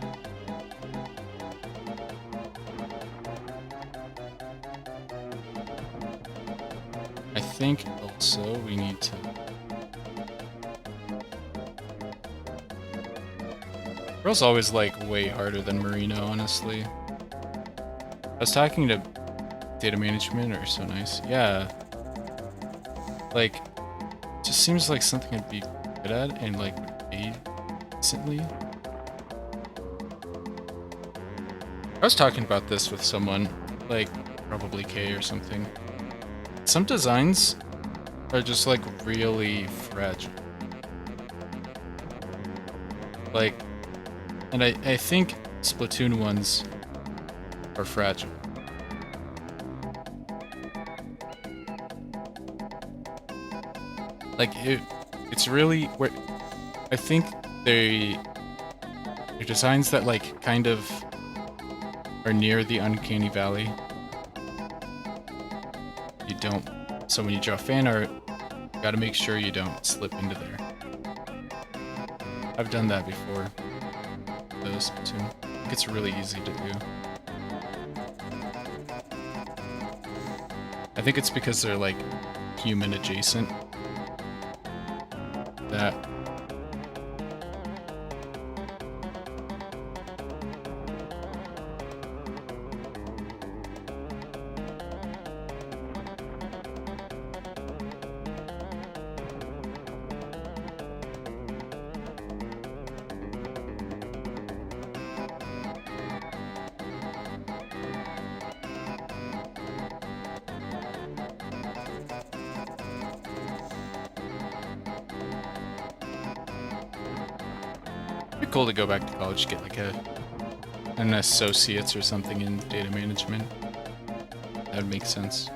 I think also we need to... Pearl's always like way harder than Marino, honestly. I was talking to data management, or so nice. Yeah. Like, it just seems like something I'd be good at and like would be recently. I was talking about this with someone, like probably Kay or something. Some designs are just like really fragile. Like, and I think Splatoon ones are fragile. Like it's really where I think they're designs that like kind of are near the uncanny valley. You don't. So when you draw fan art, you gotta make sure you don't slip into there. I've done that before. Those too. I think it's really easy to do. I think it's because they're like human adjacent. That. It'd be cool to go back to college, get like an associate's or something in data management. That would make sense.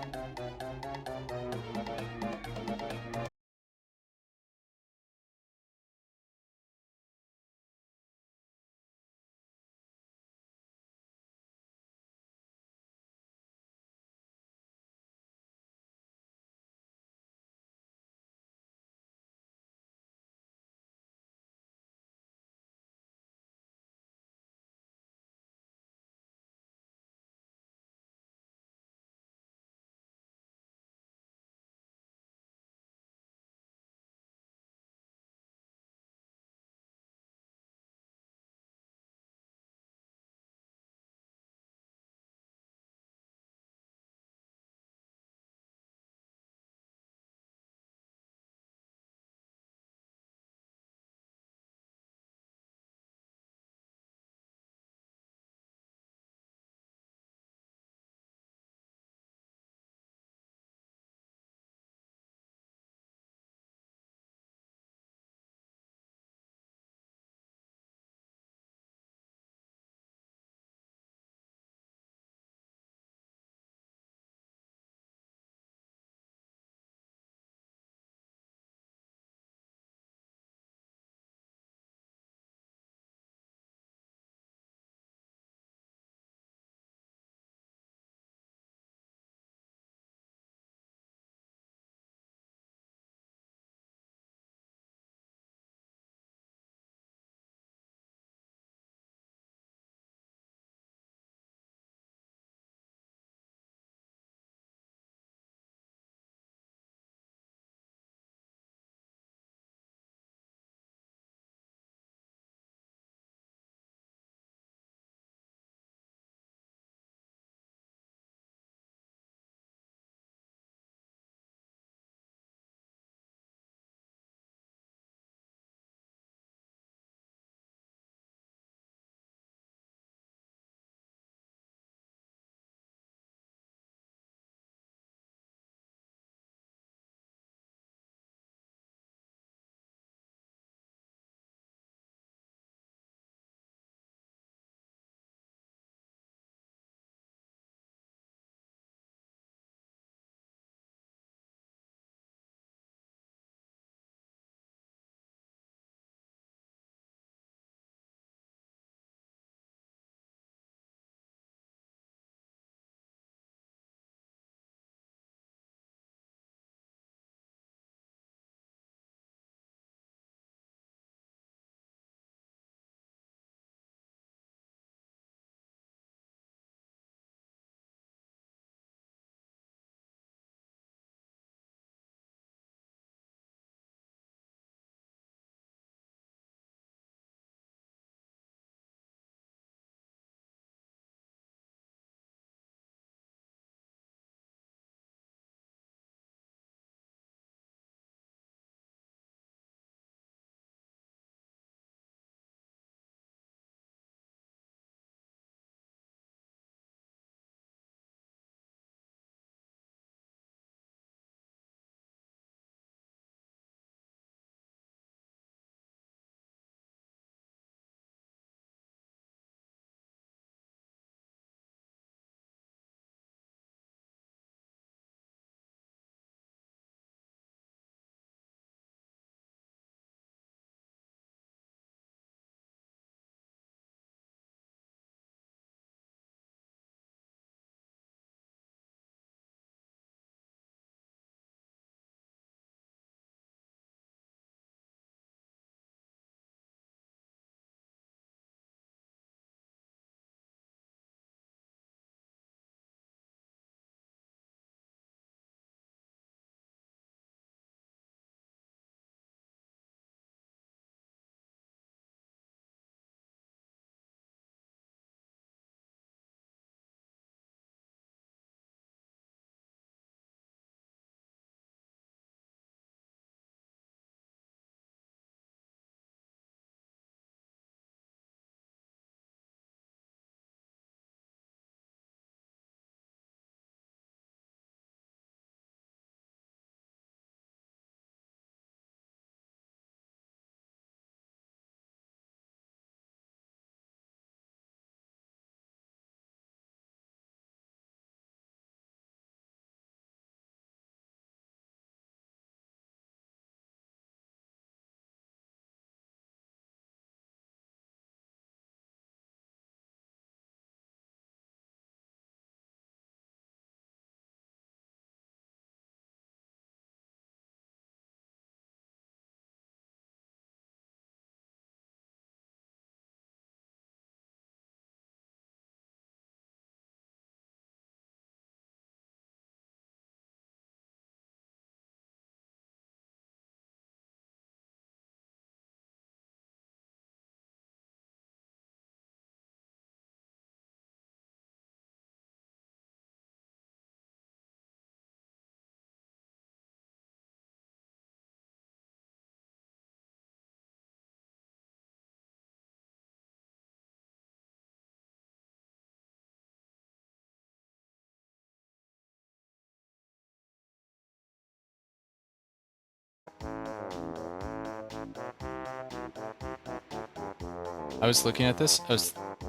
I was looking at this.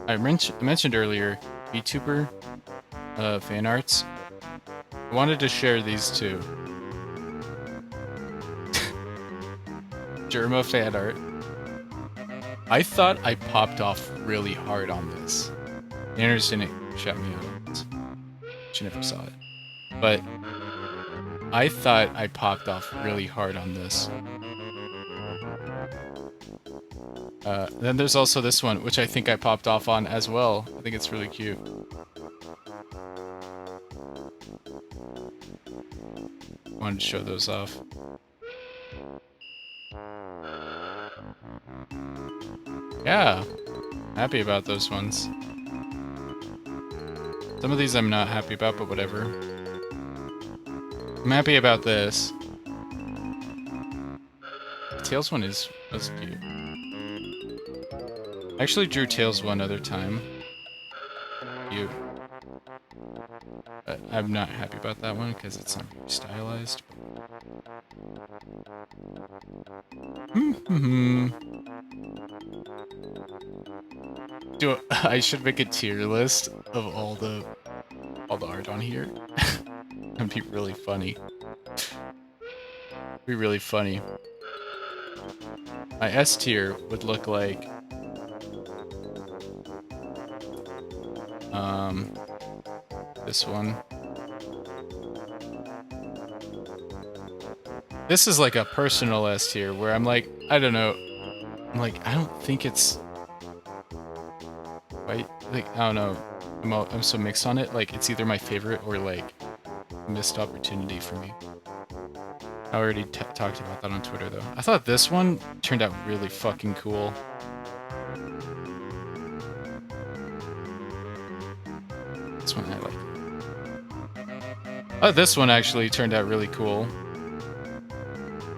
I mentioned earlier VTuber fan arts. I wanted to share these two. Germa fan art. I thought I popped off really hard on this. Anderson shut me out. She never saw it. But I thought I popped off really hard on this. Then there's also this one, which I think I popped off on as well. I think it's really cute. Wanted to show those off. Yeah, happy about those ones. Some of these I'm not happy about, but whatever. I'm happy about this. The Tails one was cute. I actually drew Tails one other time. Cute. But I'm not happy about that one because it's not very stylized. I should make a tier list of all the art on here. That'd be really funny. Be really funny. My S tier would look like this one. This is like a personal S tier where I'm like, I don't know. I'm like, I don't think it's right. Like, I don't know. I'm so mixed on it. Like, it's either my favorite or like a missed opportunity for me. I already talked about that on Twitter though. I thought this one turned out really fucking cool. This one I like. Oh, this one actually turned out really cool.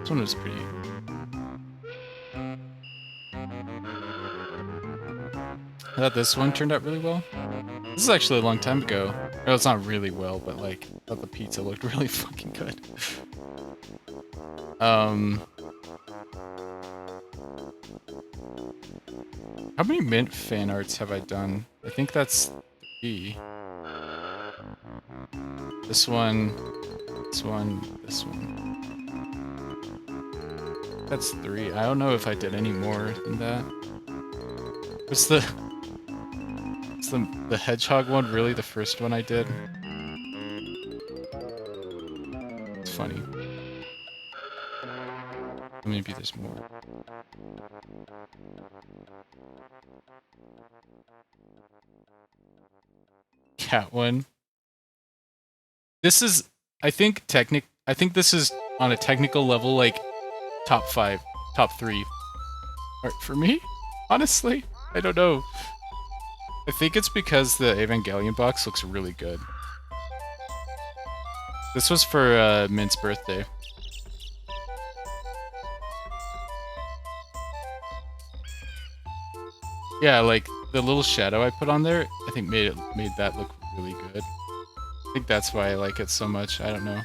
This one was pretty. I thought this one turned out really well. This is actually a long time ago. Well, it's not really well, but like, I thought the pizza looked really fucking good. How many Mint fan arts have I done? I think that's 3. This one, this one, this one. That's 3. I don't know if I did any more than that. What's the hedgehog one really the first one I did? It's funny. Maybe there's more. Cat one. This is, I think this is on a technical level like top 5, top 3 art for me. Honestly, I don't know. I think it's because the Evangelion box looks really good. This was for Mint's birthday. Yeah, like the little shadow I put on there, I think made that look really good. I think that's why I like it so much. I don't know.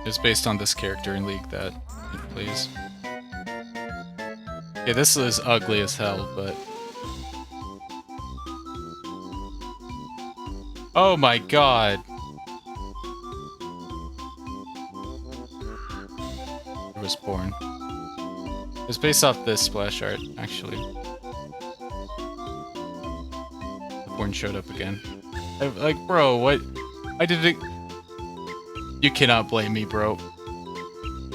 It's based on this character in League that it plays. Yeah, this is ugly as hell, but... Oh my god! It was born. It was based off this splash art, actually. The Born showed up again. Like, bro, what? I didn't... You cannot blame me, bro.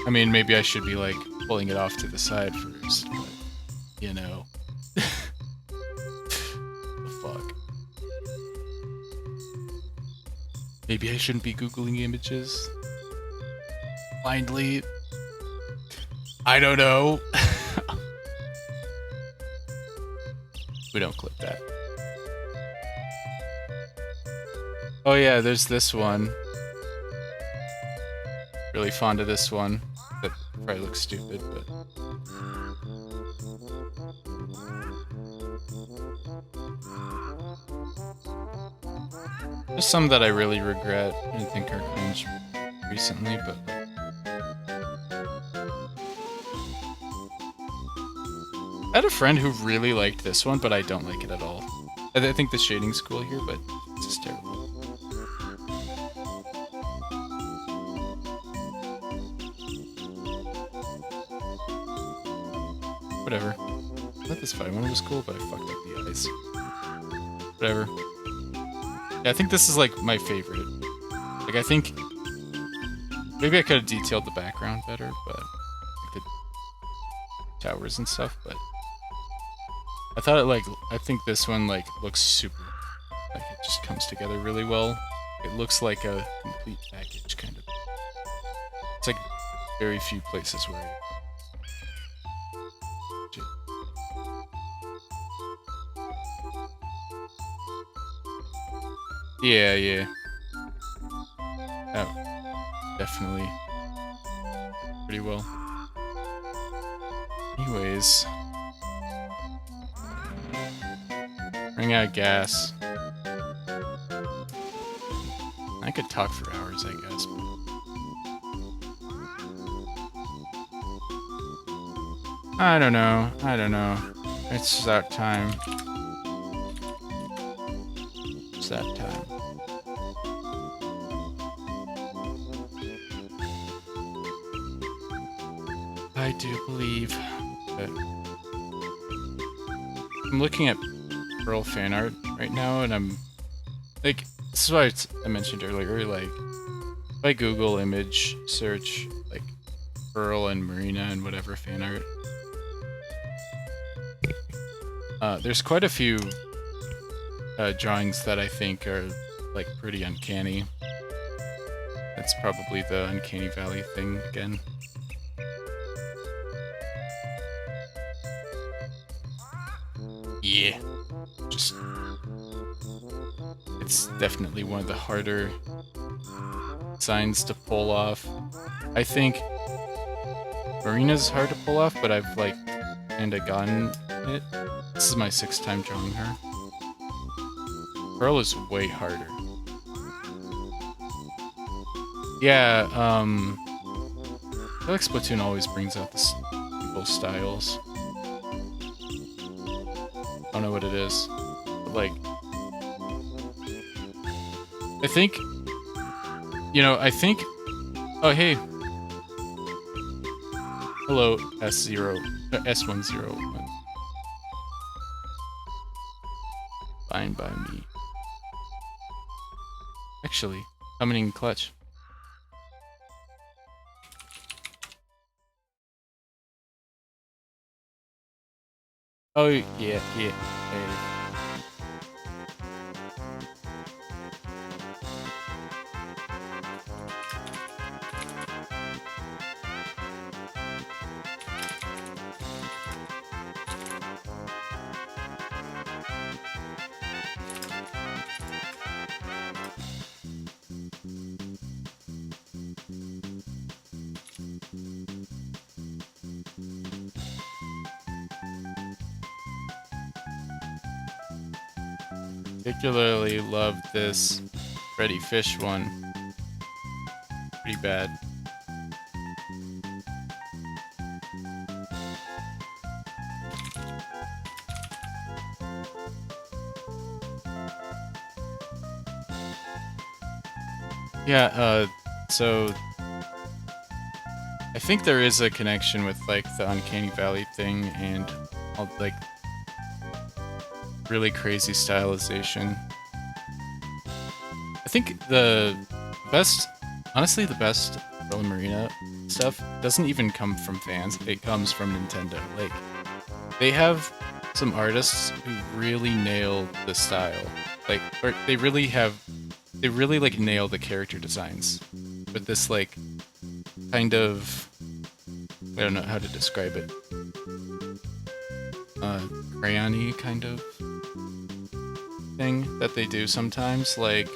I mean, maybe I should be, like, pulling it off to the side first, but, you know. The fuck? Maybe I shouldn't be Googling images blindly. I don't know. We don't clip that. Oh yeah, there's this one. Really fond of this one. That probably looks stupid, but... There's some that I really regret and think are recently, but like, I had a friend who really liked this one, but I don't like it at all. I think the shading's cool here, but it's just terrible. Whatever. I thought this fight one was cool, but I fucked up the eyes. Whatever. Yeah, I think this is like my favorite. Like, I think maybe I could have detailed the background better, but like the towers and stuff. But I thought it like I think this one like looks super. Like it just comes together really well. It looks like a complete package, kind of. It's like very few places where I Yeah, yeah. Oh, definitely. Pretty well. Anyways. Running out of gas. I could talk for hours, I guess. I don't know. I don't know. It's that time. It's that time. I do believe that I'm looking at Pearl fan art right now, and I'm like, this is what I mentioned earlier. Like, if I Google image search like Pearl and Marina and whatever fan art, there's quite a few drawings that I think are like pretty uncanny. That's probably the Uncanny Valley thing again. Yeah, just it's definitely one of the harder signs to pull off. I think Marina's hard to pull off, but I've like kinda gotten it. This is my 6th time drawing her. Pearl is way harder. Yeah, I feel like Splatoon always brings out the people's styles. I don't know what it is, but like, I think, oh hey, hello S101, fine by me. Actually, coming in clutch. Oh yeah. Particularly love this Freddy Fish one. Pretty bad. Yeah, so I think there is a connection with like the Uncanny Valley thing and all like really crazy stylization. I think honestly the best Pearl Marina stuff doesn't even come from fans, it comes from Nintendo. Like, they have some artists who really nail the style. Like, or they really like nail the character designs with this like kind of, I don't know how to describe it, crayon-y kind of thing that they do sometimes. Like,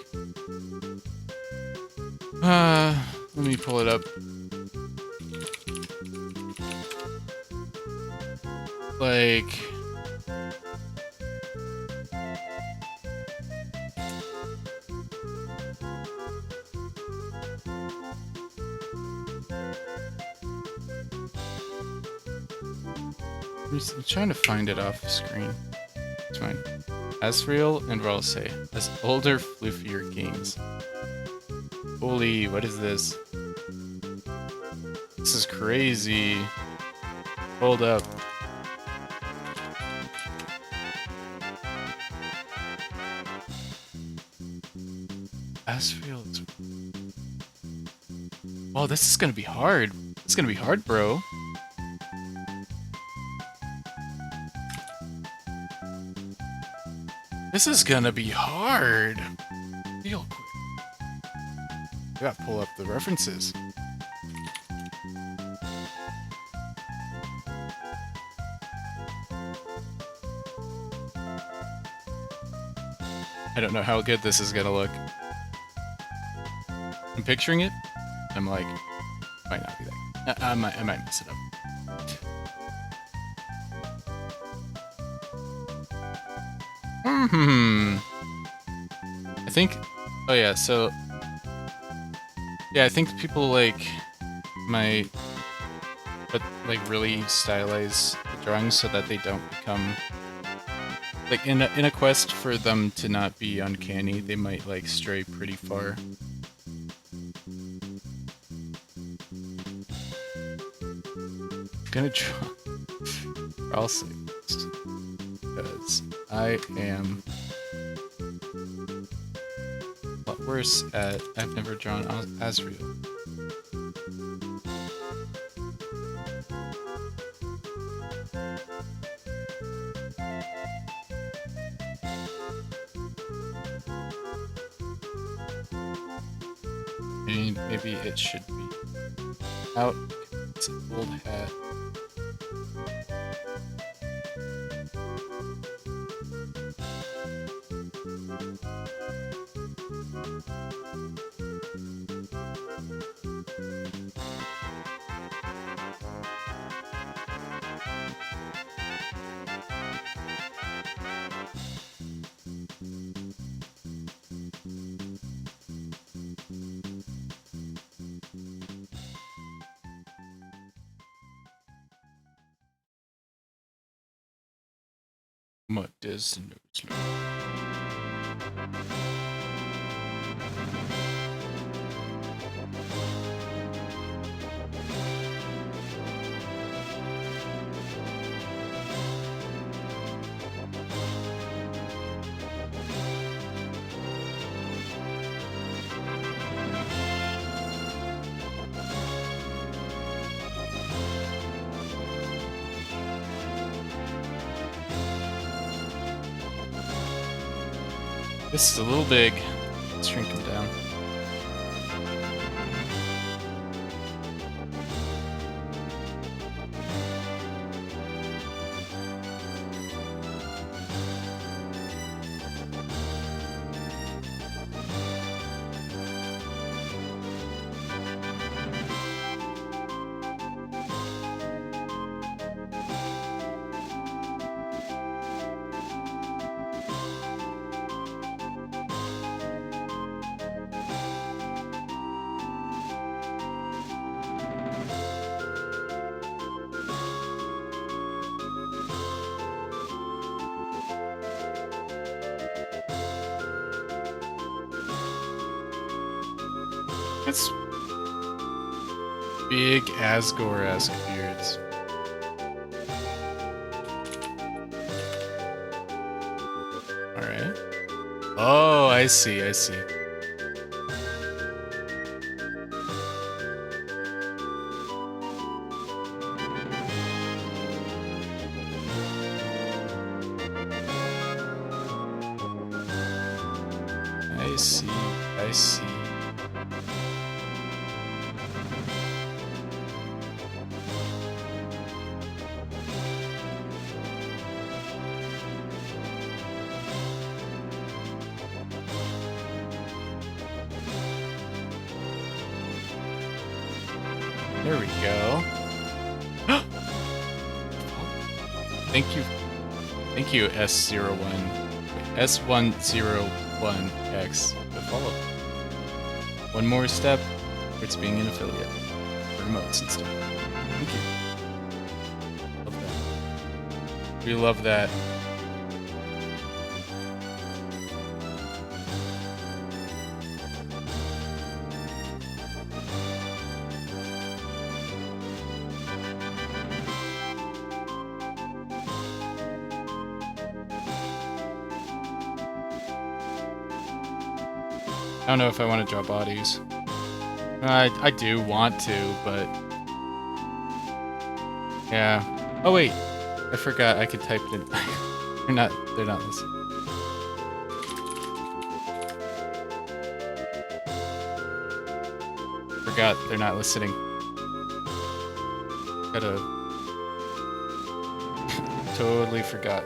let me pull it up. Like, I'm trying to find it off screen. It's fine. Asriel and Ralsei as older, fluffier games. Holy, what is this? This is crazy. Hold up. Asriel is... Oh, this is gonna be hard. It's gonna be hard, bro. This is gonna be hard. Real quick. I gotta pull up the references. I don't know how good this is gonna look. I'm picturing it. I'm like, might not be that. I might mess it up. I think. Oh yeah. So. Yeah, I think people like might, but like really stylize the drawings so that they don't become like in a quest for them to not be uncanny. They might like stray pretty far. I'm gonna draw. I'll say first because I am a lot worse at. I've never drawn Asriel. And maybe it should be out. It's an old hat. What does the nose look like? This is a little big. Let's shrink him down. It's big Asgore-esque beards. Alright. Oh, I see, I see. I see, I see. There we go. Thank you. Thank you, S01. S101X to follow. One more step towards being an affiliate. For emotes and stuff. Thank you. Love that. We love that. I don't know if I want to draw bodies. I do want to, but... Yeah. Oh wait, I forgot I could type it in. They're not listening. Forgot they're not listening. Gotta... Totally forgot.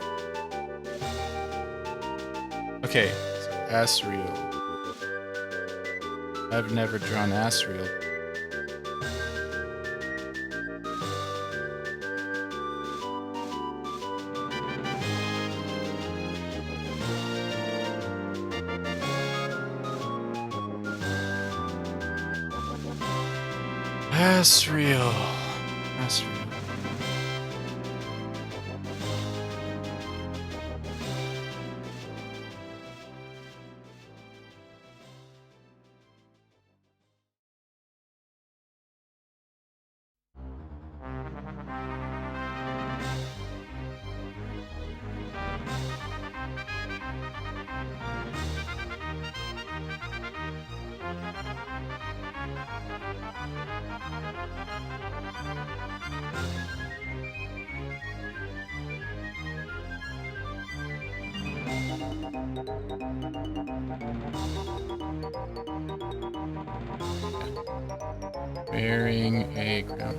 Okay, so Asriel. I've never drawn Asriel. Asriel. Asriel. Wearing a crown.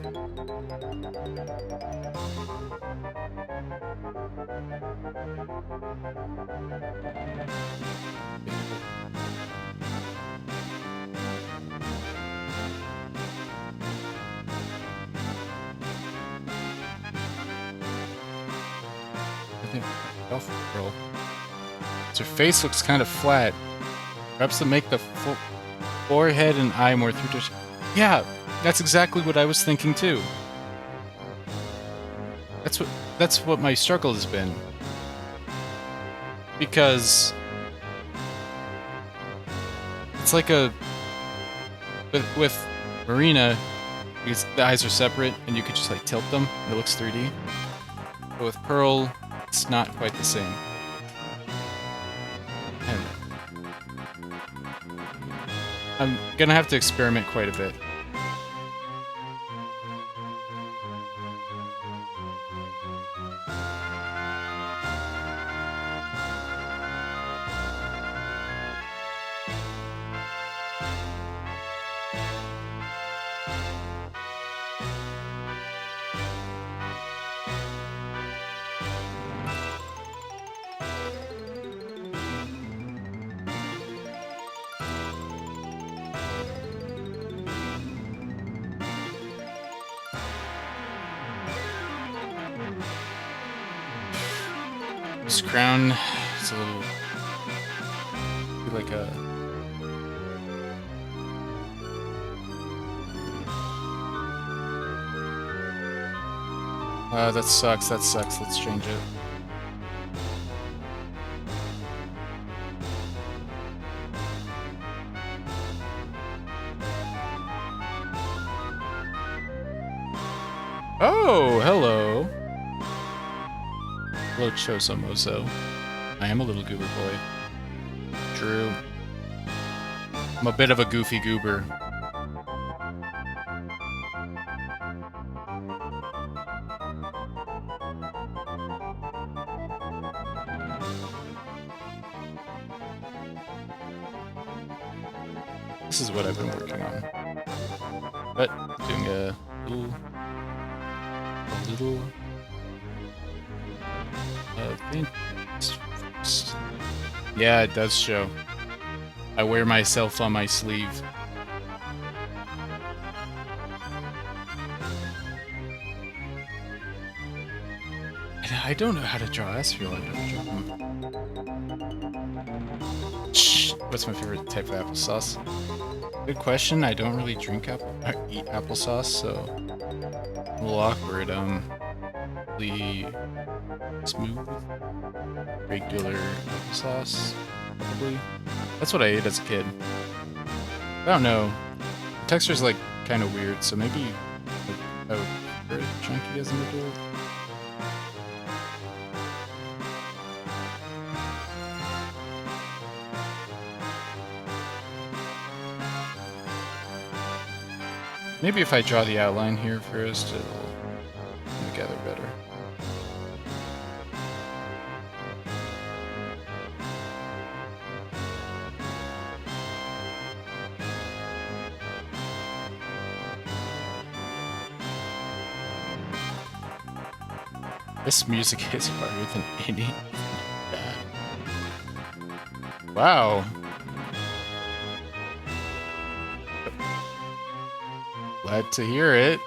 I think elf girl. Her face looks kind of flat. Perhaps to make the forehead and eye more three-dimensional. Yeah, that's exactly what I was thinking too. That's what my struggle has been. Because it's like with Marina, because the eyes are separate and you could just like tilt them and it looks 3D. But with Pearl, it's not quite the same. And I'm gonna have to experiment quite a bit. This crown, it's a little like a that sucks, let's change it. Oh, hello. Hello, Chosomozo. I am a little goober boy. True. I'm a bit of a goofy goober. This is what I've been working on. But doing a little thing. Yeah, it does show. I wear myself on my sleeve. I don't know how to draw Asriel. I've never drawn him. Shh. What's my favorite type of applesauce? Good question. I don't really drink eat applesauce, so a little awkward. Smooth. Regular sauce, probably. That's what I ate as a kid. I don't know. The texture's like kind of weird, so maybe I would prefer it chunky as an adult. Maybe if I draw the outline here first, it'll come together better. This music is harder than any. Wow. Glad to hear it.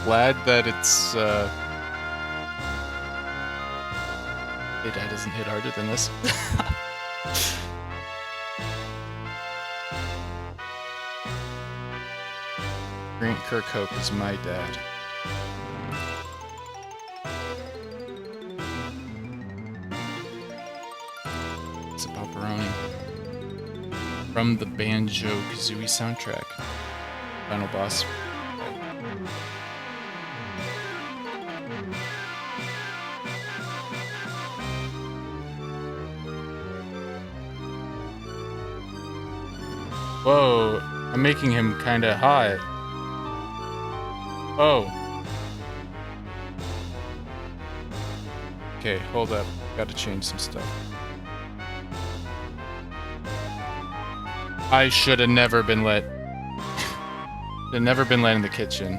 Glad that it's it doesn't hit harder than this. Grant Kirkhope is my dad. It's a pepperoni. From the Banjo-Kazooie soundtrack. Final boss. Whoa, I'm making him kinda hot. Oh. Okay, hold up. Gotta change some stuff. I should have never been let. Should never been let in the kitchen.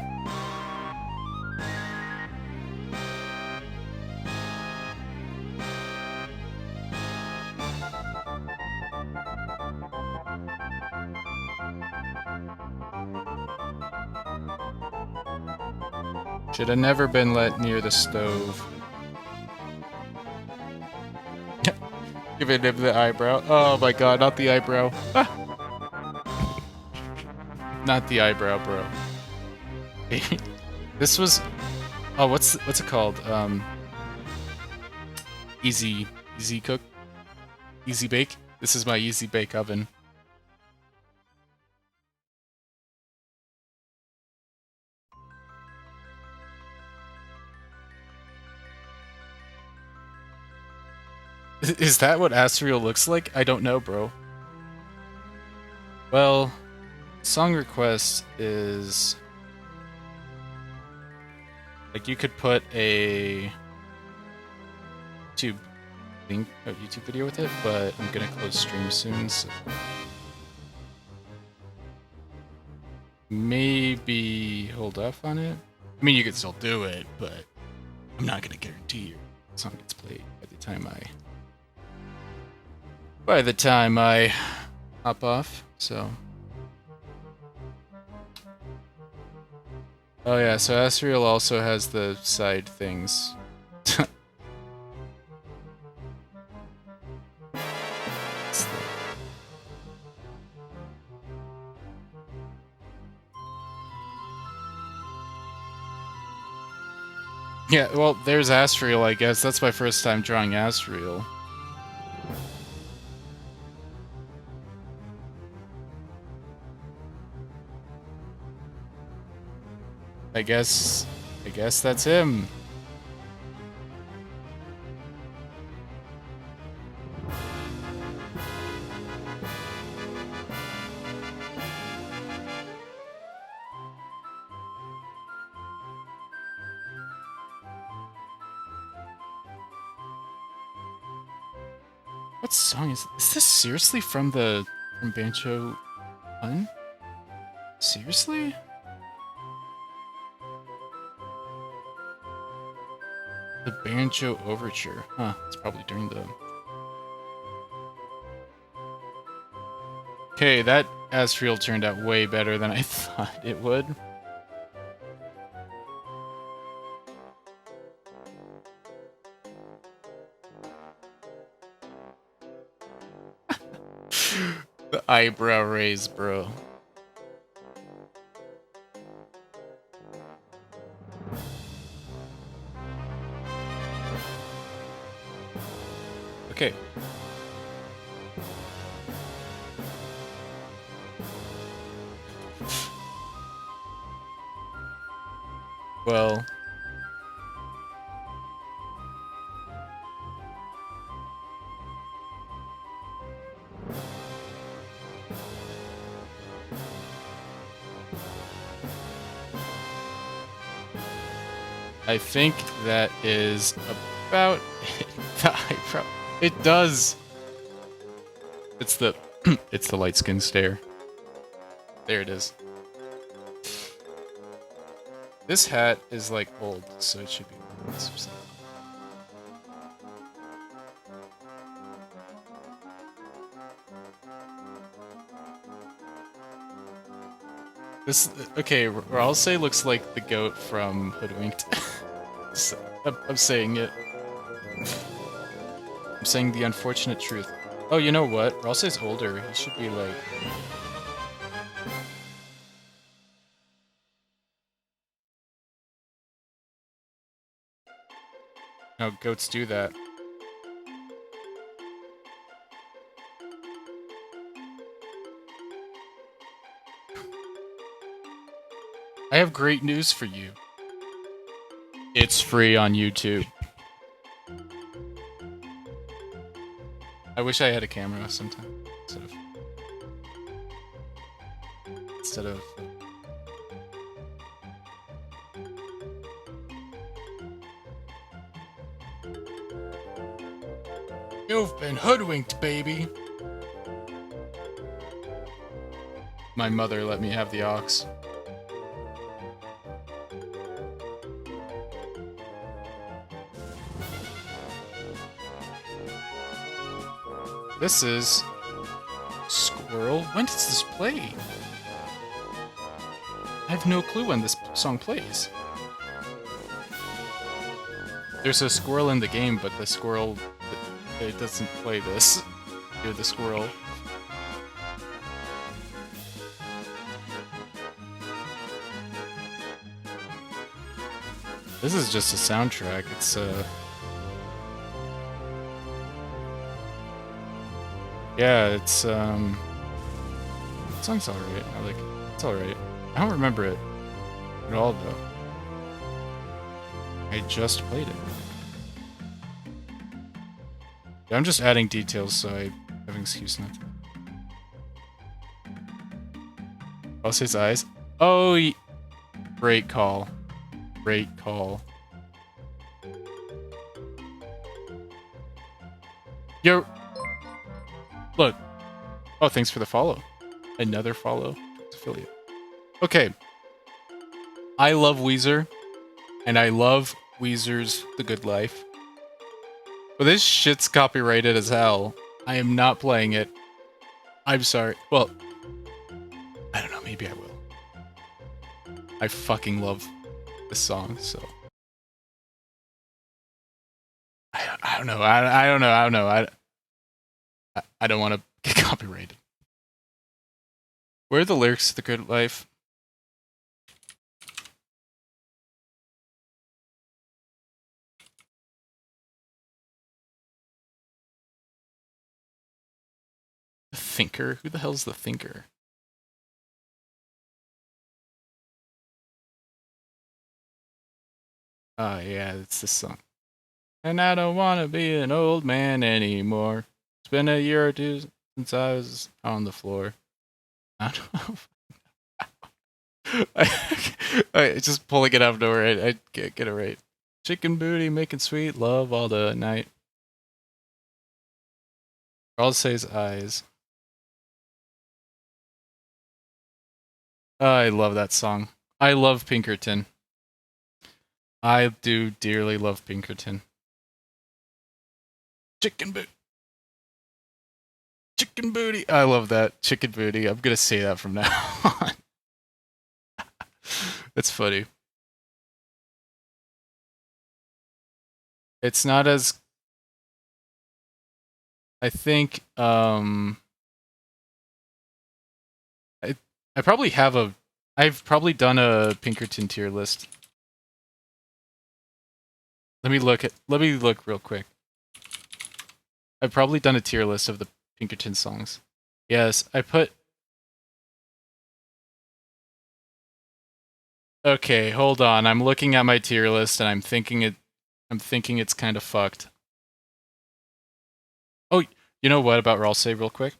Should have never been let near the stove. Giving him the eyebrow. Oh my god, not the eyebrow. Ah. Not the eyebrow, bro. This was... Oh, what's it called? Easy cook? Easy bake? This is my easy bake oven. Is that what Asriel looks like? I don't know, bro. Well... Song request is like you could put a YouTube link, a YouTube video with it, but I'm gonna close stream soon, so maybe hold off on it. I mean, you could still do it, but I'm not gonna guarantee your song gets played by the time I hop off. So. Oh yeah, so Asriel also has the side things. Yeah, well, there's Asriel, I guess. That's my first time drawing Asriel. I guess that's him. What song is this seriously from Banjo Fun? Seriously? The Banjo Overture. Huh, it's probably during the... Okay, that Asriel turned out way better than I thought it would. The eyebrow raise, bro. Okay. Well, I think that is about it. It does. It's the it's the light skin stare. There it is. This hat is like old, so it should be. This okay. I'll say looks like the goat from Hoodwinked. So, I'm saying it. I'm saying the unfortunate truth. Oh, you know what? Ralsei's older. He should be like. No, goats do that. I have great news for you. It's free on YouTube. I wish I had a camera sometime instead of You've been hoodwinked, baby. My mother let me have the ox. This is Squirrel. When does this play? I have no clue when this song plays. There's a squirrel in the game, but the squirrel, it doesn't play this. You're the squirrel. This is just a soundtrack. It's yeah, it's the song's alright. I like it. It's alright. I don't remember it at all though. I just played it. Yeah, I'm just adding details so I have an excuse not to. Ralsei's eyes. Oh, great call. Great call. Yo. Look. Oh, thanks for the follow. Another follow. Affiliate. Okay. I love Weezer. And I love Weezer's The Good Life. But this shit's copyrighted as hell. I am not playing it. I'm sorry. Well, I don't know. Maybe I will. I fucking love this song, so. I don't know. I don't know. I don't want to get copyrighted. Where are the lyrics to The Good Life? The Thinker? Who the hell's the Thinker? Oh, yeah, it's this song. And I don't want to be an old man anymore. It's been a year or two since I was on the floor. I don't know. I just pulling it out of nowhere. I get it right. Chicken booty, making sweet love all the night. Ralsei's eyes. I love that song. I love Pinkerton. I do dearly love Pinkerton. Chicken boot. Chicken booty. I love that. Chicken booty. I'm gonna say that from now on. That's funny. It's not as... I think, I probably have a... I've probably done a Pinkerton tier list. Let me look real quick. I've probably done a tier list of the Pinkerton songs. Yes, I put... Okay, hold on. I'm looking at my tier list and I'm thinking it's kind of fucked. Oh, you know what about I'll say real quick?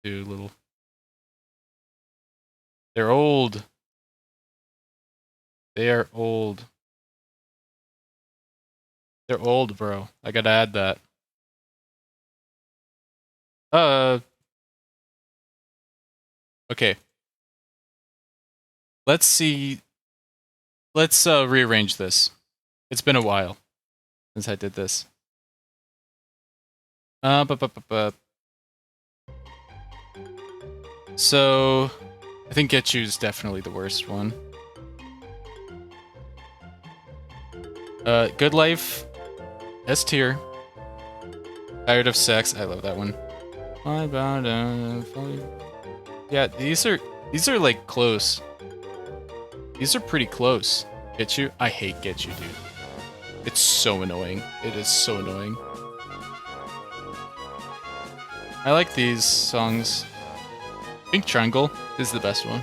Do little... They're old. They are old. They're old, bro. I gotta add that. Okay. Let's see. Let's rearrange this. It's been a while since I did this. So, I think Get You is definitely the worst one. Good Life, S tier. Tired of Sex, I love that one. Yeah, these are like close. These are pretty close. Get You? I hate Get You, dude. It's so annoying. It is so annoying. I like these songs. Pink Triangle is the best one.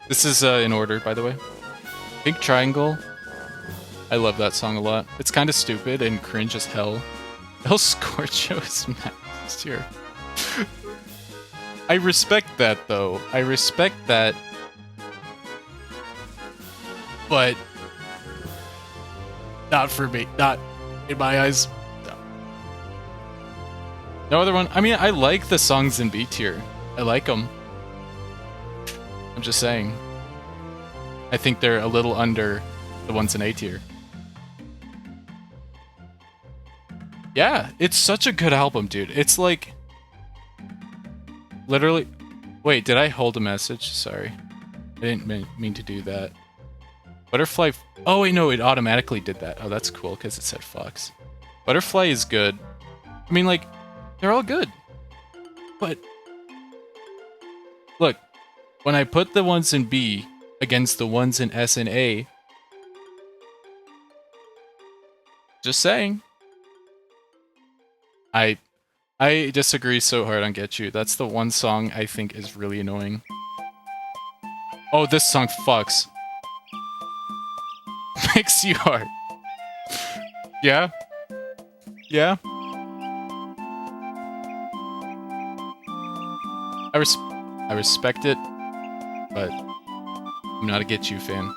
This is in order, by the way. Pink Triangle. I love that song a lot. It's kind of stupid and cringe as hell. El Scorcho is max tier. I respect that, though. I respect that. But not for me. Not in my eyes. No. No other one. I mean, I like the songs in B tier. I like them. I'm just saying. I think they're a little under the ones in A tier. Yeah, it's such a good album, dude. It's like... Literally... Wait, did I hold a message? Sorry. I didn't mean to do that. Butterfly... Oh, wait, no, it automatically did that. Oh, that's cool, because it said Fox. Butterfly is good. I mean, like, they're all good. But... Look, when I put the ones in B against the ones in S and A... Just saying. I disagree so hard on Get You. That's the one song I think is really annoying. Oh, this song fucks. Makes you hard. Yeah? Yeah? I respect it, but I'm not a Get You fan.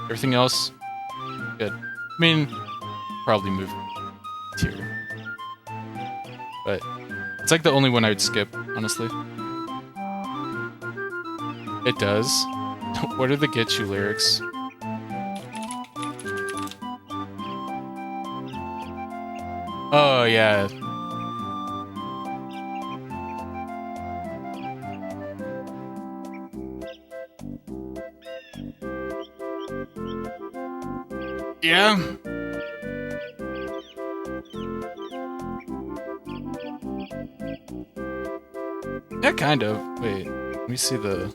Everything else, good. I mean, probably move tier. But it's like the only one I would skip, honestly. It does. What are the Get You lyrics? Oh, yeah. Yeah. Yeah, kind of. Wait, let me see the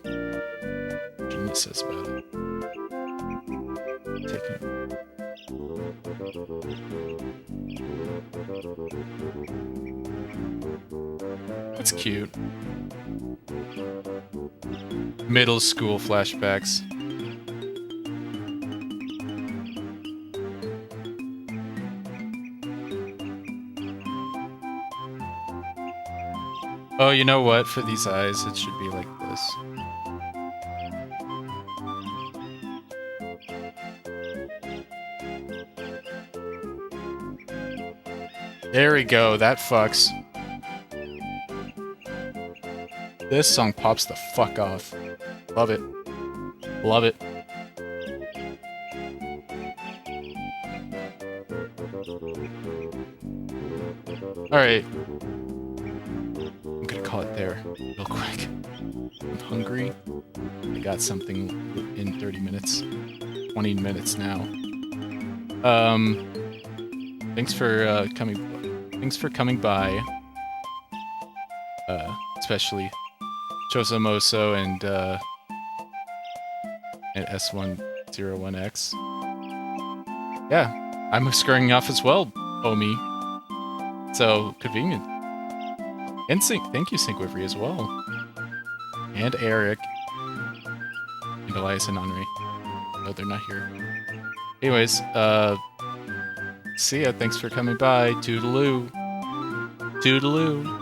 what it says about it. That's cute. Middle school flashbacks. Oh, you know what? For these eyes, it should be like this. There we go. That fucks. This song pops the fuck off. Love it. Love it. Alright. I'm gonna call it there, real quick. I'm hungry. I got something in 30 minutes. 20 minutes now. Thanks for coming by. Especially Chosomoso and S101X. Yeah, I'm scurrying off as well, Omi. So convenient. And thank you, Syncwivery, as well. And Eric. And Elias and Henri. No, they're not here. Anyways, see ya. Thanks for coming by. Toodaloo. Toodaloo.